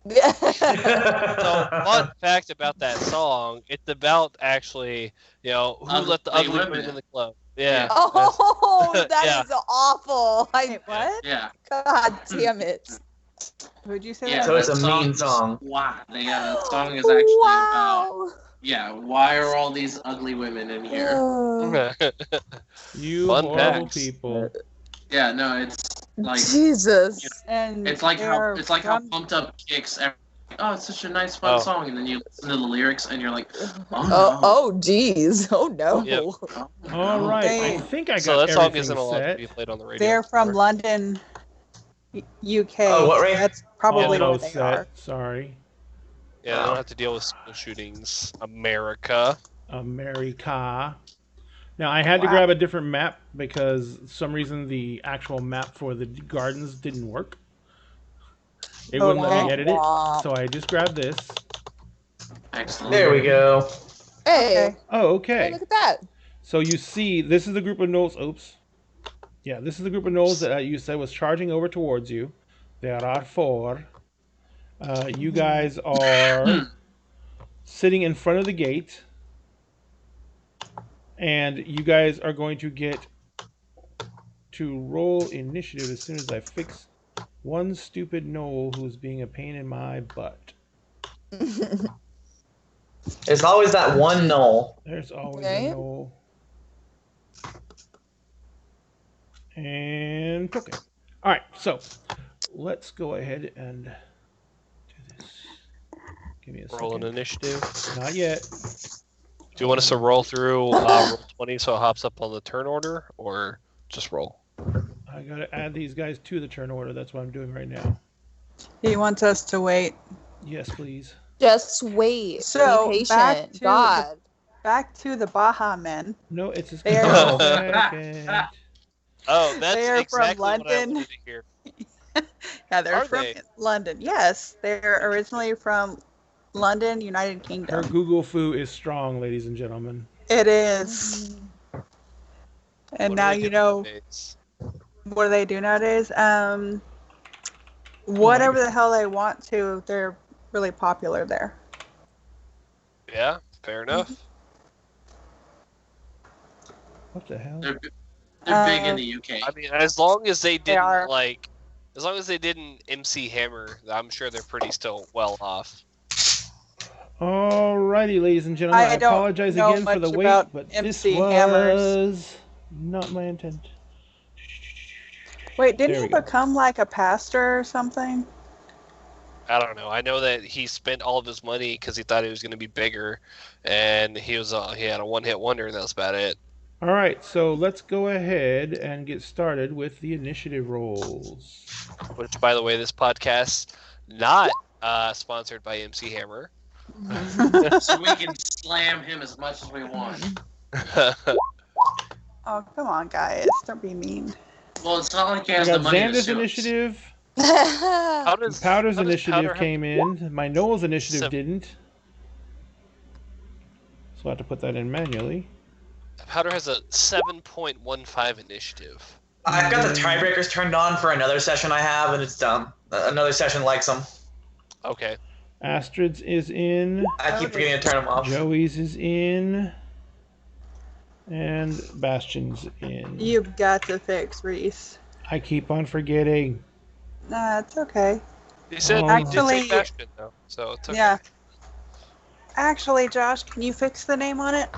Speaker 4: so fun fact about that song, it's about actually, who let the ugly women in the club. Yeah.
Speaker 5: Oh, that
Speaker 4: Yeah.
Speaker 5: is awful.
Speaker 7: Wait, what?
Speaker 6: Yeah.
Speaker 5: God damn it.
Speaker 7: Who'd you say
Speaker 6: Yeah.
Speaker 7: that?
Speaker 2: So it's a
Speaker 6: that
Speaker 2: mean song.
Speaker 6: Wow. Yeah, that song is actually about.
Speaker 5: Wow.
Speaker 6: Yeah. Why are all these ugly women in here?
Speaker 1: You
Speaker 4: Fun
Speaker 1: horrible
Speaker 4: facts.
Speaker 1: people.
Speaker 6: Yeah. No, it's like
Speaker 5: Jesus.
Speaker 7: And
Speaker 6: it's like how
Speaker 7: they're
Speaker 6: Pumped Up Kicks. Oh, it's such a nice, fun song, and then you listen to the lyrics, and you're like, oh no.
Speaker 5: Oh, geez. Oh, no.
Speaker 4: Yep.
Speaker 1: All right.
Speaker 7: They-
Speaker 1: I think I got
Speaker 4: So that song
Speaker 1: everything
Speaker 4: isn't allowed
Speaker 1: set.
Speaker 4: to be played on the radio.
Speaker 7: They're from
Speaker 4: Or-
Speaker 7: London, UK.
Speaker 2: Oh, what, Ray?
Speaker 7: That's probably
Speaker 1: All
Speaker 7: where
Speaker 1: those
Speaker 7: they
Speaker 1: set.
Speaker 7: are.
Speaker 1: Sorry.
Speaker 4: Yeah, they don't have to deal with school shootings. America.
Speaker 1: America. Now I had to
Speaker 7: Wow.
Speaker 1: grab a different map because for some reason the actual map for the gardens didn't work. It wouldn't let me edit it, so I just grabbed this.
Speaker 6: Excellent.
Speaker 2: There we go.
Speaker 5: Hey.
Speaker 1: Oh,
Speaker 5: Hey,
Speaker 1: okay.
Speaker 5: look at that.
Speaker 1: So you see, this is the group of gnolls. Oops. Yeah, this is the group of gnolls that you said was charging over towards you. There are 4. You guys are sitting in front of the gate, and you guys are going to get to roll initiative as soon as I fix one stupid gnoll who's being a pain in my butt.
Speaker 2: There's always that one gnoll.
Speaker 1: There's always a gnoll. And okay. All right, so let's go ahead and do this. Give me a second.
Speaker 4: Roll an initiative.
Speaker 1: Not yet.
Speaker 4: Do you want us to roll through roll 20 so it hops up on the turn order, or just roll?
Speaker 1: I gotta add these guys to the turn order. That's what I'm doing right now.
Speaker 5: He wants us to wait.
Speaker 1: Yes, please.
Speaker 5: Just wait.
Speaker 7: So,
Speaker 5: be patient.
Speaker 7: Back to the Baja Men.
Speaker 1: No, it's just
Speaker 7: They're-
Speaker 1: second.
Speaker 4: Oh, that's
Speaker 7: They are
Speaker 4: exactly
Speaker 7: from
Speaker 4: what I
Speaker 7: London.
Speaker 4: wanted to hear.
Speaker 7: Yeah, they're
Speaker 4: Are
Speaker 7: from
Speaker 4: they?
Speaker 7: London. Yes, they're originally from London, United
Speaker 1: Her
Speaker 7: Kingdom.
Speaker 1: Google foo is strong, ladies and gentlemen.
Speaker 7: It is. And
Speaker 4: What
Speaker 7: now
Speaker 4: do they
Speaker 7: you
Speaker 4: do
Speaker 7: know
Speaker 4: nowadays?
Speaker 7: what do they do nowadays? Whatever the hell they want to, they're really popular there.
Speaker 4: Yeah, fair enough.
Speaker 1: What the hell?
Speaker 6: They're big in the UK.
Speaker 4: I mean, as long as they didn't
Speaker 7: are.
Speaker 4: as long as they didn't MC Hammer, I'm sure they're pretty still well off.
Speaker 1: Alrighty, ladies and gentlemen. I
Speaker 7: don't
Speaker 1: apologize
Speaker 7: know
Speaker 1: again for the
Speaker 7: much
Speaker 1: wait,
Speaker 7: about
Speaker 1: but
Speaker 7: MC
Speaker 1: this was
Speaker 7: Hammers.
Speaker 1: not my intent.
Speaker 7: Wait, didn't
Speaker 1: There
Speaker 7: he
Speaker 1: we go.
Speaker 7: become like a pastor or something?
Speaker 4: I don't know. I know that he spent all of his money because he thought he was going to be bigger, and he had a one-hit wonder, and that's about it.
Speaker 1: All right, so let's go ahead and get started with the initiative rolls.
Speaker 4: Which, by the way, this podcast not sponsored by MC Hammer.
Speaker 6: So we can slam him as much as we want.
Speaker 7: Oh, come on, guys. Don't be mean.
Speaker 6: Well, it's not like he
Speaker 1: I
Speaker 6: has the
Speaker 1: got
Speaker 6: money to
Speaker 1: Xander's
Speaker 6: sue us.
Speaker 1: initiative.
Speaker 4: How does
Speaker 1: Powder's
Speaker 4: how does
Speaker 1: initiative
Speaker 4: Powder have-
Speaker 1: came in. My Noel's initiative
Speaker 4: Seven.
Speaker 1: didn't. So I have to put that in manually.
Speaker 4: Powder has a 7.15 initiative.
Speaker 2: I've got the tiebreakers turned on for another session I have, and it's done. Another session likes them.
Speaker 4: Okay.
Speaker 1: Astrid's is in.
Speaker 2: I keep forgetting to turn them off.
Speaker 1: Joey's is in. And Bastion's in.
Speaker 7: You've got to fix Reese.
Speaker 1: I keep on forgetting.
Speaker 7: Nah, it's okay.
Speaker 4: He said
Speaker 1: Oh.
Speaker 4: he did
Speaker 7: Actually-
Speaker 4: say Bastion, though, so it's okay.
Speaker 7: Yeah. Actually, Josh, can you fix the name on it?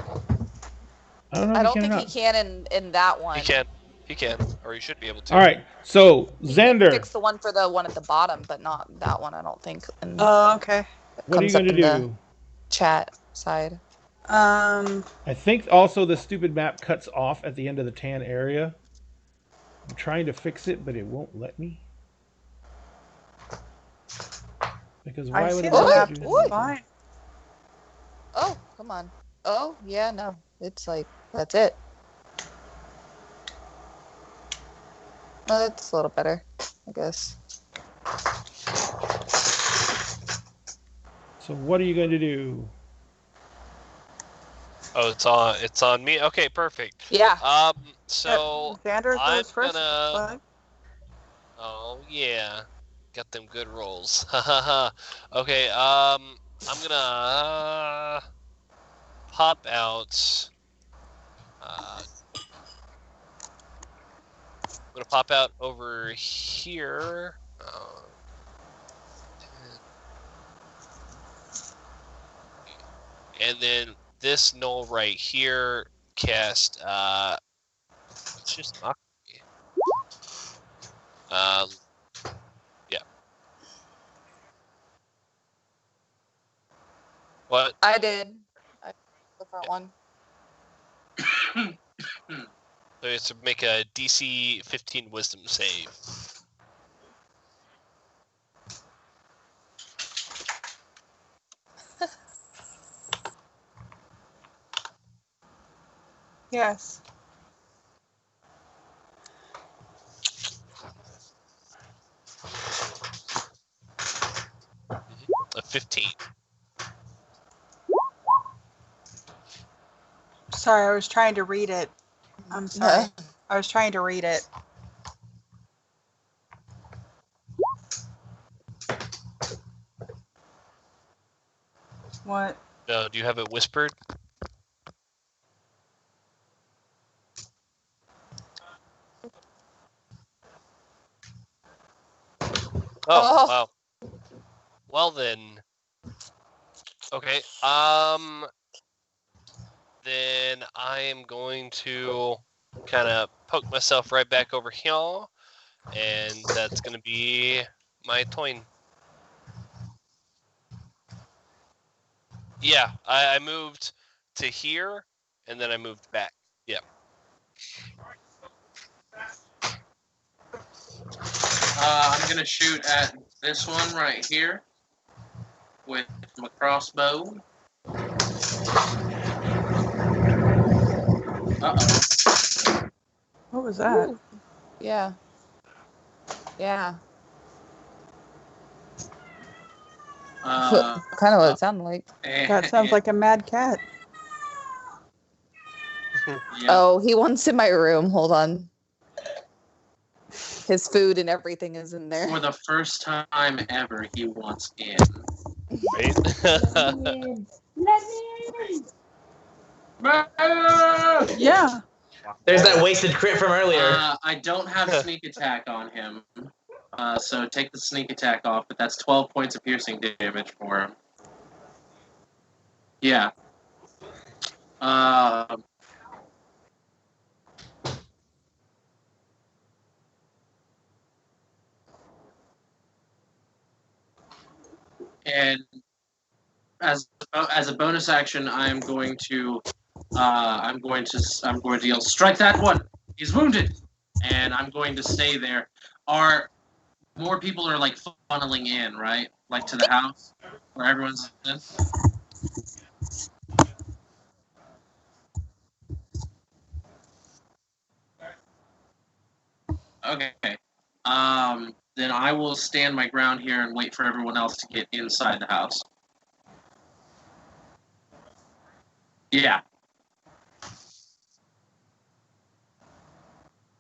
Speaker 1: I don't know.
Speaker 5: I
Speaker 1: if
Speaker 5: don't
Speaker 1: he can
Speaker 5: think
Speaker 1: or
Speaker 5: he can in that one.
Speaker 4: He can, or he should be able to.
Speaker 1: not. All right. So
Speaker 5: He can
Speaker 1: Xander,
Speaker 5: fix the one for the one at the bottom, but not that one. I don't think. And
Speaker 7: Oh, okay.
Speaker 1: what are you
Speaker 5: comes up
Speaker 1: going to
Speaker 5: in the
Speaker 1: do?
Speaker 5: chat side.
Speaker 1: I think also the stupid map cuts off at the end of the tan area. I'm trying to fix it, but it won't let me. Because
Speaker 7: I
Speaker 1: why
Speaker 7: see
Speaker 1: would
Speaker 7: the
Speaker 1: it let
Speaker 7: map
Speaker 1: you do
Speaker 7: just
Speaker 1: that?
Speaker 7: fine.
Speaker 5: Oh, come on. Oh, yeah, no. It's like, that's it. Oh, that's a little better, I guess.
Speaker 1: So what are you going to do?
Speaker 4: Oh, it's on me. Okay, perfect.
Speaker 5: Yeah.
Speaker 4: So
Speaker 7: Xander
Speaker 4: I'm
Speaker 7: goes first.
Speaker 4: gonna- oh yeah, got them good rolls. Hahaha. Okay. I'm gonna pop out. I'm gonna pop out over here. And then this null right here cast it's just not yeah. What?
Speaker 5: I did. The front one.
Speaker 4: So it's to make a DC 15 wisdom save.
Speaker 7: Yes.
Speaker 4: A 15.
Speaker 7: Sorry, I was trying to read it. I'm sorry. I was trying to read it. What?
Speaker 4: Do you have it whispered? Oh, wow. Well then. Okay. Then I am going to kind of poke myself right back over here, and that's going to be my turn. Yeah, I moved to here, and then I moved back. Yeah.
Speaker 6: I'm gonna shoot at this one right here with my crossbow. Uh-oh.
Speaker 5: What was that? Ooh. Yeah. Yeah. Kind of what it sounded like.
Speaker 7: That sounds like a mad cat.
Speaker 5: Yep. Oh, he wants in my room. Hold on. His food and everything is in there.
Speaker 6: For the first time ever, he wants in.
Speaker 4: Right?
Speaker 8: Let me in.
Speaker 7: Yeah.
Speaker 2: There's that wasted crit from earlier.
Speaker 6: I don't have sneak attack on him. So take the sneak attack off, but that's 12 points of piercing damage for him. Yeah. And as a bonus action, I'm going to yell, strike that one. He's wounded, and I'm going to stay there. More people are like funneling in, right? Like to the house where everyone's in. Okay. Then I will stand my ground here and wait for everyone else to get inside the house. Yeah.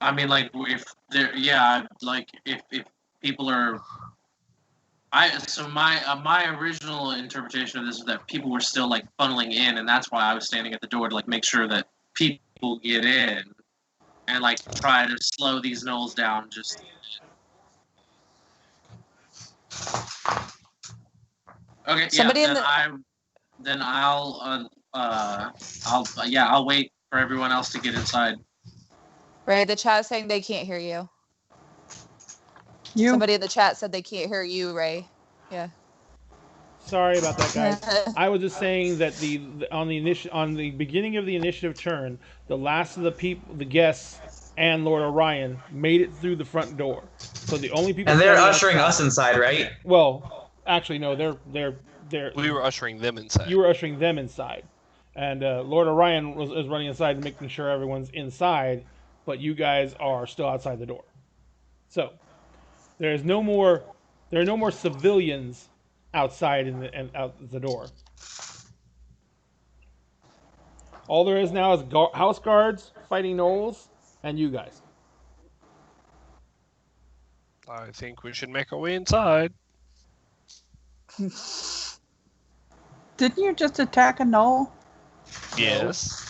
Speaker 6: I mean, like, if people are, my original interpretation of this is that people were still like funneling in, and that's why I was standing at the door to like make sure that people get in, and like try to slow these gnolls down. Just okay.
Speaker 5: Somebody
Speaker 6: I'll wait for everyone else to get inside.
Speaker 5: Ray, the chat is saying they can't hear you. Somebody in the chat said they can't hear you, Ray. Yeah.
Speaker 1: Sorry about that, guys. I was just saying that on the beginning of the initiative turn, the last of the guests and Lord Orion made it through the front door. So the only people.
Speaker 2: And they're ushering us inside, right?
Speaker 1: Well, actually, no. They're.
Speaker 4: We were ushering them inside.
Speaker 1: You were ushering them inside, and Lord Orion is running inside and making sure everyone's inside, but you guys are still outside the door. So there are no more civilians outside out the door. All there is now is house guards fighting gnolls and you guys.
Speaker 4: I think we should make our way inside.
Speaker 7: Didn't you just attack a gnoll?
Speaker 4: Yes.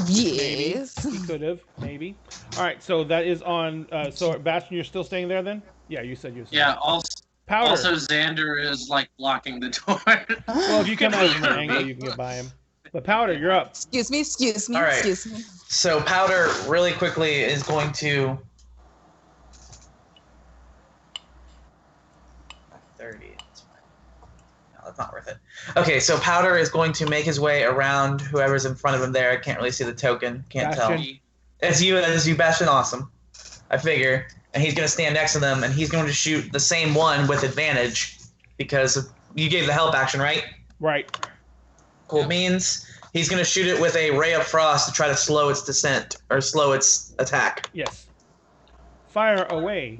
Speaker 5: Yes.
Speaker 1: Maybe. He could have, maybe. All right, so that is on. So Bastion, you're still staying there then? Yeah, you said you were.
Speaker 6: Yeah.
Speaker 1: Powder.
Speaker 6: Also, Xander is like blocking the door.
Speaker 1: Well, if you come out from an angle, you can get by him. But Powder, you're up.
Speaker 5: Excuse me.
Speaker 2: All right.
Speaker 5: Excuse me.
Speaker 2: So Powder really quickly is going to 30. No, that's not worth it. Okay, so Powder is going to make his way around whoever's in front of him there. I can't really see the token. Can't
Speaker 1: Bastion.
Speaker 2: tell. It's you, Bastion. Awesome. I figure. And he's going to stand next to them, and he's going to shoot the same one with advantage because you gave the help action, right?
Speaker 1: Right.
Speaker 2: Cool beans. He's going to shoot it with a Ray of Frost to try to slow its descent, or slow its attack.
Speaker 1: Yes. Fire away.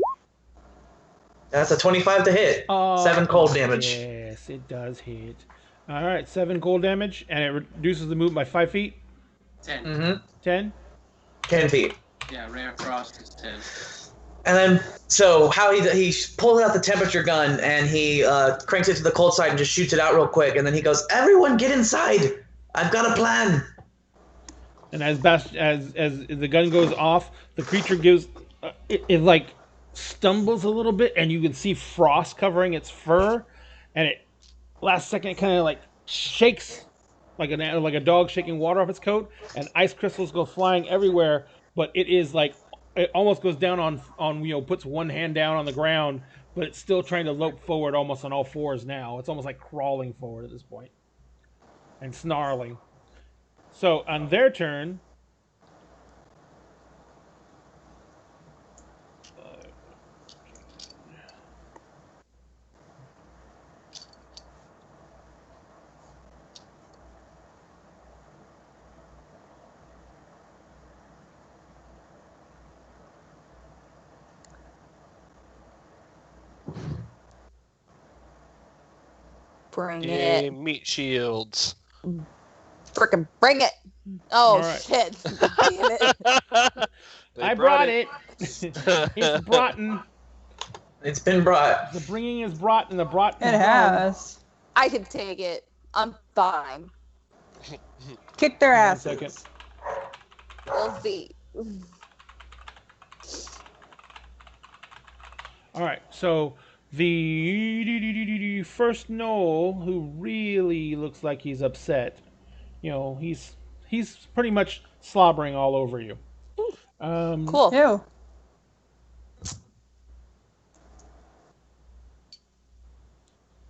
Speaker 2: That's a 25 to hit. 7 cold damage.
Speaker 1: Yes, it does hit. All right, 7 cold damage, and it reduces the move by 5 feet.
Speaker 6: 10.
Speaker 2: Mm-hmm.
Speaker 1: 10?
Speaker 2: 10 feet.
Speaker 6: Yeah, Ray of Frost is 10.
Speaker 2: And then, so how he pulls out the temperature gun and he cranks it to the cold side and just shoots it out real quick. And then he goes, "Everyone, get inside! I've got a plan."
Speaker 1: And as the gun goes off, the creature gives it like stumbles a little bit, and you can see frost covering its fur, and it last second it kind of like shakes like a dog shaking water off its coat, and ice crystals go flying everywhere. But it is like it almost goes down on puts one hand down on the ground, but it's still trying to lope forward almost on all fours now. It's almost like crawling forward at this point and snarling. So on their turn,
Speaker 5: Bring it.
Speaker 4: Meat shields.
Speaker 5: Frickin' bring it. Oh,
Speaker 1: right.
Speaker 5: shit. Damn it.
Speaker 1: I brought it. It's brought.
Speaker 2: It's been brought.
Speaker 1: The bringing is brought, and the brought.
Speaker 7: It has.
Speaker 5: I can take it. I'm fine.
Speaker 7: Kick their asses.
Speaker 1: Second.
Speaker 5: We'll see.
Speaker 1: All right, so the first Noel, who really looks like he's upset, he's pretty much slobbering all over you.
Speaker 5: Cool.
Speaker 7: Ew.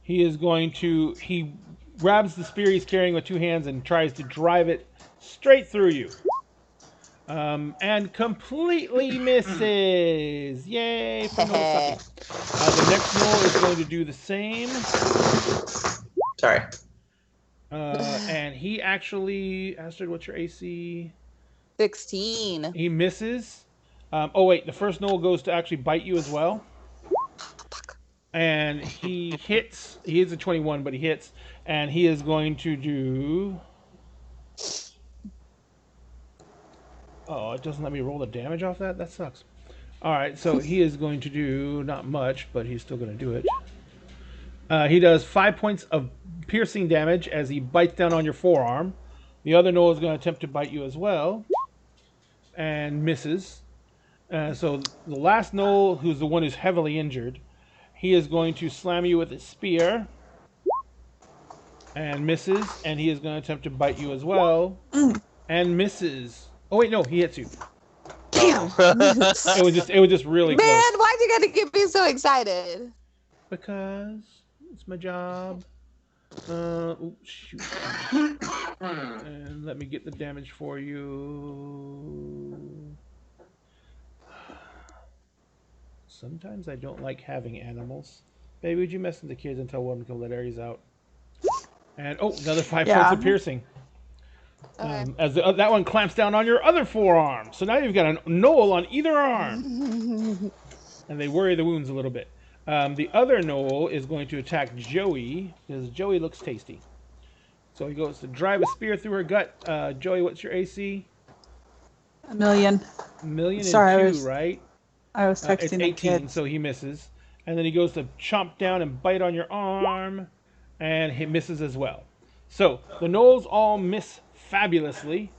Speaker 1: He grabs the spear he's carrying with two hands and tries to drive it straight through you. And completely misses. Yay for Noel sucking. The next Noel is going to do the same.
Speaker 2: Sorry.
Speaker 1: And he actually, Astrid, what's your AC?
Speaker 5: 16.
Speaker 1: He misses. Oh wait, the first Noel goes to actually bite you as well. And he hits. He is a 21, but he hits. And he is going to do... Oh, it doesn't let me roll the damage off that? That sucks. Alright, so he is going to do not much, but he's still going to do it. He does 5 points of piercing damage as he bites down on your forearm. The other Noel is going to attempt to bite you as well. And misses. So the last Noel, who's the one who's heavily injured, he is going to slam you with his spear. And misses. And he is going to attempt to bite you as well. And misses. Oh wait, no, he hits you.
Speaker 5: Damn.
Speaker 1: It was just really close.
Speaker 5: Man, why'd you gotta get me so excited?
Speaker 1: Because it's my job. Shoot. And let me get the damage for you. Sometimes I don't like having animals. Baby, would you mess with the kids and tell one to let Aries out? And another 5 points of piercing.
Speaker 5: Okay.
Speaker 1: As that one clamps down on your other forearm. So now you've got a Noel on either arm. And they worry the wounds a little bit. The other Noel is going to attack Joey, because Joey looks tasty. So he goes to drive a spear through her gut. Joey, what's your AC?
Speaker 7: 1,000,000.
Speaker 1: 1,000,002,
Speaker 7: Sorry,
Speaker 1: right?
Speaker 7: I was texting
Speaker 1: it's 18,
Speaker 7: the kids.
Speaker 1: so he misses. And then he goes to chomp down and bite on your arm, and he misses as well. So the Noels all miss fabulously.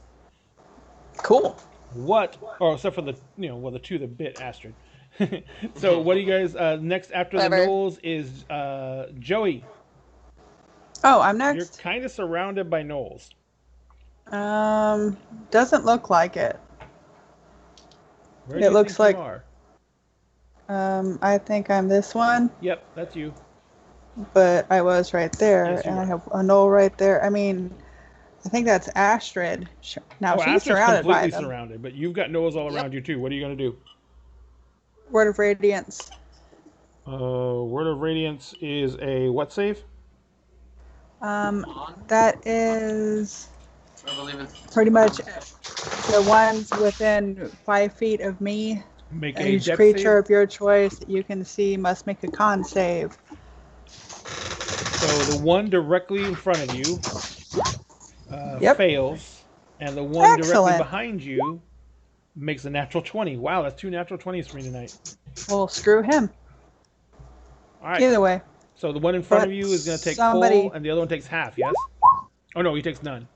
Speaker 7: Cool.
Speaker 1: Except for the the two that bit Astrid. So what do you guys next after the Noels is Joey.
Speaker 7: Oh, I'm next.
Speaker 1: You're kind of surrounded by Noels.
Speaker 7: Doesn't look like it.
Speaker 1: Where do you
Speaker 7: looks
Speaker 1: think
Speaker 7: like
Speaker 1: you are?
Speaker 7: I think I'm this one.
Speaker 1: Yep, that's you.
Speaker 7: But I was right there,
Speaker 1: Yes,
Speaker 7: and I have a Noel right there. I mean, I think that's Astrid. Now she's
Speaker 1: Astrid's
Speaker 7: surrounded by
Speaker 1: completely
Speaker 7: them.
Speaker 1: surrounded, but you've got Noels all around you too. What are you going to do?
Speaker 7: Word of Radiance.
Speaker 1: Word of Radiance is a what save?
Speaker 7: That is
Speaker 6: I believe it's
Speaker 7: pretty much the ones within 5 feet of me.
Speaker 1: Make a
Speaker 7: Each
Speaker 1: dex
Speaker 7: creature
Speaker 1: save.
Speaker 7: of your choice that you can see must make a con save.
Speaker 1: So the one directly in front of you fails, and the one directly
Speaker 7: Excellent.
Speaker 1: behind you makes a natural 20. Wow, that's 2 natural 20s for me tonight.
Speaker 9: Well, screw him.
Speaker 1: All right.
Speaker 9: Either way.
Speaker 1: So the one in front of you is going to take full, and the other one takes half. Yes. Oh no, he takes none.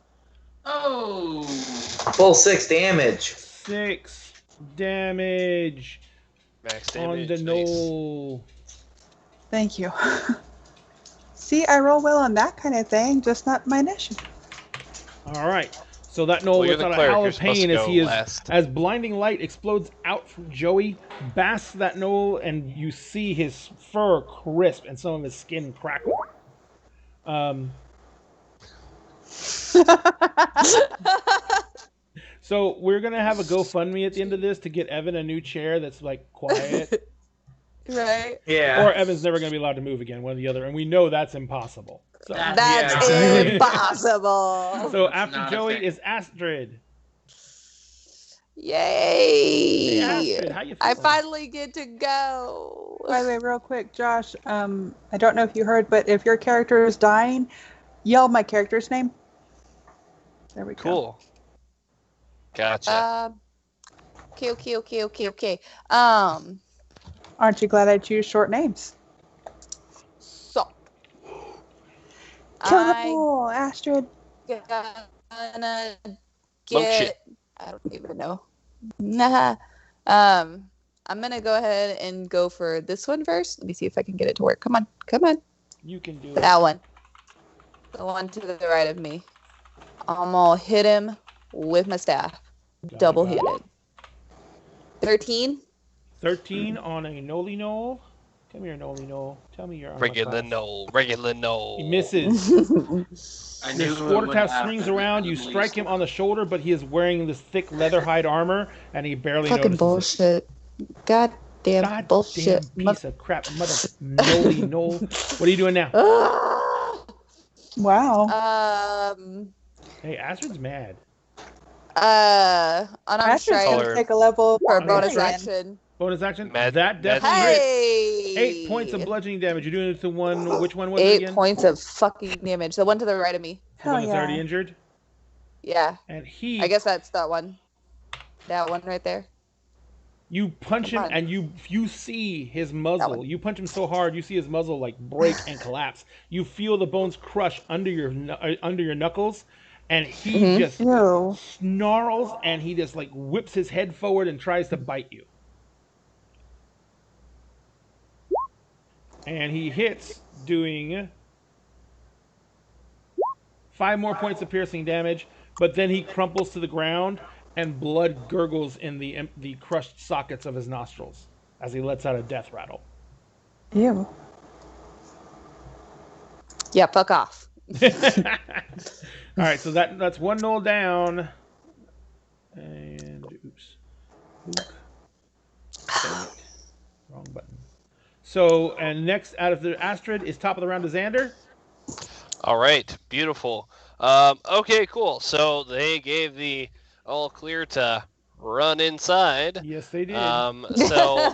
Speaker 6: Oh.
Speaker 2: Full 6 damage.
Speaker 1: 6 damage.
Speaker 4: Max damage.
Speaker 1: On the knoll.
Speaker 9: Thank you. See, I roll well on that kind of thing, just not my initiative.
Speaker 1: All right. So that knoll lets out a howl of pain as blinding light explodes out from Joey, basks that knoll, and you see his fur crisp and some of his skin crackle. So we're gonna have a GoFundMe at the end of this to get Evan a new chair that's like quiet.
Speaker 5: Right.
Speaker 2: Yeah.
Speaker 1: Or Evan's never gonna be allowed to move again, one or the other, and we know that's impossible. So.
Speaker 5: That's impossible.
Speaker 1: So after Joey is Astrid.
Speaker 5: Yay!
Speaker 1: Hey, Astrid, how you feeling?
Speaker 5: I finally get to go.
Speaker 9: By the way, real quick, Josh, I don't know if you heard, but if your character is dying, yell my character's name. There we go.
Speaker 4: Cool. Gotcha.
Speaker 5: Okay.
Speaker 9: Aren't you glad I choose short names?
Speaker 5: So.
Speaker 9: Kill the bull, Astrid.
Speaker 5: Gonna
Speaker 4: get...
Speaker 5: I don't even know. Nah. I'm gonna go ahead and go for this one first. Let me see if I can get it to work. Come on.
Speaker 1: You can do it.
Speaker 5: That one. The one to the right of me. I'm gonna hit him with my staff. Double hit it. 13.
Speaker 1: 13 on a Noli Knoll. Come here, Noli Knoll. Tell me your armor
Speaker 4: Regular
Speaker 1: class.
Speaker 4: Knoll.
Speaker 1: He misses. Your quarter task swings around. You strike him on the shoulder, but he is wearing this thick leather hide armor, and he barely
Speaker 5: Fucking
Speaker 1: notices
Speaker 5: bullshit. Goddamn bullshit.
Speaker 1: Piece of crap. Mother Noli Knoll. What are you doing now?
Speaker 9: Wow.
Speaker 1: Hey, Astrid's mad.
Speaker 5: Unarmed strike.
Speaker 9: Gonna take a level
Speaker 5: for a bonus action.
Speaker 1: Bonus action?
Speaker 4: That
Speaker 1: definitely
Speaker 5: hits.
Speaker 1: 8 points of bludgeoning damage. You're doing it to one. Which one was it
Speaker 5: 8
Speaker 1: again?
Speaker 5: points of fucking damage. The one to the right of me.
Speaker 1: The one that's already injured?
Speaker 5: Yeah.
Speaker 1: And he...
Speaker 5: I guess that's that one. That one right there.
Speaker 1: You punch him, and you see his muzzle. You punch him so hard, you see his muzzle like break and collapse. You feel the bones crush under your knuckles, and he just snarls, and he just like whips his head forward and tries to bite you. And he hits, doing 5 more points of piercing damage, but then he crumples to the ground, and blood gurgles in the crushed sockets of his nostrils as he lets out a death rattle.
Speaker 9: Ew.
Speaker 5: Yeah, fuck off.
Speaker 1: All right, so that's 1 knoll down. And wrong button. So, and next out of the Astrid is top of the round to Xander.
Speaker 4: All right, beautiful. Okay, cool. So they gave the all clear to run inside.
Speaker 1: Yes, they did.
Speaker 4: So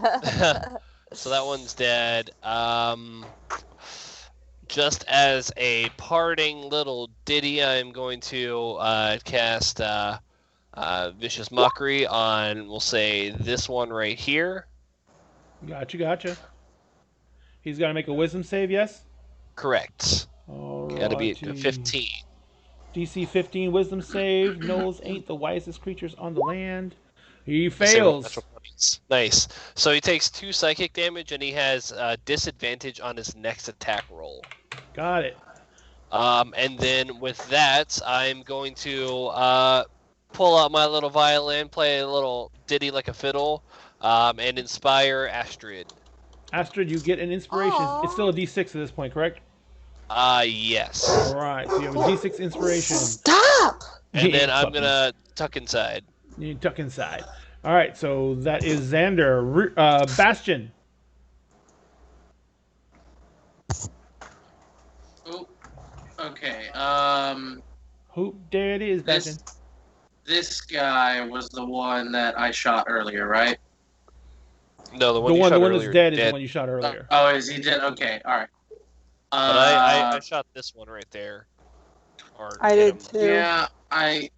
Speaker 4: that one's dead. Just as a parting little ditty, I'm going to cast Vicious Mockery on, we'll say, this one right here.
Speaker 1: Gotcha. He's got to make a wisdom save, yes?
Speaker 4: Correct. Got to be at 15.
Speaker 1: DC 15 wisdom save. Knolls ain't the wisest creatures on the land. He fails.
Speaker 4: Nice. So he takes 2 psychic damage, and he has disadvantage on his next attack roll.
Speaker 1: Got it.
Speaker 4: And then with that, I'm going to pull out my little violin, play a little ditty like a fiddle, and inspire Astrid.
Speaker 1: Astrid, you get an inspiration.
Speaker 5: Aww.
Speaker 1: It's still a D6 at this point, correct?
Speaker 4: Yes.
Speaker 1: All right, so you have a D6 inspiration.
Speaker 5: Stop!
Speaker 4: And then I'm going to tuck inside.
Speaker 1: You tuck inside. All right, so that is Xander. Bastion.
Speaker 6: Oh, okay.
Speaker 1: There it is, Bastion.
Speaker 6: This guy was the one that I shot earlier, right?
Speaker 4: No, the one
Speaker 1: that's dead is the one you shot earlier.
Speaker 6: Oh, is he dead? Okay, all right.
Speaker 4: But I shot this one right there.
Speaker 9: I did too.
Speaker 6: Yeah, I'm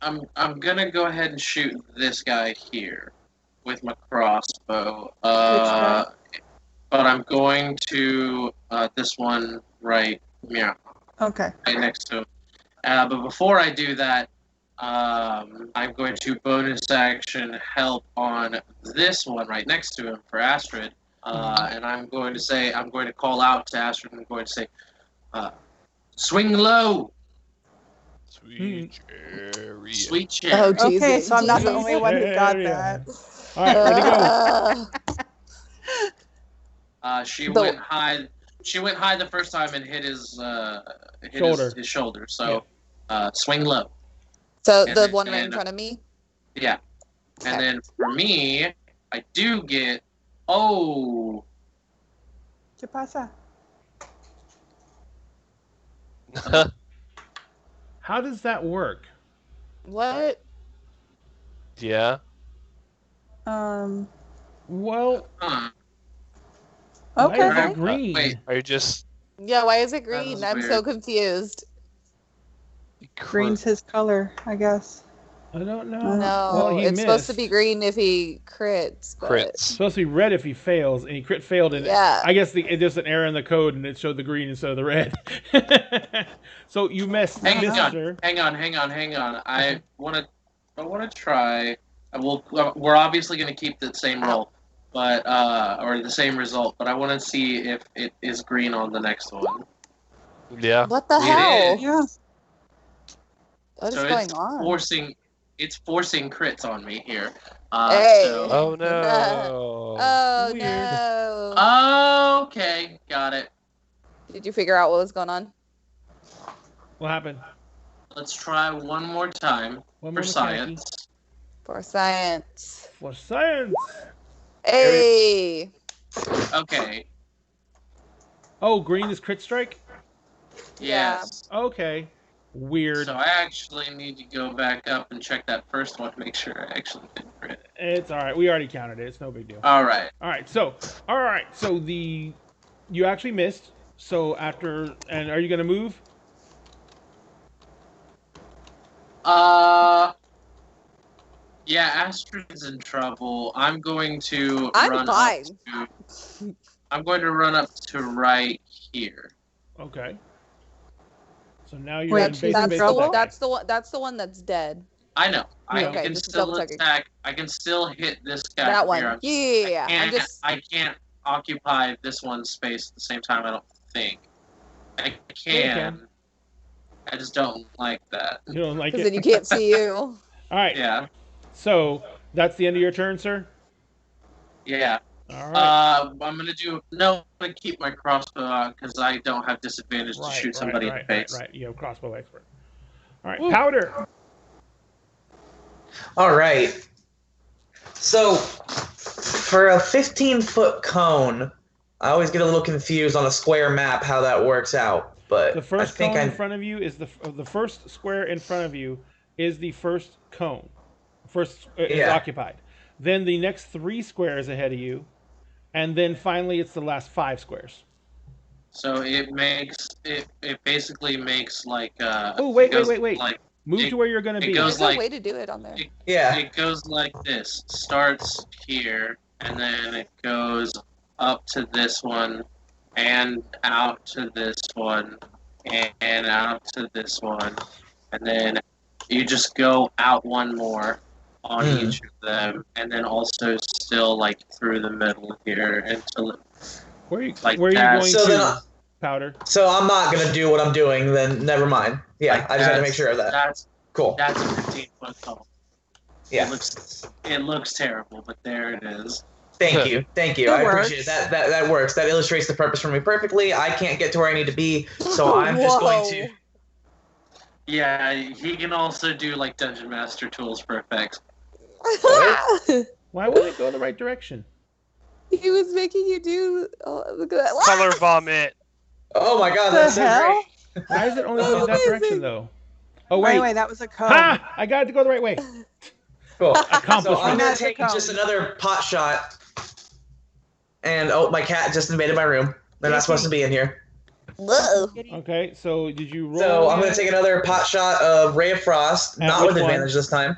Speaker 6: gonna go ahead and shoot this guy here. with my crossbow. But I'm going to this one right here.
Speaker 9: Okay.
Speaker 6: Right next to him. But before I do that, I'm going to bonus action help on this one right next to him for Astrid. And I'm going to call out to Astrid and I'm going to say, swing low.
Speaker 4: Sweet chariot.
Speaker 6: Sweet chariot.
Speaker 5: Oh, Jesus.
Speaker 9: Okay, so I'm not the
Speaker 5: Jesus.
Speaker 9: only one who got that.
Speaker 1: All right, ready to go.
Speaker 6: She went high. She went high the first time and hit his
Speaker 1: Shoulder.
Speaker 6: His shoulder. So swing low.
Speaker 5: So
Speaker 6: And
Speaker 5: the
Speaker 6: then-
Speaker 5: one right in
Speaker 6: and-
Speaker 5: front of me?
Speaker 6: Yeah. And then for me, I do get. Oh.
Speaker 9: ¿Qué pasa?
Speaker 1: How does that work?
Speaker 5: What?
Speaker 4: Yeah.
Speaker 1: Well,
Speaker 6: Huh.
Speaker 1: why
Speaker 9: Okay.
Speaker 1: is it green?
Speaker 6: Wait.
Speaker 4: Are you just
Speaker 5: Yeah, why is it
Speaker 6: That
Speaker 5: green?
Speaker 6: is
Speaker 5: I'm so
Speaker 6: weird.
Speaker 5: confused.
Speaker 9: Green's his color, I guess.
Speaker 1: I don't know.
Speaker 9: No.
Speaker 5: No,
Speaker 1: Well, he
Speaker 5: it's supposed to
Speaker 1: missed.
Speaker 5: be green if he crits. But...
Speaker 4: crits?
Speaker 1: It's supposed to be red if he fails, and he crit failed, and
Speaker 5: Yeah.
Speaker 1: I guess it's just an error in the code, and it showed the green instead of the red. So you missed,
Speaker 6: Hang
Speaker 1: Mister.
Speaker 6: on. I want to try. We're obviously going to keep the same roll, but or the same result. But I want to see if it is green on the next one.
Speaker 4: Yeah.
Speaker 5: What the
Speaker 6: It
Speaker 5: hell?
Speaker 6: is.
Speaker 9: Yeah.
Speaker 5: What is
Speaker 6: So
Speaker 5: going
Speaker 6: it's
Speaker 5: on?
Speaker 6: It's forcing crits on me here.
Speaker 5: Hey.
Speaker 6: So,
Speaker 4: Oh no.
Speaker 5: Oh
Speaker 1: Weird.
Speaker 5: no!
Speaker 6: okay, got it.
Speaker 5: Did you figure out what was going on?
Speaker 1: What happened?
Speaker 6: Let's try one more time
Speaker 1: One
Speaker 6: for
Speaker 1: more
Speaker 6: science.
Speaker 5: For science.
Speaker 1: For science.
Speaker 5: Hey!
Speaker 6: Okay.
Speaker 1: Oh, green is crit strike?
Speaker 5: Yeah.
Speaker 6: Yes.
Speaker 1: Okay. Weird.
Speaker 6: So I actually need to go back up and check that first one to make sure I actually did crit.
Speaker 1: It's all right. We already counted it. It's no big deal.
Speaker 6: All right.
Speaker 1: All right. So you actually missed. So and are you going to move?
Speaker 6: Yeah, Astrid's in trouble. I'm going to
Speaker 5: I'm
Speaker 6: run
Speaker 5: fine.
Speaker 6: up to. I'm going to run up to right here.
Speaker 1: Okay. So now you're
Speaker 9: Wait,
Speaker 1: in
Speaker 9: she's
Speaker 1: base
Speaker 9: in
Speaker 1: base
Speaker 9: trouble?
Speaker 1: attack.
Speaker 5: That's the one that's dead.
Speaker 6: I know. I
Speaker 1: Okay,
Speaker 6: can
Speaker 5: just
Speaker 6: still
Speaker 5: double-checking.
Speaker 6: attack. I can still hit this guy.
Speaker 5: That
Speaker 6: from
Speaker 5: one.
Speaker 6: here. I'm-
Speaker 5: Yeah.
Speaker 6: I can't occupy this one's space at the same time. I don't think. I can. I just don't like that.
Speaker 1: You don't like
Speaker 5: Because then
Speaker 1: it?
Speaker 5: you can't see you.
Speaker 1: All right.
Speaker 6: Yeah.
Speaker 1: So that's the end of your turn, sir?
Speaker 6: Yeah.
Speaker 1: All right.
Speaker 6: I'm gonna do. No, I'm gonna keep my crossbow out because I don't have disadvantage to shoot somebody in the face.
Speaker 1: Right. You have crossbow expert. All right. Powder.
Speaker 2: All right. So, for a 15-foot cone, I always get a little confused on a square map how that works out. But
Speaker 1: The first
Speaker 2: I think
Speaker 1: cone in front of you is the first square in front of you is the first cone. First is
Speaker 2: Yeah.
Speaker 1: occupied. Then the next 3 squares ahead of you, and then finally it's the last 5 squares.
Speaker 6: So it makes it. It basically makes like.
Speaker 1: Oh wait.
Speaker 6: Like
Speaker 1: Move
Speaker 6: it-
Speaker 1: to where you're going to
Speaker 6: it
Speaker 1: be.
Speaker 6: goes
Speaker 5: There's
Speaker 6: like-
Speaker 5: a way to do it on there.
Speaker 2: Yeah.
Speaker 6: It goes like this. Starts here, and then it goes up to this one, and out to this one, and out to this one, and then you just go out one more on each of them, and then also still like through the middle here until
Speaker 1: Where are you,
Speaker 6: like
Speaker 1: where are you
Speaker 6: that.
Speaker 1: going
Speaker 2: So
Speaker 1: to,
Speaker 2: then
Speaker 1: Powder?
Speaker 2: So I'm not gonna do what I'm doing. Then never mind. Yeah,
Speaker 6: like
Speaker 2: I just had to make
Speaker 6: that's-
Speaker 2: sure of that.
Speaker 6: That's
Speaker 2: Cool.
Speaker 6: that's a 15-foot cone.
Speaker 2: Yeah.
Speaker 6: It looks terrible, but there it is.
Speaker 2: Thank you.
Speaker 9: It
Speaker 2: I
Speaker 9: works.
Speaker 2: appreciate it. That works. That illustrates the purpose for me perfectly. I can't get to where I need to be, so I'm just going to.
Speaker 6: Yeah, he can also do like Dungeon Master tools for effects.
Speaker 1: Why would it go the right direction?
Speaker 5: He was making you do. Oh, look at that.
Speaker 4: Color vomit.
Speaker 2: Oh my god,
Speaker 9: The
Speaker 2: that's so
Speaker 9: hell?
Speaker 2: great.
Speaker 1: Why is it only going that direction though? Oh
Speaker 9: Wait,
Speaker 1: wait.
Speaker 9: that was a cone.
Speaker 1: Ha! I got it to go the right way.
Speaker 2: Cool. So
Speaker 1: Accomplishment.
Speaker 2: I'm gonna
Speaker 9: That's a
Speaker 2: take
Speaker 9: cone.
Speaker 2: just another pot shot. And oh, my cat just invaded my room. They're not supposed to be in here.
Speaker 5: Whoa.
Speaker 1: Okay, so did you roll?
Speaker 2: So I'm
Speaker 1: again?
Speaker 2: gonna take another pot shot of Ray of Frost,
Speaker 1: At
Speaker 2: not
Speaker 1: which
Speaker 2: with
Speaker 1: one?
Speaker 2: advantage this time.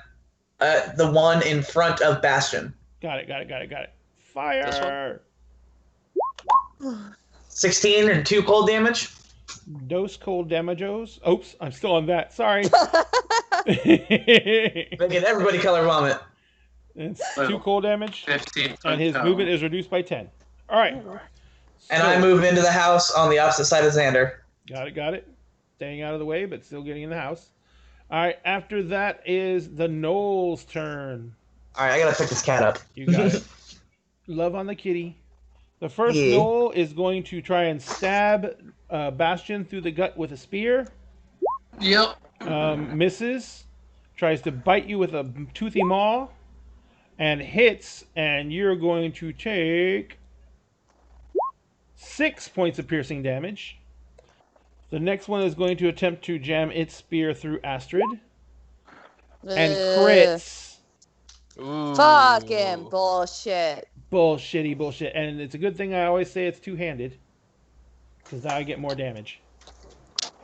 Speaker 2: The one in front of Bastion.
Speaker 1: Got it. Fire!
Speaker 2: 16 and 2 cold damage.
Speaker 1: Dose cold damages. Oops, I'm still on that. Sorry.
Speaker 2: Making everybody color vomit.
Speaker 1: It's 2 cold damage.
Speaker 6: 15.
Speaker 1: And his movement is reduced by 10. All right.
Speaker 2: And I move into the house on the opposite side of Xander.
Speaker 1: Got it. Staying out of the way, but still getting in the house. All right. After that is the Knoll's turn.
Speaker 2: All right, I gotta pick this cat up.
Speaker 1: You got it. Love on the kitty. The first Knoll is going to try and stab Bastion through the gut with a spear.
Speaker 6: Yep.
Speaker 1: Misses. Tries to bite you with a toothy maw. And hits, and you're going to take 6 points of piercing damage. The next one is going to attempt to jam its spear through Astrid. And crits.
Speaker 5: Ooh. Fucking bullshit.
Speaker 1: Bullshit. And it's a good thing I always say it's two-handed. Because now I get more damage.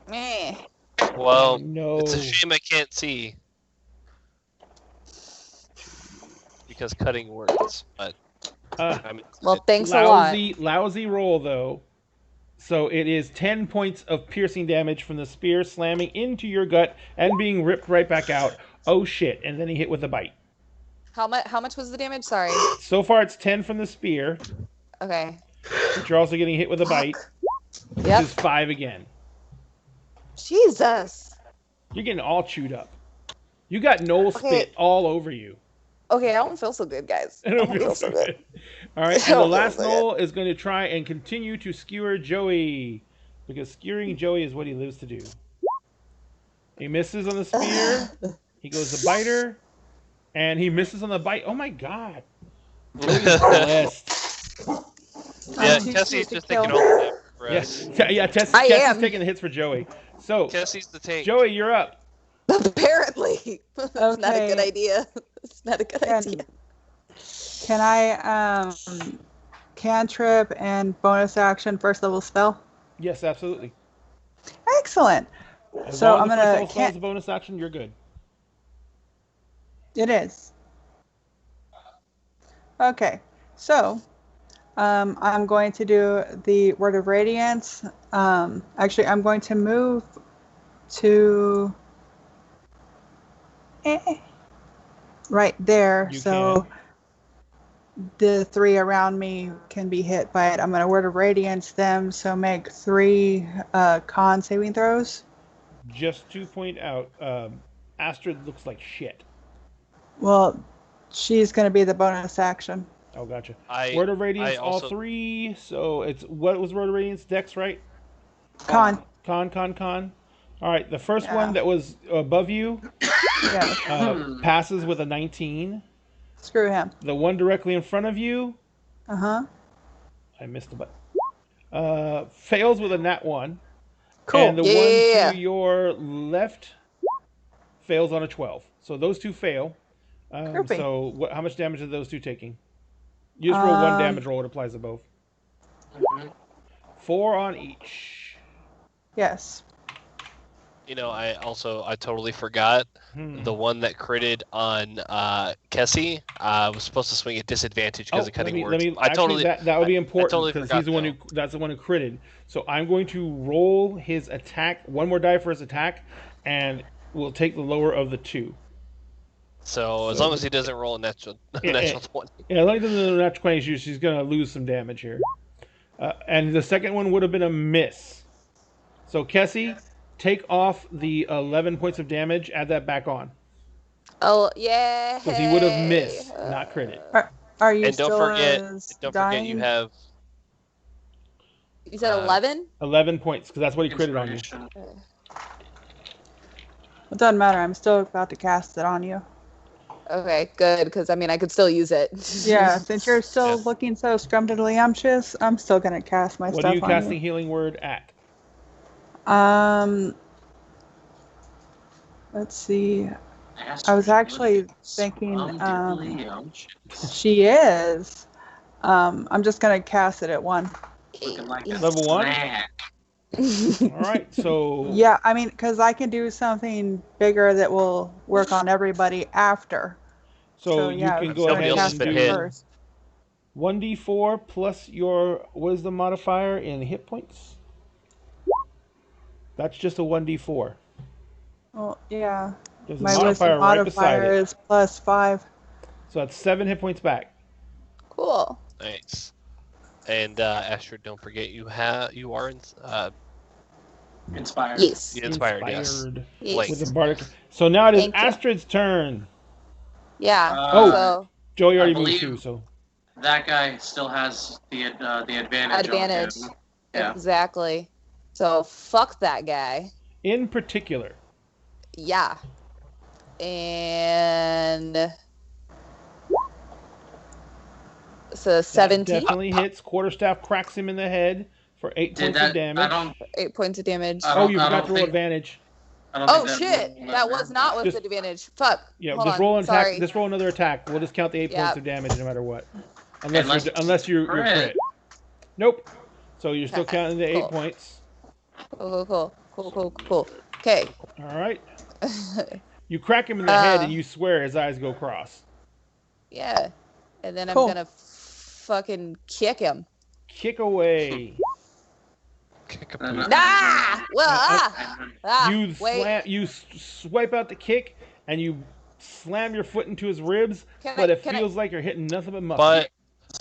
Speaker 5: Meh.
Speaker 4: Well, it's a shame I can't see. Because cutting works, but...
Speaker 5: well, thanks a lot.
Speaker 1: Lousy roll, though. So it is 10 points of piercing damage from the spear slamming into your gut and being ripped right back out. Oh, shit. And then he hit with a bite.
Speaker 5: How much was the damage? Sorry.
Speaker 1: So far, it's 10 from the spear.
Speaker 5: Okay.
Speaker 1: But you're also getting hit with a bite. Which is 5 again.
Speaker 5: Jesus.
Speaker 1: You're getting all chewed up. You got Knoll spit all over you.
Speaker 5: Okay, I don't feel so good, guys.
Speaker 1: I don't feel so good. All right, and the last Knoll is going to try and continue to skewer Joey. Because skewering Joey is what he lives to do. He misses on the spear. He goes to bite her. And he misses on the bite. Oh my god. Joey's blessed.
Speaker 4: Yeah, Kessie's just taking all the damage for us.
Speaker 1: Yeah, Kessie's taking the hits for Joey. So,
Speaker 4: Kessie's the tank.
Speaker 1: Joey, you're up.
Speaker 5: Apparently. It's not a good idea. It's not a good idea.
Speaker 9: Can I cantrip and bonus action first level spell?
Speaker 1: Yes, absolutely.
Speaker 9: Excellent. So I'm gonna
Speaker 1: can't bonus action. You're good.
Speaker 9: It is. Okay, so I'm going to do the Word of Radiance. Actually, I'm going to move to right there, so the 3 around me can be hit by it. I'm going to Word of Radiance them, so make 3 con saving throws.
Speaker 1: Just to point out, Astrid looks like shit.
Speaker 9: Well, she's going to be the bonus action.
Speaker 1: Oh, gotcha. Word of Radiance, all 3. So it's, what was Word of Radiance? Dex, right?
Speaker 9: Con.
Speaker 1: All right, the first one that was above you passes with a 19.
Speaker 9: Screw him.
Speaker 1: The one directly in front of you.
Speaker 9: I
Speaker 1: missed the button. Fails with a nat 1.
Speaker 9: Cool.
Speaker 1: And the one to your left fails on a 12. So those 2 fail. So how much damage are those 2 taking? You just roll 1 damage roll. It applies to both. 4 on each.
Speaker 9: Yes.
Speaker 4: You know, I totally forgot the one that critted on Kessie was supposed to swing at disadvantage because of cutting words.
Speaker 1: That would be important because he's the one who critted. So I'm going to roll his attack, 1 more die for his attack, and we'll take the lower of the 2.
Speaker 4: So as long as he doesn't roll a natural 20.
Speaker 1: Yeah, as long as he doesn't roll a natural 20, she's going to lose some damage here. And the second one would have been a miss. So Kessie, take off the 11 points of damage, add that back on.
Speaker 5: Oh, yeah.
Speaker 1: Because he would have missed, not critted.
Speaker 9: Are you
Speaker 4: and
Speaker 9: still
Speaker 4: don't forget you have...
Speaker 5: You said 11?
Speaker 1: 11 points, because that's what he critted on you.
Speaker 9: It doesn't matter, I'm still about to cast it on you.
Speaker 5: Okay, good, because I mean, I could still use it.
Speaker 9: Yeah, since you're still looking so scrumptious, I'm still going to cast my stuff on you.
Speaker 1: What are you casting Healing Word at?
Speaker 9: Let's see. I was actually thinking she is. I'm just going to cast it at 1.
Speaker 1: Level 1? All right, so...
Speaker 9: Yeah, I mean, because I can do something bigger that will work on everybody after.
Speaker 1: So you can go ahead and do
Speaker 9: first.
Speaker 1: 1d4 plus your wisdom modifier in hit points. That's just a 1d4.
Speaker 9: Well, yeah.
Speaker 1: There's a
Speaker 9: My wisdom modifier is +5.
Speaker 1: So that's 7 hit points back.
Speaker 5: Cool.
Speaker 4: Nice. And Astrid, don't forget you are
Speaker 6: inspired.
Speaker 5: Yes.
Speaker 4: Inspired. Yes.
Speaker 1: With the bardic. So now it is Astrid's turn.
Speaker 5: Yeah.
Speaker 1: So Joey already moved too. So
Speaker 6: that guy still has the advantage.
Speaker 5: Advantage.
Speaker 6: On him. Yeah.
Speaker 5: Exactly. So fuck that guy.
Speaker 1: In particular.
Speaker 5: Yeah. And so 17.
Speaker 1: Definitely hits. Quarterstaff cracks him in the head for 8 points of damage.
Speaker 5: 8 points of damage.
Speaker 1: Oh, you forgot to roll advantage.
Speaker 5: Oh shit! That was not with advantage. Fuck.
Speaker 1: Yeah, just roll an attack. Just roll another attack. We'll just count the 8 points of damage no matter what. Unless you're crit. Nope. So you're still counting the 8 points.
Speaker 5: Cool. Okay.
Speaker 1: All right. You crack him in the head and you swear his eyes go cross.
Speaker 5: Yeah. And then I'm gonna fucking kick him.
Speaker 1: Kick away. You swipe out the kick and you slam your foot into his ribs, but it feels like you're hitting nothing but muscle.
Speaker 4: But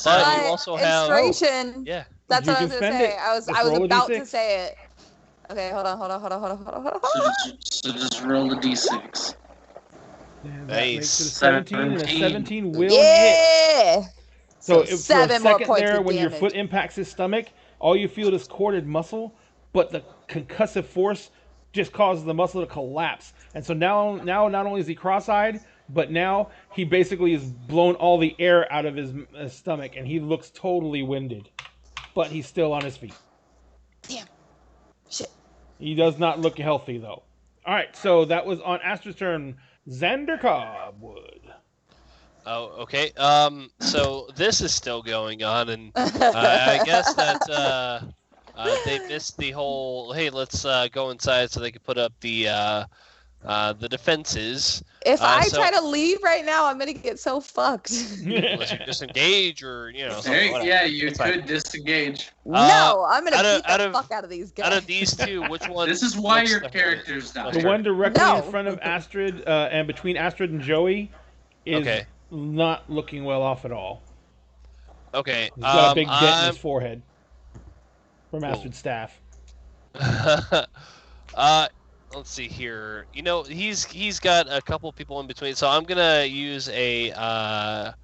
Speaker 4: you also have
Speaker 5: inspiration.
Speaker 4: Yeah.
Speaker 5: That's what I was gonna say. I was about to say it. Okay, hold on.
Speaker 6: So just roll a d6.
Speaker 1: Nice.
Speaker 4: Makes
Speaker 1: it a 17 and a 17 will
Speaker 5: hit.
Speaker 1: So for a second there, when your foot impacts his stomach, all you feel is corded muscle, but the concussive force just causes the muscle to collapse. And so now not only is he cross-eyed, but now he basically has blown all the air out of his stomach, and he looks totally winded. But he's still on his feet.
Speaker 5: Damn. Shit.
Speaker 1: He does not look healthy, though. All right, so that was on Astrid's turn. Xander Cobwood.
Speaker 4: Oh, okay. So this is still going on, and I guess that they missed the whole. Hey, let's go inside so they can put up the defenses.
Speaker 5: If I try to leave right now, I'm gonna get so fucked.
Speaker 4: Unless you disengage or something.
Speaker 6: Yeah, you could disengage.
Speaker 5: No, I'm gonna beat the fuck out of these guys.
Speaker 4: Out of these two, which one?
Speaker 6: This is why your character's down.
Speaker 1: The one directly in front of Astrid and between Astrid and Joey is not looking well off at all.
Speaker 4: Okay.
Speaker 1: He's got a big dent in his forehead from Astrid's staff.
Speaker 4: Let's see here. He's got a couple people in between, so I'm gonna use a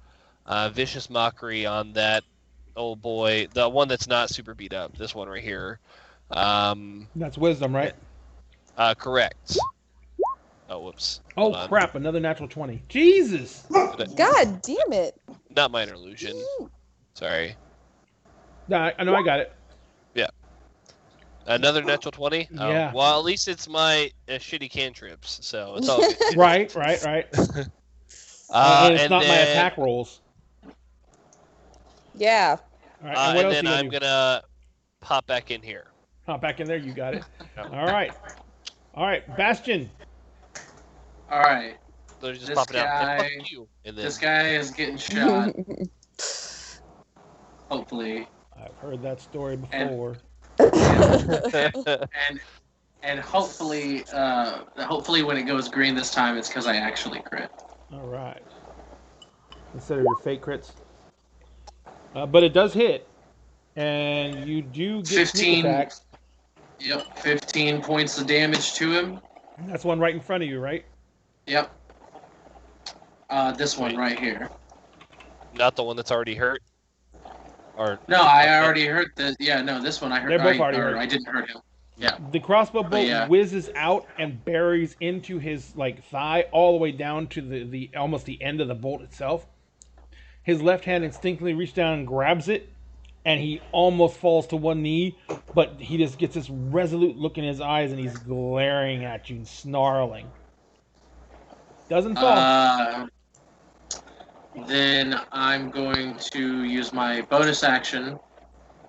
Speaker 4: vicious mockery on that old boy, the one that's not super beat up. This one right here.
Speaker 1: That's wisdom, right?
Speaker 4: Correct. Oh, whoops.
Speaker 1: Oh crap! Another natural 20. Jesus!
Speaker 5: God damn it!
Speaker 4: Not minor illusion. Sorry.
Speaker 1: No, I know. I got it.
Speaker 4: Yeah. Another natural 20?
Speaker 1: Yeah.
Speaker 4: Well, at least it's my shitty cantrips, so it's all good.
Speaker 1: Right. And it's not my attack rolls.
Speaker 5: Yeah.
Speaker 1: All right, and
Speaker 4: then I'm going to pop back in here.
Speaker 1: Hop back in there, you got it. All right, Bastion.
Speaker 6: All right.
Speaker 4: They're just popping out. And fuck you. And then...
Speaker 6: This guy is getting shot. Hopefully.
Speaker 1: I've heard that story before.
Speaker 6: And hopefully when it goes green this time, it's because I actually crit.
Speaker 1: All right. Instead of your fake crits. But it does hit, and you do get
Speaker 6: 15
Speaker 1: attacks.
Speaker 6: Yep, 15 points of damage to him.
Speaker 1: That's one right in front of you, right?
Speaker 6: Yep. This one right here.
Speaker 4: Not the one that's already hurt?
Speaker 6: No, I already hurt the. Yeah, no, this one I hurt.
Speaker 1: They're both already hurt.
Speaker 6: I didn't hurt him. Yeah.
Speaker 1: The crossbow bolt whizzes out and buries into his thigh, all the way down to the almost the end of the bolt itself. His left hand instinctively reaches down and grabs it, and he almost falls to one knee, but he just gets this resolute look in his eyes, and he's glaring at you and snarling. Doesn't fall.
Speaker 6: Then I'm going to use my bonus action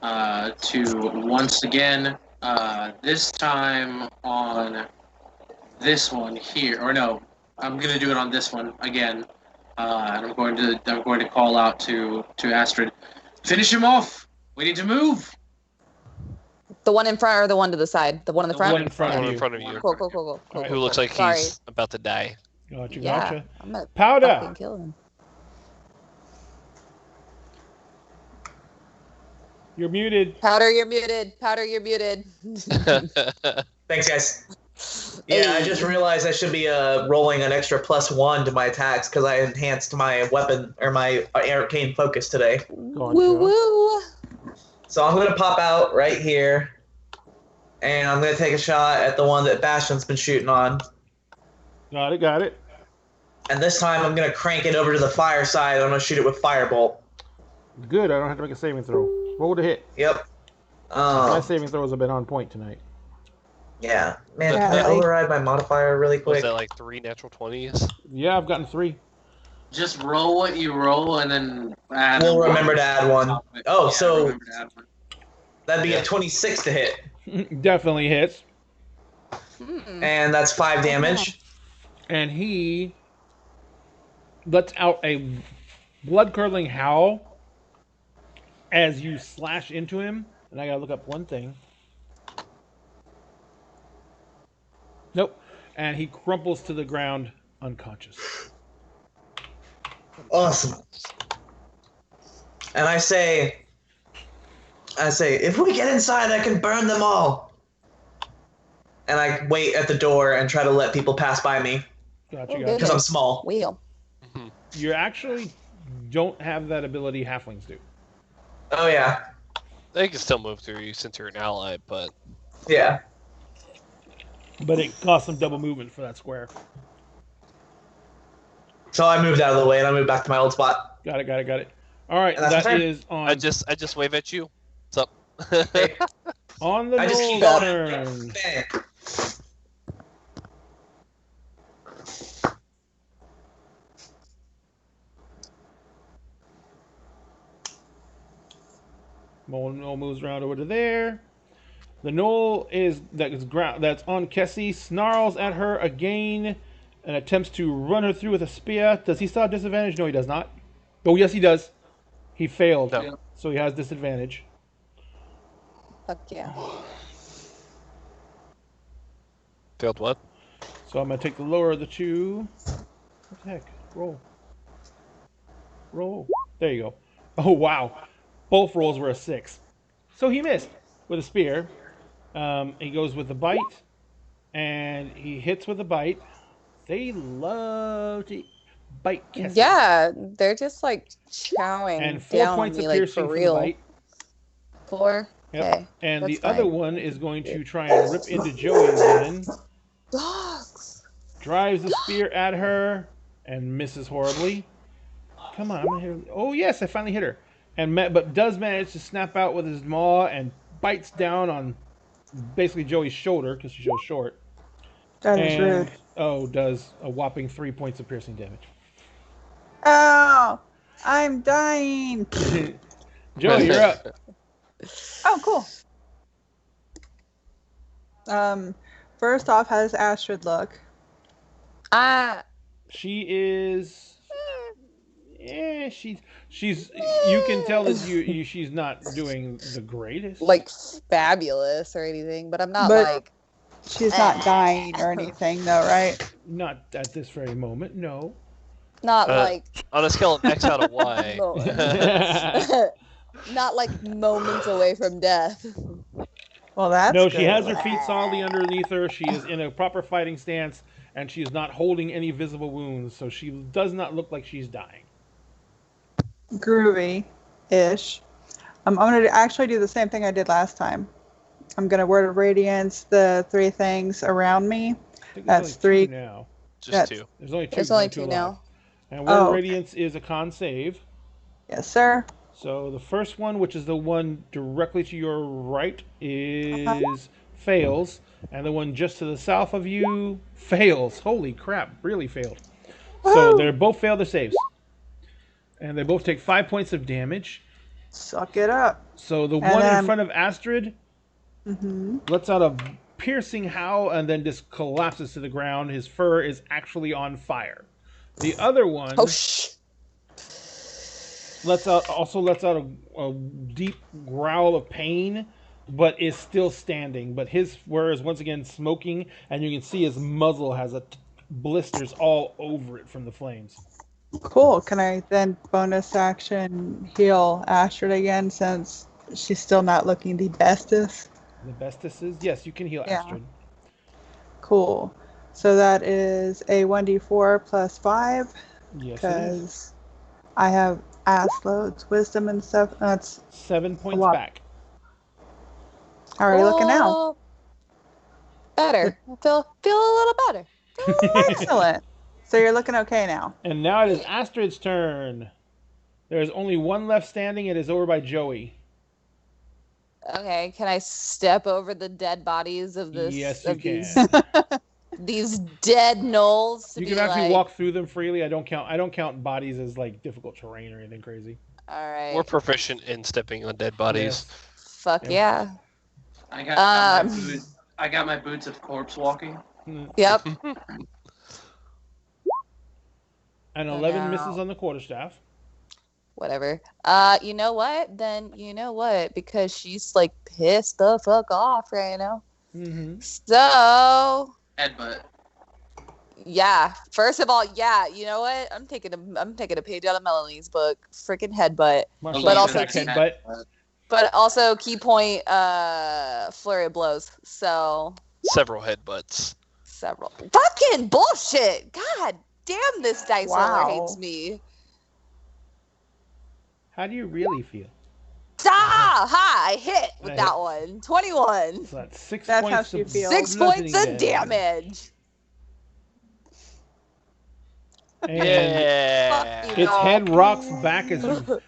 Speaker 6: to once again, this time on this one here. Or no, I'm going to do it on this one again. and I'm going to call out to Astrid. Finish him off. We need to move.
Speaker 5: The one in front or the one to the side? The one in the front?
Speaker 1: One in front of you.
Speaker 4: In front of you.
Speaker 5: Cool.
Speaker 4: Who looks like he's about to die.
Speaker 1: Gotcha.
Speaker 5: Yeah, I'm gonna
Speaker 1: Powder.
Speaker 5: fucking kill him.
Speaker 1: You're muted.
Speaker 5: Powder, you're muted. Powder, you're muted.
Speaker 2: Thanks, guys. Yeah, I just realized I should be rolling an extra +1 to my attacks because I enhanced my weapon or my arcane focus today.
Speaker 1: Gotcha.
Speaker 5: Woo woo.
Speaker 2: So I'm gonna pop out right here, and I'm gonna take a shot at the one that Bastion's been shooting on.
Speaker 1: Got it.
Speaker 2: And this time I'm gonna crank it over to the fire side. I'm gonna shoot it with firebolt.
Speaker 1: Good. I don't have to make a saving throw. Roll to hit.
Speaker 2: Yep.
Speaker 1: My saving throws have been on point tonight.
Speaker 2: Yeah. Man, can I override my modifier really quick?
Speaker 4: Was that like 3 natural 20s?
Speaker 1: Yeah, I've gotten 3.
Speaker 6: Just roll what you roll, and then add.
Speaker 2: We'll remember to add one. Oh,
Speaker 6: Yeah,
Speaker 2: so
Speaker 6: remember to add one.
Speaker 2: that'd be a 26 to hit,
Speaker 1: Definitely hits.
Speaker 2: and that's 5 damage.
Speaker 1: And he lets out a blood-curdling howl as you slash into him. And I gotta look up one thing. Nope. And he crumples to the ground unconscious.
Speaker 2: Awesome. And I say, if we get inside, I can burn them all. And I wait at the door and try to let people pass by me
Speaker 1: Gotcha.
Speaker 2: because I'm small.
Speaker 5: Wheel.
Speaker 1: You actually don't have that ability halflings do.
Speaker 2: Oh yeah,
Speaker 4: They can still move through you since you're an ally, but
Speaker 2: yeah.
Speaker 1: But it costs them double movement for that square.
Speaker 2: So I moved out of the way and I moved back to my old spot.
Speaker 1: Got it. All right,
Speaker 2: And that's
Speaker 1: that
Speaker 2: fair.
Speaker 1: is on.
Speaker 4: I just wave at you. What's up?
Speaker 2: Hey,
Speaker 1: On the
Speaker 2: I just keep
Speaker 1: Knoll's
Speaker 2: going.
Speaker 1: turn.
Speaker 2: Bang.
Speaker 1: Knoll moves around over to there. The Knoll that's on Kessie snarls at her again and attempts to run her through with a spear. Does he still have disadvantage? No, he does not. Oh, yes, he does. He failed,
Speaker 4: No.
Speaker 1: so he has disadvantage.
Speaker 5: Fuck yeah.
Speaker 4: Failed what?
Speaker 1: So I'm going to take the lower of the two. What the heck? Roll. There you go. Oh, wow. Both rolls were a 6. So he missed with a spear. He goes with the bite, and he hits with a bite. They love to bite Kessie.
Speaker 5: Yeah, they're just like chowing
Speaker 1: And 4
Speaker 5: down
Speaker 1: points
Speaker 5: on me,
Speaker 1: of
Speaker 5: like,
Speaker 1: piercing
Speaker 5: for
Speaker 1: for
Speaker 5: real.
Speaker 1: the bite.
Speaker 5: 4?
Speaker 1: Yep.
Speaker 5: Okay.
Speaker 1: And
Speaker 5: that's
Speaker 1: the other
Speaker 5: fine.
Speaker 1: one is going to try and rip into Joey again.
Speaker 5: Dogs!
Speaker 1: Drives the spear at her and misses horribly. Come on, I'm gonna hit her. Oh yes, I finally hit her. But does manage to snap out with his maw and bites down on basically Joey's shoulder because she's so short.
Speaker 9: That is rude.
Speaker 1: Oh, does a whopping 3 points of piercing damage.
Speaker 9: Oh, I'm dying.
Speaker 1: Joey, you're up.
Speaker 9: Oh, cool. First off, how does Astrid look?
Speaker 1: She is. Yeah, she's. You can tell that she's not doing the greatest.
Speaker 5: Like fabulous or anything, but I'm not
Speaker 9: But-
Speaker 5: like.
Speaker 9: She's not dying or anything, though, right?
Speaker 1: Not at this very moment, no.
Speaker 5: Not like.
Speaker 4: On a scale of X out of Y.
Speaker 5: Not like moments away from death.
Speaker 9: Well, that's
Speaker 1: No, she
Speaker 9: good.
Speaker 1: has her feet solidly underneath her. She is in a proper fighting stance, and she is not holding any visible wounds, so she does not look like she's dying.
Speaker 9: Groovy-ish. I'm going to actually do the same thing I did last time. I'm going to Word of Radiance the 3 things around me.
Speaker 1: I think
Speaker 9: That's
Speaker 1: there's only
Speaker 9: 3.
Speaker 1: two now.
Speaker 4: Just
Speaker 9: That's-
Speaker 4: 2.
Speaker 1: There's only 2.
Speaker 5: There's only
Speaker 1: two
Speaker 5: 2
Speaker 1: alive.
Speaker 5: now.
Speaker 1: And Word of
Speaker 9: Oh.
Speaker 1: Radiance is a con save.
Speaker 9: Yes, sir.
Speaker 1: So the first one, which is the one directly to your right, fails, and the one just to the south of you fails. Holy crap! Really failed. So they both failed their saves, and they both take 5 points of damage.
Speaker 9: Suck it up.
Speaker 1: So the
Speaker 9: And
Speaker 1: one in
Speaker 9: then-
Speaker 1: front of Astrid lets out a piercing howl and then just collapses to the ground. His fur is actually on fire. The other one lets out a deep growl of pain, but is still standing. But his fur is once again smoking, and you can see his muzzle has blisters all over it from the flames.
Speaker 9: Cool. Can I then bonus action heal Astrid again since she's still not looking the bestest?
Speaker 1: The bestest is? Yes, you can heal Astrid.
Speaker 9: Cool. So that is a 1d4 plus 5.
Speaker 1: Yes,
Speaker 9: because I have ass loads, wisdom and stuff. That's
Speaker 1: 7 points back.
Speaker 9: How are you looking now?
Speaker 5: Better. Feel a little better.
Speaker 9: Excellent. So you're looking okay now.
Speaker 1: And now it is Astrid's turn. There is only one left standing. It is over by Joey.
Speaker 5: Okay, can I step over the dead bodies of this?
Speaker 1: Yes, you can.
Speaker 5: These dead gnolls.
Speaker 1: You can actually walk through them freely. I don't count bodies as like difficult terrain or anything crazy.
Speaker 5: All right.
Speaker 4: We're proficient in stepping on dead bodies.
Speaker 1: Yes.
Speaker 5: Fuck yeah.
Speaker 6: I got my boots of corpse walking.
Speaker 5: Yep.
Speaker 1: An 11 misses on the quarterstaff.
Speaker 5: Whatever. You know what? Then you know what? Because she's like pissed the fuck off right now.
Speaker 1: Mm-hmm.
Speaker 5: So.
Speaker 2: Headbutt.
Speaker 5: Yeah. First of all, yeah. You know what? I'm taking a page out of Melanie's book. Freaking headbutt. But also key point. Flurry of blows. So.
Speaker 4: Several headbutts.
Speaker 5: Fucking bullshit. God damn, this dice roller hates me.
Speaker 1: How do you really feel?
Speaker 5: I hit with that one. 21.
Speaker 1: So that's 6
Speaker 9: That's
Speaker 1: points
Speaker 9: how she feels.
Speaker 5: 6 points of damage.
Speaker 1: And
Speaker 4: Yeah.
Speaker 1: its head rocks back as you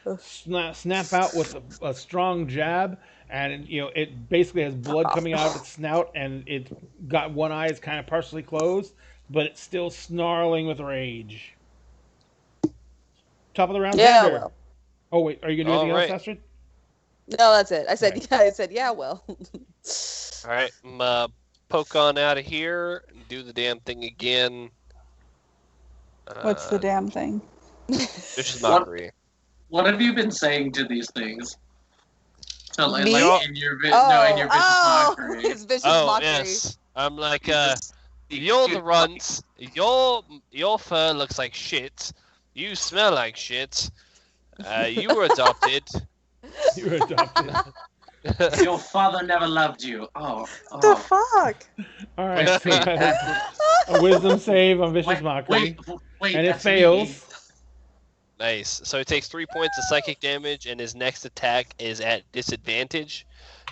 Speaker 1: snap out with a strong jab, and it basically has blood coming out of its snout, and it got one eye is kind of partially closed, but it's still snarling with rage. Top of the round, Xander.
Speaker 5: Well.
Speaker 1: Oh wait, are you gonna do anything else, Astrid?
Speaker 5: No, that's it. I said yeah. Well.
Speaker 4: All right, poke on out of here and do the damn thing again.
Speaker 9: What's the damn thing?
Speaker 4: Vicious mockery.
Speaker 6: What have you been saying to these things? So, like,
Speaker 5: Me?
Speaker 6: in your vicious mockery.
Speaker 5: It's vicious mockery.
Speaker 4: Yes. I'm like, you're the runts. Your fur looks like shit. You smell like shit. You were adopted.
Speaker 1: You were adopted.
Speaker 6: Your father never loved you. Oh.
Speaker 9: The fuck?
Speaker 1: All right. So a wisdom save on vicious mockery,
Speaker 6: Wait,
Speaker 1: and it fails.
Speaker 4: Nice. So he takes 3 points of psychic damage, and his next attack is at disadvantage.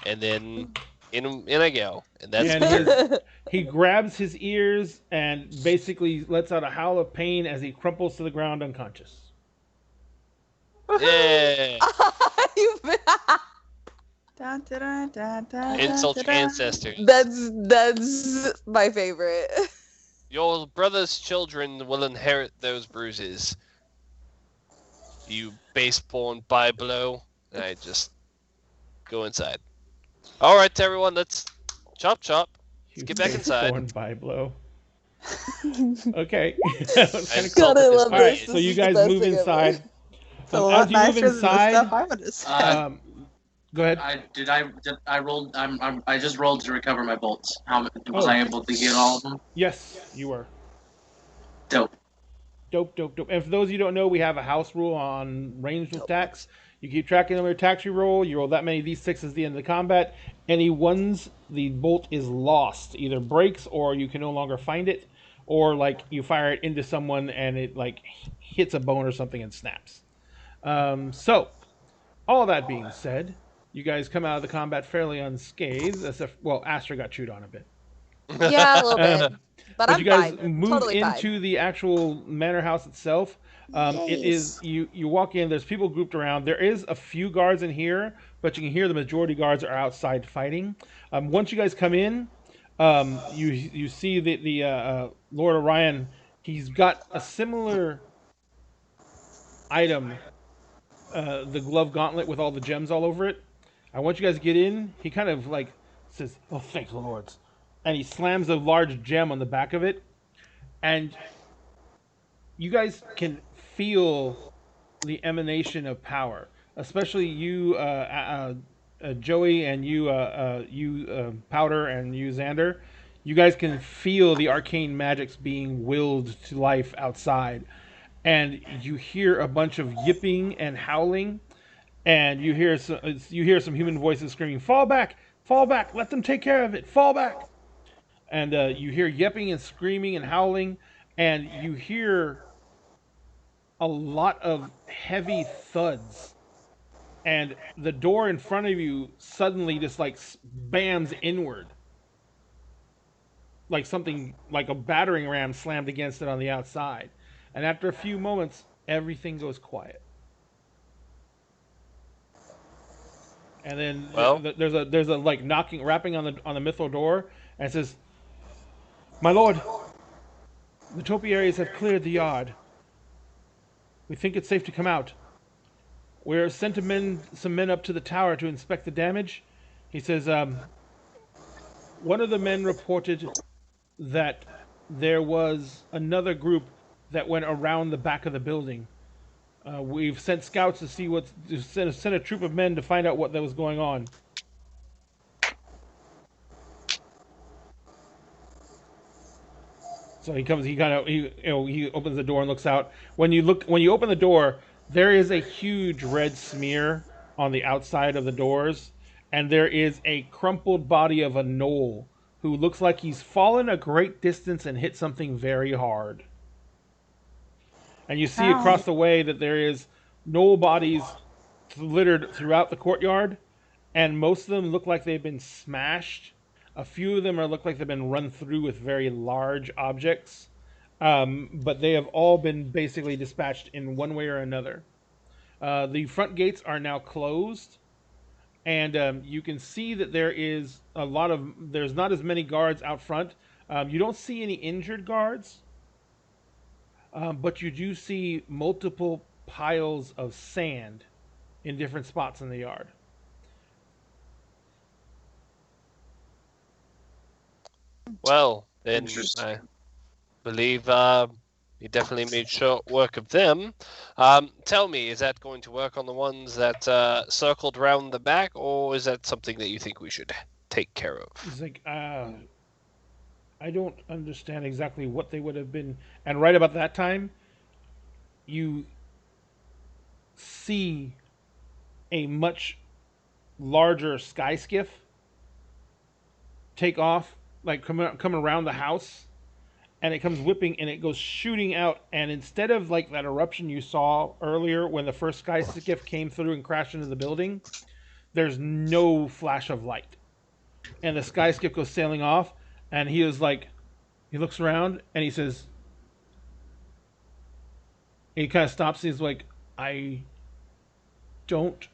Speaker 4: And then in I go, and that's
Speaker 1: he grabs his ears and basically lets out a howl of pain as he crumples to the ground unconscious.
Speaker 4: Yeah.
Speaker 9: Insult
Speaker 4: your ancestors.
Speaker 5: That's my favorite.
Speaker 4: Your brother's children will inherit those bruises. You base-born by-blow. And I just go inside. All right, everyone, let's chop. Let's get back inside.
Speaker 1: Born by blow. Okay.
Speaker 5: All
Speaker 1: right, so you guys move inside. As you move inside, go ahead.
Speaker 6: I just rolled to recover my bolts. Was I able to get all of them?
Speaker 1: Yes, you were.
Speaker 6: Dope.
Speaker 1: And for those of you who don't know, we have a house rule on ranged attacks. You keep tracking of your attacks you roll. You roll that many d6 at the end of the combat. Any ones, the bolt is lost. Either breaks or you can no longer find it. Or like you fire it into someone and it like hits a bone or something and snaps. So, all that being said, you guys come out of the combat fairly unscathed. Astrid got chewed on a bit.
Speaker 5: Yeah, a little bit. But I'm
Speaker 1: you guys
Speaker 5: fine.
Speaker 1: move
Speaker 5: Totally
Speaker 1: into
Speaker 5: fine.
Speaker 1: the actual manor house itself. It is you walk in. There's people grouped around. There is a few guards in here, but you can hear the majority guards are outside fighting. Once you guys come in, you see the Lord Orion. He's got a similar item, the glove gauntlet with all the gems all over it. I want you guys to get in. He kind of like says, "Oh, thank the lords," and he slams a large gem on the back of it, and you guys can feel the emanation of power, especially you, Joey, and you, Powder, and you, Xander. You guys can feel the arcane magics being willed to life outside, and you hear a bunch of yipping and howling, and you hear some human voices screaming, fall back, let them take care of it, fall back." And you hear yipping and screaming and howling, and you hear a lot of heavy thuds, and the door in front of you suddenly just like bams inward, like something like a battering ram slammed against it on the outside. And after a few moments, everything goes quiet. And then there's a like knocking, rapping on the mithril door, and it says, "My lord, the topiaries have cleared the yard. We think it's safe to come out. We're sent some men up to the tower to inspect the damage." He says, "One of the men reported that there was another group that went around the back of the building. We've sent scouts to see send a troop of men to find out what was going on." So he opens the door and looks out. When you open the door, there is a huge red smear on the outside of the doors, and there is a crumpled body of a gnoll who looks like he's fallen a great distance and hit something very hard. And you see across the way that there is gnoll bodies littered throughout the courtyard, and most of them look like they've been smashed. A few of them look like they've been run through with very large objects, but they have all been basically dispatched in one way or another. The front gates are now closed, and you can see that there's not as many guards out front. You don't see any injured guards, but you do see multiple piles of sand in different spots in the yard.
Speaker 4: Well, then I believe you definitely made short work of them. Tell me, is that going to work on the ones that circled around the back, or is that something that you think we should take care of?
Speaker 1: He's like, I don't understand exactly what they would have been. And right about that time, you see a much larger sky skiff take off, like come around the house, and it comes whipping and it goes shooting out. And instead of like that eruption you saw earlier when the first sky skiff came through and crashed into the building, there's no flash of light. And the sky skiff goes sailing off, and he looks around and he says, he kind of stops. He's like, "I don't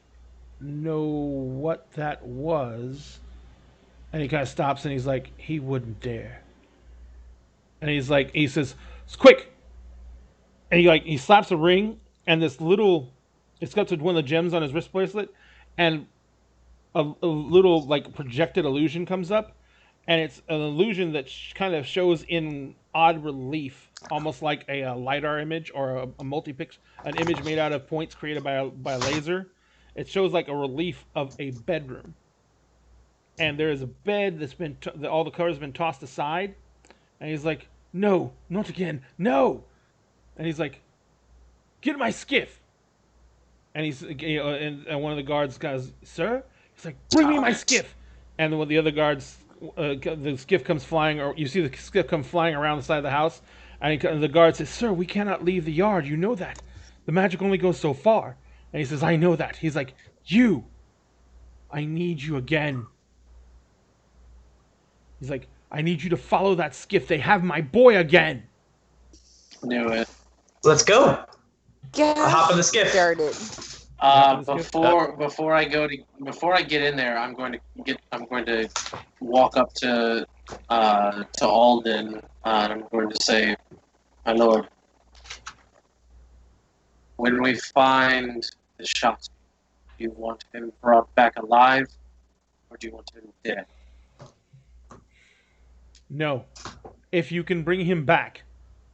Speaker 1: know what that was." And he kind of stops and he's like, "He wouldn't dare." And he says, "Quick!" And he slaps a ring, and it's got to one of the gems on his wrist bracelet, and a little like projected illusion comes up, and it's an illusion that kind of shows in odd relief, almost like a LiDAR image or a multi-pixel, an image made out of points created by a laser. It shows like a relief of a bedroom, and there is a bed that's been all the covers have been tossed aside, and he's like, "No, not again, no!" And he's like, "Get my skiff!" And and one of the guards goes, "Sir?" He's like, "Bring me my skiff!" And then when the other guards, the skiff comes flying, or you see the skiff come flying around the side of the house, and the guard says, "Sir, we cannot leave the yard. You know that. The magic only goes so far." And he says, "I know that." He's like, I need you again." He's like, "I need you to follow that skiff. They have my boy again."
Speaker 6: Knew it.
Speaker 2: Let's go.
Speaker 5: Yeah.
Speaker 2: Hop in the skiff.
Speaker 5: Started.
Speaker 6: Before I get in there, I'm going to walk up to Alden, and I'm going to say, "My lord, when we find the shot, do you want him brought back alive, or do you want him dead?"
Speaker 1: "No. If you can bring him back,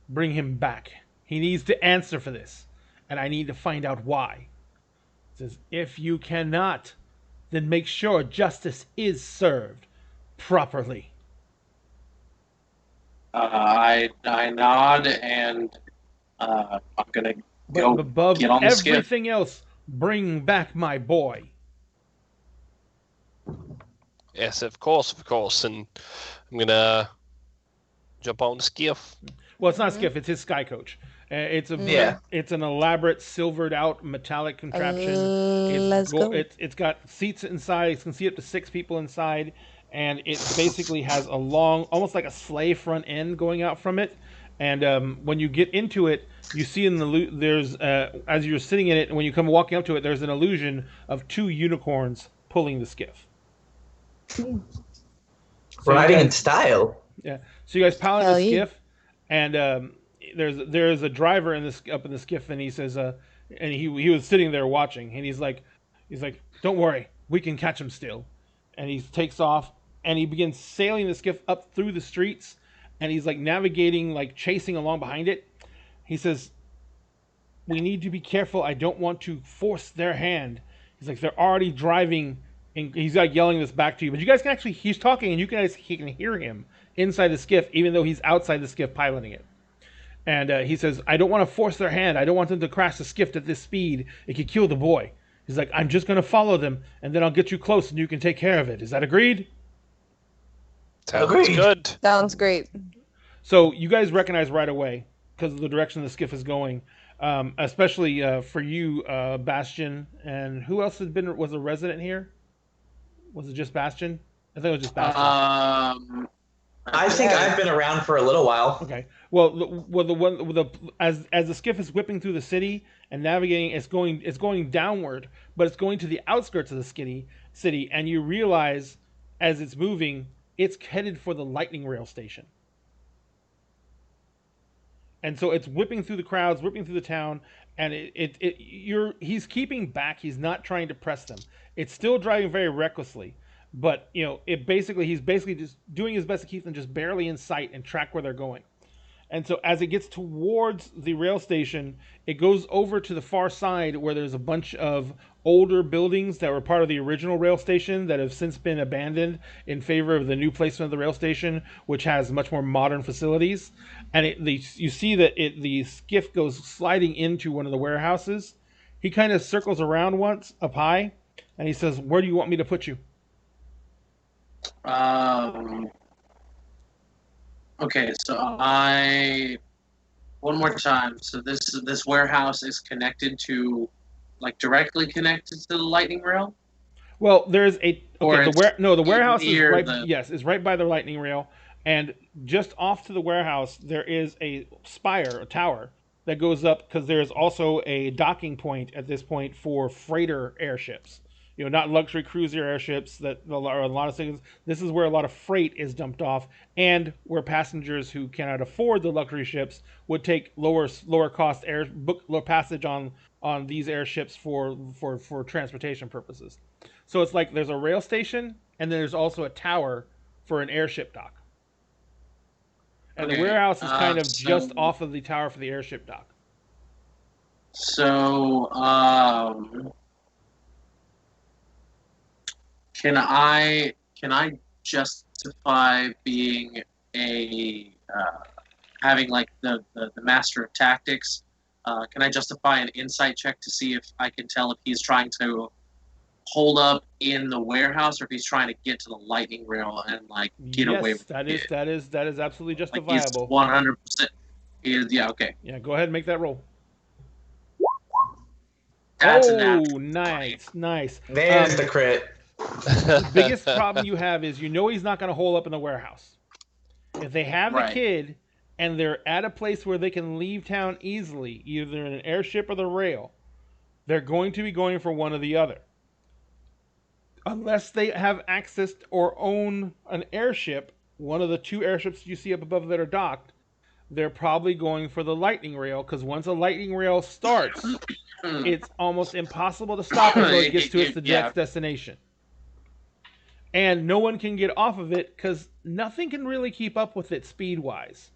Speaker 1: bring him back." He needs to answer for this, and I need to find out why. He says, if you cannot, then make sure justice is served properly.
Speaker 6: I nod, and I'm gonna go
Speaker 1: But above
Speaker 6: get on the skiff.
Speaker 1: everything else, bring back my boy.
Speaker 4: Yes, of course, and I'm gonna jump on the skiff.
Speaker 1: Well, it's not a skiff; it's his sky coach. It's an elaborate silvered out metallic contraption.
Speaker 5: Let's go.
Speaker 1: It's got seats inside. You can see up to 6 people inside, and it basically has a long, almost like a sleigh front end going out from it. And when you get into it, you see there's as you're sitting in it, and when you come walking up to it, there's an illusion of 2 unicorns pulling the skiff. So
Speaker 2: riding in style.
Speaker 1: Yeah. So you guys pilot the skiff, and there's a driver up in the skiff, and he says, and he was sitting there watching, and he's like, don't worry, we can catch him still. And he takes off, and he begins sailing the skiff up through the streets, and he's like navigating, like chasing along behind it. He says, we need to be careful. I don't want to force their hand. He's like, they're already driving. And he's like yelling this back to you, but you guys can actually, he's talking, and he can hear him inside the skiff, even though he's outside the skiff piloting it. And he says, I don't want to force their hand. I don't want them to crash the skiff at this speed. It could kill the boy. He's like, I'm just going to follow them, and then I'll get you close, and you can take care of it. Is that agreed?
Speaker 4: Sounds good.
Speaker 5: Sounds great.
Speaker 1: So you guys recognize right away, because of the direction the skiff is going, especially for you, Bastion, and who else was a resident here? Was it just Bastion? I think it was just Bastion.
Speaker 2: I think I've been around for a little while.
Speaker 1: Okay. Well, as the skiff is whipping through the city and navigating, it's going downward, but it's going to the outskirts of the city, and you realize as it's moving, it's headed for the lightning rail station. And so it's whipping through the crowds, whipping through the town, and he's keeping back. He's not trying to press them. It's still driving very recklessly, but he's basically just doing his best to keep them just barely in sight and track where they're going. And so as it gets towards the rail station, it goes over to the far side where there's a bunch of older buildings that were part of the original rail station that have since been abandoned in favor of the new placement of the rail station, which has much more modern facilities. And you see that the skiff goes sliding into one of the warehouses. He kind of circles around once up high, and he says, where do you want me to put you?
Speaker 6: Okay, so one more time. So this warehouse is connected to, like, directly connected to the lightning rail?
Speaker 1: Well, there's the warehouse is right. Yes, is right by the lightning rail, and just off to the warehouse there is a tower that goes up, because there's also a docking point at this point for freighter airships. Not luxury cruiser airships that are a lot of things. This is where a lot of freight is dumped off, and where passengers who cannot afford the luxury ships would take lower cost book passage on these airships for transportation purposes. So it's like there's a rail station, and then there's also a tower for an airship dock. And the warehouse is kind of just off of the tower for the airship dock.
Speaker 6: So, Can I justify being having like the master of tactics? Can I justify an insight check to see if I can tell if he's trying to hold up in the warehouse or if he's trying to get to the lightning rail and like get away with it?
Speaker 1: That is absolutely justifiable.
Speaker 6: Like 100%. Yeah, okay.
Speaker 1: Yeah, go ahead and make that roll.
Speaker 6: That's
Speaker 1: nice.
Speaker 2: There's the crit.
Speaker 1: The biggest problem you have is he's not going to hole up in the warehouse. If they have the kid and they're at a place where they can leave town easily, either in an airship or the rail, they're going to be going for one or the other. Unless they have access or own an airship, one of the 2 airships you see up above that are docked, they're probably going for the lightning rail, because once a lightning rail starts, it's almost impossible to stop until it gets to its destination. And no one can get off of it, because nothing can really keep up with it speed-wise.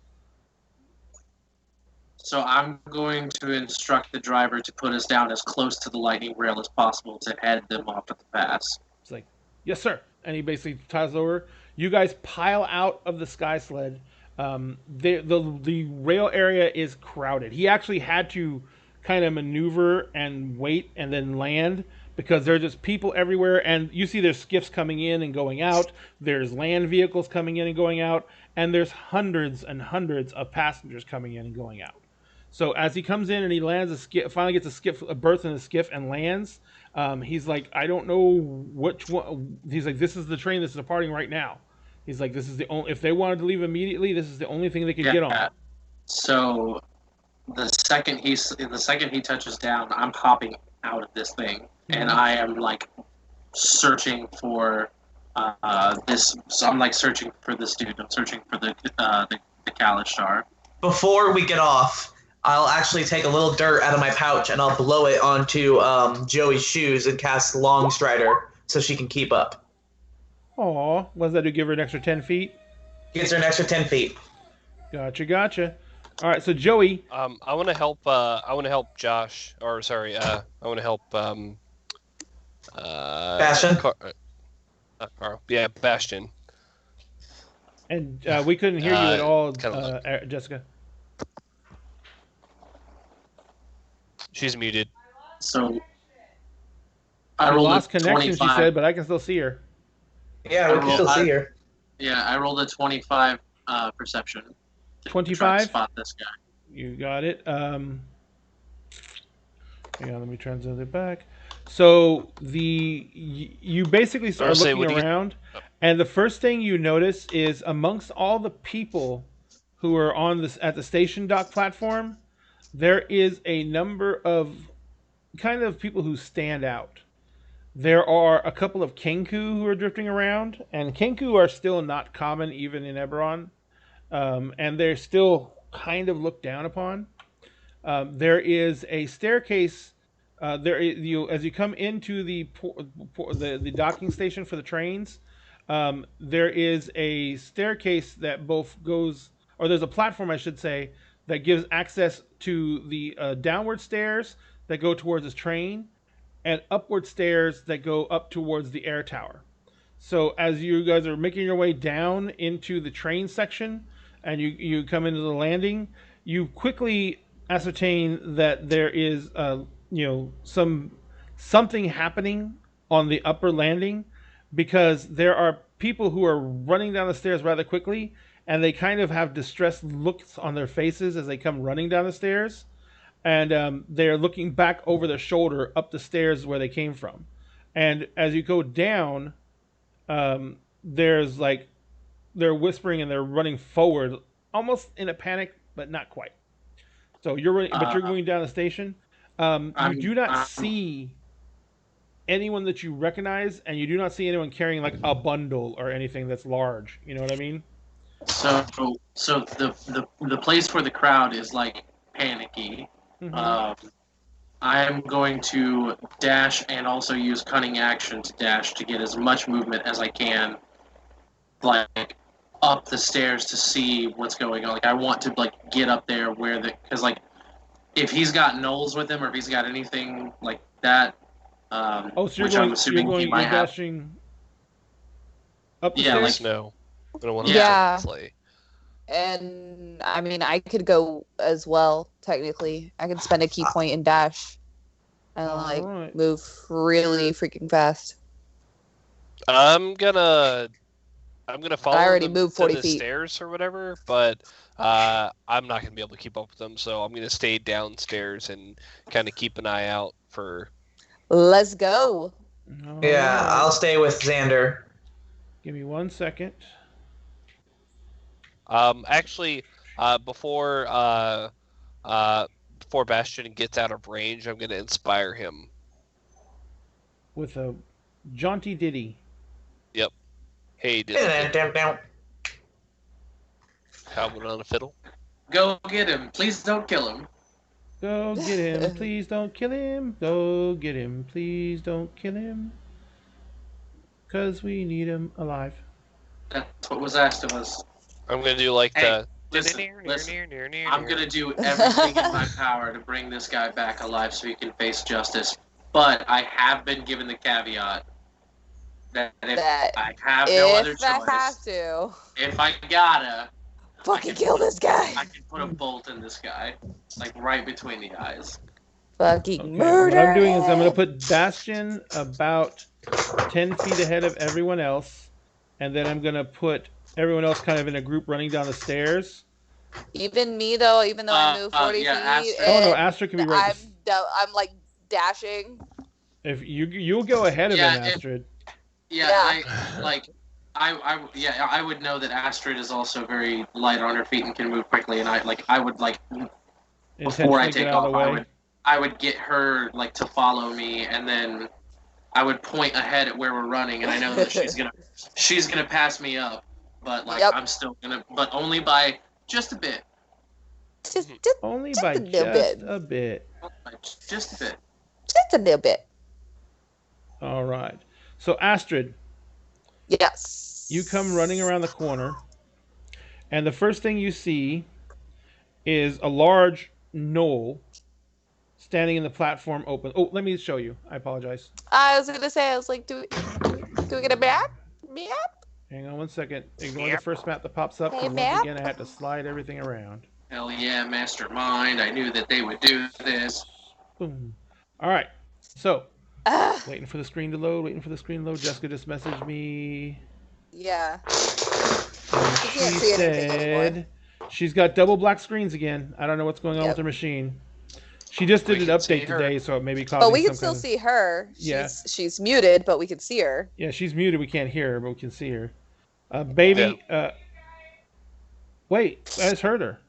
Speaker 6: So I'm going to instruct the driver to put us down as close to the lightning rail as possible to head them off at the pass.
Speaker 1: It's like, yes, sir. And he basically ties over. You guys pile out of the sky sled. The rail area is crowded. He actually had to kind of maneuver and wait and then land because there are just people everywhere. And you see there's skiffs coming in and going out. There's land vehicles coming in and going out. And there's hundreds and hundreds of passengers coming in and going out. So as he comes in and he lands finally gets a berth in the skiff and lands. He's like, I don't know which one. He's like, this is the train that's departing right now. He's like, this is the only. If they wanted to leave immediately, this is the only thing they could get on.
Speaker 6: So the second he touches down, I'm hopping out of this thing, and I am like searching for this. So I'm like searching for this dude. I'm searching for the Kalishtar.
Speaker 2: Before we get off, I'll actually take a little dirt out of my pouch and I'll blow it onto Joey's shoes and cast Long Strider so she can keep up.
Speaker 1: Aw, what does that do? Give her an extra 10 feet?
Speaker 2: Gives her an extra 10 feet.
Speaker 1: Gotcha. All right, so Joey.
Speaker 4: I want to help. I want to help Josh. Or sorry, I want to help.
Speaker 2: Bastion.
Speaker 4: Yeah, Bastion.
Speaker 1: And we couldn't hear you at all, Jessica.
Speaker 4: She's muted.
Speaker 6: So
Speaker 1: I lost connection, 25. She said, but I can still see her.
Speaker 2: Yeah, we can still see her.
Speaker 6: Yeah, I rolled a 25 perception.
Speaker 1: 25?
Speaker 6: Spot this guy.
Speaker 1: You got it. Hang on, let me translate it back. So you basically start looking around, and the first thing you notice is amongst all the people who are at the station dock platform, there is a number of kind of people who stand out. There are a couple of Kenku who are drifting around, and Kenku are still not common even in Eberron, and they're still kind of looked down upon. There is a staircase. As you come into the docking station for the trains, there is a staircase that there's a platform, I should say, that gives access to the downward stairs that go towards this train, and upward stairs that go up towards the air tower. So as you guys are making your way down into the train section, and you come into the landing, you quickly ascertain that there is something happening on the upper landing, because there are people who are running down the stairs rather quickly, and they kind of have distressed looks on their faces as they come running down the stairs, and they're looking back over their shoulder up the stairs where they came from. And as you go down, there's like they're whispering and they're running forward, almost in a panic, but not quite. So you're running, but you're going down the station. You do not see anyone that you recognize, and you do not see anyone carrying like a bundle or anything that's large. You know what I mean?
Speaker 6: So the place for the crowd is like panicky. Mm-hmm. I am going to dash and also use cunning action to dash to get as much movement as I can, like up the stairs to see what's going on. Like I want to like get up there because like if he's got gnolls with him or if he's got anything like that,
Speaker 1: so I'm assuming he might have. Dashing up the stairs?
Speaker 4: Like no. I don't want to
Speaker 5: sleigh. And I mean, I could go as well. Technically, I could spend a key point and dash, and move really freaking fast.
Speaker 4: I'm gonna follow.
Speaker 5: I already moved 40
Speaker 4: to the
Speaker 5: feet.
Speaker 4: Stairs or whatever, but I'm not gonna be able to keep up with them. So I'm gonna stay downstairs and kind of keep an eye out for.
Speaker 5: Let's go.
Speaker 2: Yeah, I'll stay with Xander.
Speaker 1: Give me 1 second.
Speaker 4: Actually, before Bastion gets out of range, I'm going to inspire him
Speaker 1: with a jaunty ditty.
Speaker 4: Yep. Hey, Cowboy on a fiddle.
Speaker 6: Go get him. Please don't kill him.
Speaker 1: Go get him. Please don't kill him. Go get him. Please don't kill him. 'Cause we need him alive.
Speaker 6: That's what was asked of us.
Speaker 4: I'm gonna do like
Speaker 6: Listen, I'm gonna do everything in my power to bring this guy back alive so he can face justice. But I have been given the caveat that if I have no other choice,
Speaker 5: I have to,
Speaker 6: if I gotta,
Speaker 5: fucking kill this guy.
Speaker 6: I can put a bolt in this guy, like right between the eyes.
Speaker 5: Fucking murder.
Speaker 1: What I'm doing is I'm gonna put Bastion about 10 feet ahead of everyone else, and then I'm gonna put everyone else kind of in a group running down the stairs.
Speaker 5: Even me though, even though I move 40 feet.
Speaker 1: Oh no, Astrid can be right.
Speaker 5: I'm like dashing.
Speaker 1: If you'll go ahead of him, Astrid.
Speaker 6: I would know that Astrid is also very light on her feet and can move quickly, and I would before I take off, I would get her like to follow me, and then I would point ahead at where we're running, and I know that she's gonna pass me up, but I'm still gonna, but only by just a bit.
Speaker 5: Just
Speaker 1: only
Speaker 5: just
Speaker 1: by
Speaker 5: a little bit.
Speaker 1: A bit.
Speaker 6: Just a bit.
Speaker 5: Just a little bit.
Speaker 1: All right. So Astrid.
Speaker 5: Yes.
Speaker 1: You come running around the corner, and the first thing you see is a large knoll standing in the platform open. Oh, let me show you. I apologize.
Speaker 5: I was gonna say, do we get a map?
Speaker 1: Hang on one second. Ignore the first map that pops up.
Speaker 5: Hey,
Speaker 1: once again, I have to slide everything around.
Speaker 6: Hell yeah, mastermind. I knew that they would do this.
Speaker 1: Boom. All right. So, waiting for the screen to load. Jessica just messaged me.
Speaker 5: Yeah.
Speaker 1: She said she's got double black screens again. I don't know what's going on with her machine. She just did an update today, so it may be causing.
Speaker 5: But we can still see her. She's muted, but we can see her.
Speaker 1: Yeah, she's muted. We can't hear her, but we can see her. Baby, wait, I just heard her.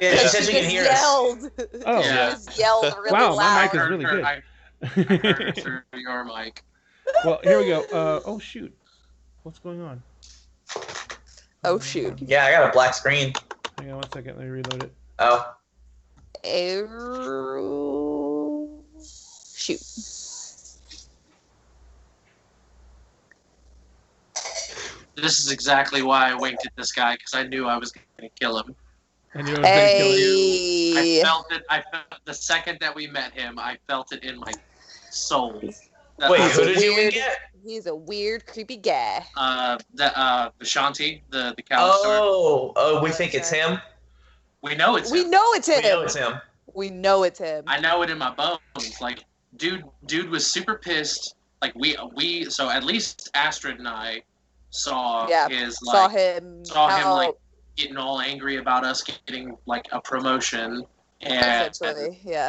Speaker 2: Yeah, she said she can hear us.
Speaker 1: Oh,
Speaker 5: she just yelled really
Speaker 1: wow,
Speaker 5: loud.
Speaker 1: my mic is really good.
Speaker 6: I heard it through your mic.
Speaker 1: Well, here we go. Oh shoot, what's going on?
Speaker 5: Oh shoot.
Speaker 2: Yeah, I got a black screen.
Speaker 1: Hang on one second. Let me reload it.
Speaker 2: Oh.
Speaker 5: Shoot.
Speaker 6: This is exactly why I winked at this guy, because I knew I was going to kill him.
Speaker 1: I knew I was going to kill you.
Speaker 6: I felt it. The second that we met him, I felt it in my soul.
Speaker 2: Wait, who did you wink at?
Speaker 5: He's a weird, creepy guy.
Speaker 6: Shanti, the cow store.
Speaker 2: Oh, we think it's him?
Speaker 6: We know it's him.
Speaker 5: We know it's him.
Speaker 2: We know it's him.
Speaker 6: I know it in my bones. Like, dude was super pissed. Like, so at least Astrid and I saw him like getting all angry about us getting like a promotion. And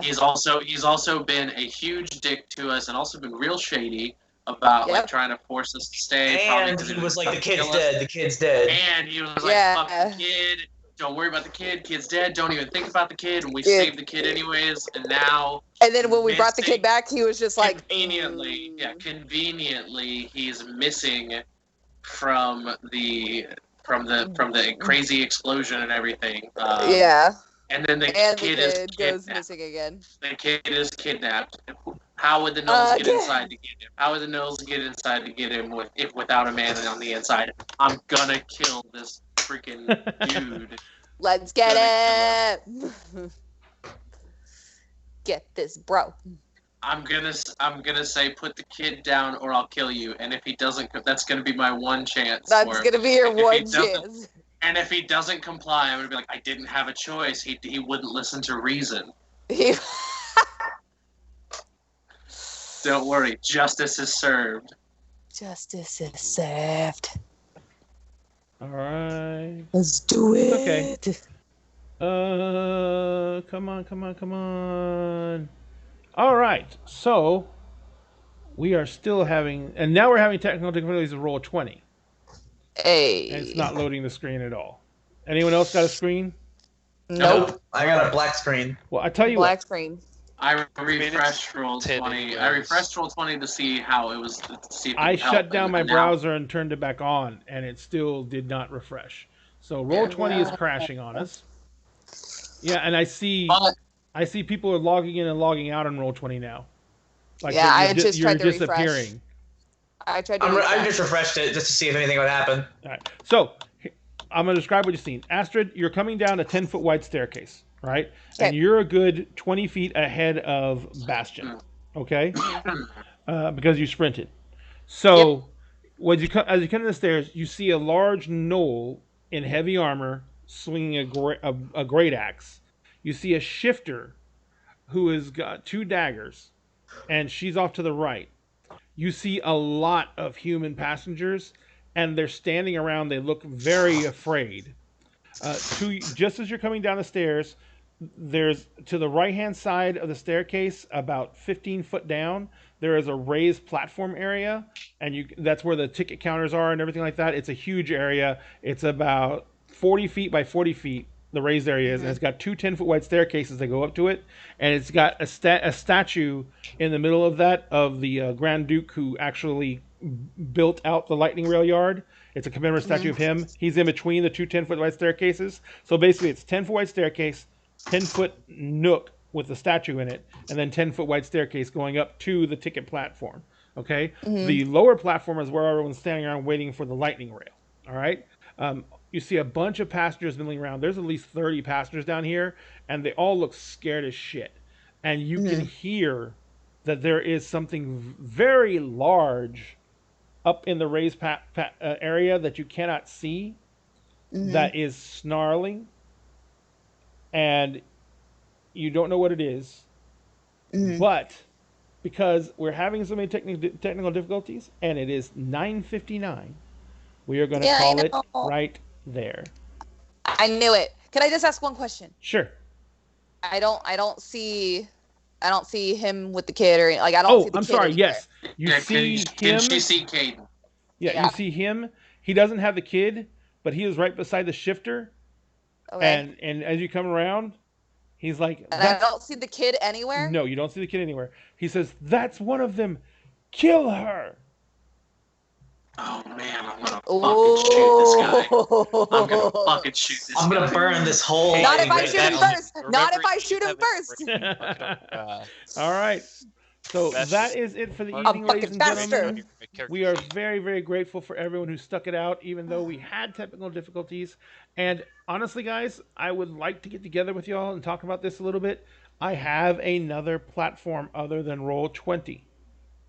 Speaker 6: he's also been a huge dick to us and also been real shady about like trying to force us to stay.
Speaker 2: And he was like, the kid's dead. The kid's dead.
Speaker 6: And he was like, fuck the kid. Don't worry about the kid. Kid's dead. Don't even think about the kid. And we saved the kid anyways. And now.
Speaker 5: And then when we brought the kid back, he was just like.
Speaker 6: Conveniently, he's missing from the crazy explosion and everything. And then the kid
Speaker 5: goes missing again.
Speaker 6: The kid is kidnapped. How would the Knolls get inside to get him? How would the Knolls get inside to get him without a man on the inside? I'm gonna kill this freaking dude.
Speaker 5: Let's get it. Get this, bro.
Speaker 6: I'm gonna say put the kid down or I'll kill you. And if he doesn't, that's gonna be my one chance.
Speaker 5: That's gonna be your one chance.
Speaker 6: And if he doesn't comply, I'm gonna be like, I didn't have a choice. He wouldn't listen to reason. Don't worry, justice is served.
Speaker 5: Justice is served.
Speaker 1: All right.
Speaker 5: Let's do it.
Speaker 1: Okay. Come on. All right. So we are still having, and now we're having technical difficulties of roll 20.
Speaker 5: Hey.
Speaker 1: And it's not loading the screen at all. Anyone else got a screen?
Speaker 2: Nope. I got a black screen.
Speaker 1: Well, I tell you
Speaker 5: black screen.
Speaker 6: I refreshed roll 20. I refreshed roll 20 to see how it was.
Speaker 1: I shut down my browser and turned it back on, and it still did not refresh. So roll 20 is crashing on us. Yeah, and I see people are logging in and logging out on roll 20 now. Like
Speaker 5: I just tried to
Speaker 1: disappearing.
Speaker 5: I tried to.
Speaker 2: I just refreshed it just to see if anything would happen.
Speaker 1: All right. So I'm going to describe what you've seen. Astrid, you're coming down a 10-foot wide staircase, right?
Speaker 5: Okay.
Speaker 1: And you're a good 20 feet ahead of Bastion, okay? Because you sprinted. So as you come down the stairs, you see a large gnoll in heavy armor swinging a great axe. You see a shifter who has got 2 daggers, and she's off to the right. You see a lot of human passengers, and they're standing around. They look very afraid. Just as you're coming down the stairs, there's to the right-hand side of the staircase, about 15 foot down, there is a raised platform area, and that's where the ticket counters are and everything like that. It's a huge area. It's about 40 feet by 40 feet, the raised area is, and it's got 2 10-foot wide staircases that go up to it, and it's got a statue in the middle of that of the Grand Duke who actually built out the lightning rail yard. It's a commemorative statue of him. He's in between the 2 10-foot wide staircases. So basically it's 10-foot wide staircase, 10-foot nook with the statue in it, and then 10-foot wide staircase going up to the ticket platform. Okay? The lower platform is where everyone's standing around waiting for the lightning rail. All right? You see a bunch of passengers milling around. There's at least 30 passengers down here, and they all look scared as shit. And you can hear that there is something very large up in the raised area that you cannot see that is snarling, and you don't know what it is. But because we're having so many technical difficulties, and it is 9:59, we are going to call it right there.
Speaker 5: I knew it. Can I just ask one question?
Speaker 1: Sure.
Speaker 5: I don't see him with the kid, or like I don't see the
Speaker 1: I'm
Speaker 5: kid
Speaker 1: sorry.
Speaker 5: anywhere.
Speaker 1: Yes, you see him.
Speaker 6: Can she see Caden?
Speaker 1: Yeah, you see him. He doesn't have the kid, but he is right beside the shifter.
Speaker 5: Okay.
Speaker 1: And as you come around, he's like,
Speaker 5: and I don't see the kid anywhere?
Speaker 1: No, you don't see the kid anywhere. He says, "That's one of them. Kill her."
Speaker 6: Oh man, I'm gonna fucking shoot this guy. I'm gonna fucking shoot this guy.
Speaker 2: I'm gonna burn this whole.
Speaker 5: Not if I
Speaker 2: right
Speaker 5: shoot him
Speaker 2: now.
Speaker 5: first. Not if I shoot him first.
Speaker 1: All right. So that is it for the evening, ladies and gentlemen. We are very, very grateful for everyone who stuck it out, even though we had technical difficulties. And honestly, guys, I would like to get together with y'all and talk about this a little bit. I have another platform other than Roll20.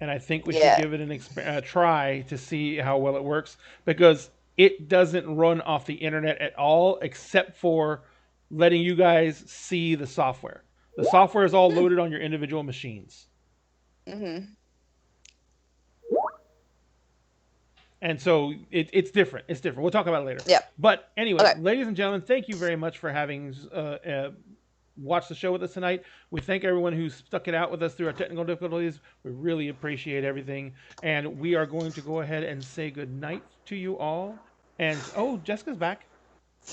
Speaker 1: And I think we should give it a try to see how well it works, because it doesn't run off the internet at all, except for letting you guys see the software. The software is all loaded on your individual machines. And so it's different. It's different. We'll talk about it later.
Speaker 5: Yeah.
Speaker 1: But anyway, ladies and gentlemen, thank you very much for having watched the show with us tonight. We thank everyone who stuck it out with us through our technical difficulties. We really appreciate everything. And we are going to go ahead and say good night to you all. And, Jessica's back.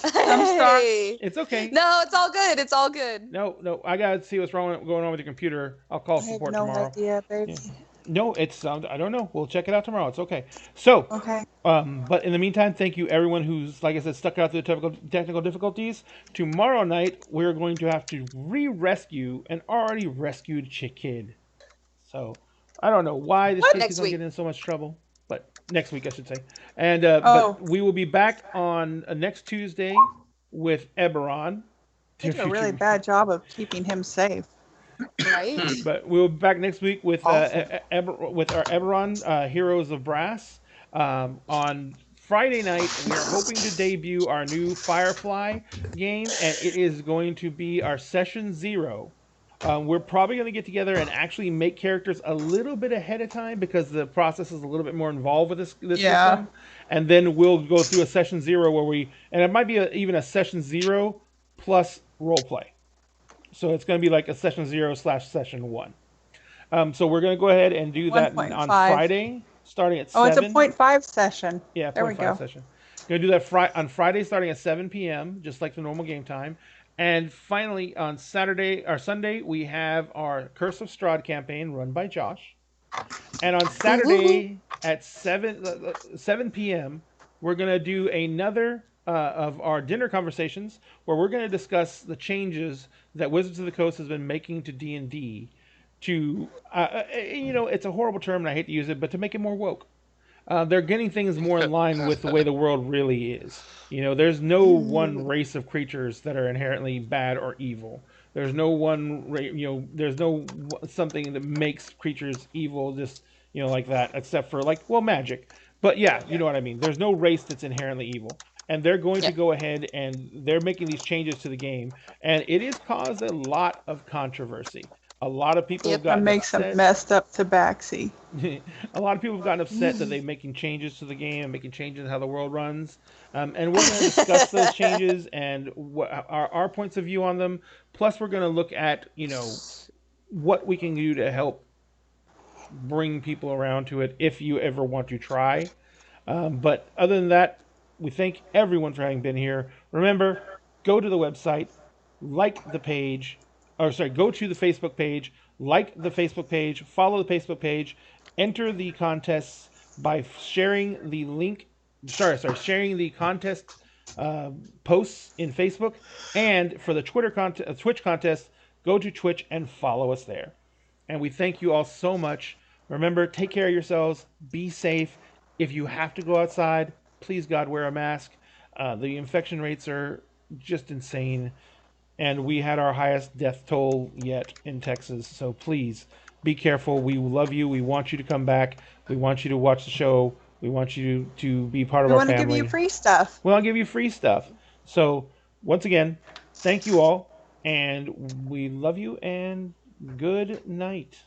Speaker 5: I'm sorry.
Speaker 1: It's okay.
Speaker 5: No, it's all good. It's all good.
Speaker 1: No. I got to see what's going on with your computer. I'll call support tomorrow.
Speaker 9: I have no idea, baby.
Speaker 1: Yeah. No, it's I don't know. We'll check it out tomorrow. It's okay. So, but in the meantime, thank you everyone who's, like I said, stuck out through the technical difficulties. Tomorrow night, we're going to have to re-rescue an already rescued kid. So, I don't know why this kid is going to get in so much trouble, but next week I should say. And but we will be back on next Tuesday with Eberron.
Speaker 9: They did a really bad job of keeping him safe.
Speaker 5: Right.
Speaker 1: But we'll be back next week with our Eberron Heroes of Brass. On Friday night, we are hoping to debut our new Firefly game, and it is going to be our Session 0. We're probably going to get together and actually make characters a little bit ahead of time, because the process is a little bit more involved with this system. And then we'll go through a Session 0 and it might be even a Session 0 plus roleplay. So it's going to be like a Session 0/Session 1. So we're going to go ahead and do that on Friday, starting at 7.
Speaker 9: Oh, it's a 0.5 session.
Speaker 1: Yeah,
Speaker 9: there we go.
Speaker 1: Session. Going to do that on Friday, starting at 7 p.m., just like the normal game time. And finally, on Sunday, we have our Curse of Strahd campaign run by Josh. And on Saturday at 7 p.m., we're going to do another of our dinner conversations, where we're going to discuss the changes that Wizards of the Coast has been making to D&D to, it's a horrible term and I hate to use it, but to make it more woke. They're getting things more in line with the way the world really is. You know, there's no one race of creatures that are inherently bad or evil. There's no one, there's no something that makes creatures evil, just, like that, except for, like, well, magic. But yeah, you know what I mean. There's no race that's inherently evil. And they're going to go ahead and they're making these changes to the game. And it has caused a lot of controversy. A lot of people have gotten
Speaker 9: upset. Make some messed up tabaxi.
Speaker 1: A lot of people have gotten upset that they're making changes to the game and making changes in how the world runs. And we're going to discuss those changes and what our points of view on them. Plus, we're going to look at, what we can do to help bring people around to it if you ever want to try. But other than that, we thank everyone for having been here. Remember, go to the website, like the page, go to the Facebook page, like the Facebook page, follow the Facebook page, enter the contests by sharing the link. Sharing the contest posts in Facebook, and for the Twitch contest, go to Twitch and follow us there. And we thank you all so much. Remember, take care of yourselves. Be safe. If you have to go outside, please God, wear a mask. The infection rates are just insane. And we had our highest death toll yet in Texas. So please, be careful. We love you. We want you to come back. We want you to watch the show. We want you to be part of our family.
Speaker 9: We want to give you free stuff.
Speaker 1: We want to give you free stuff. So, once again, thank you all. And we love you and good night.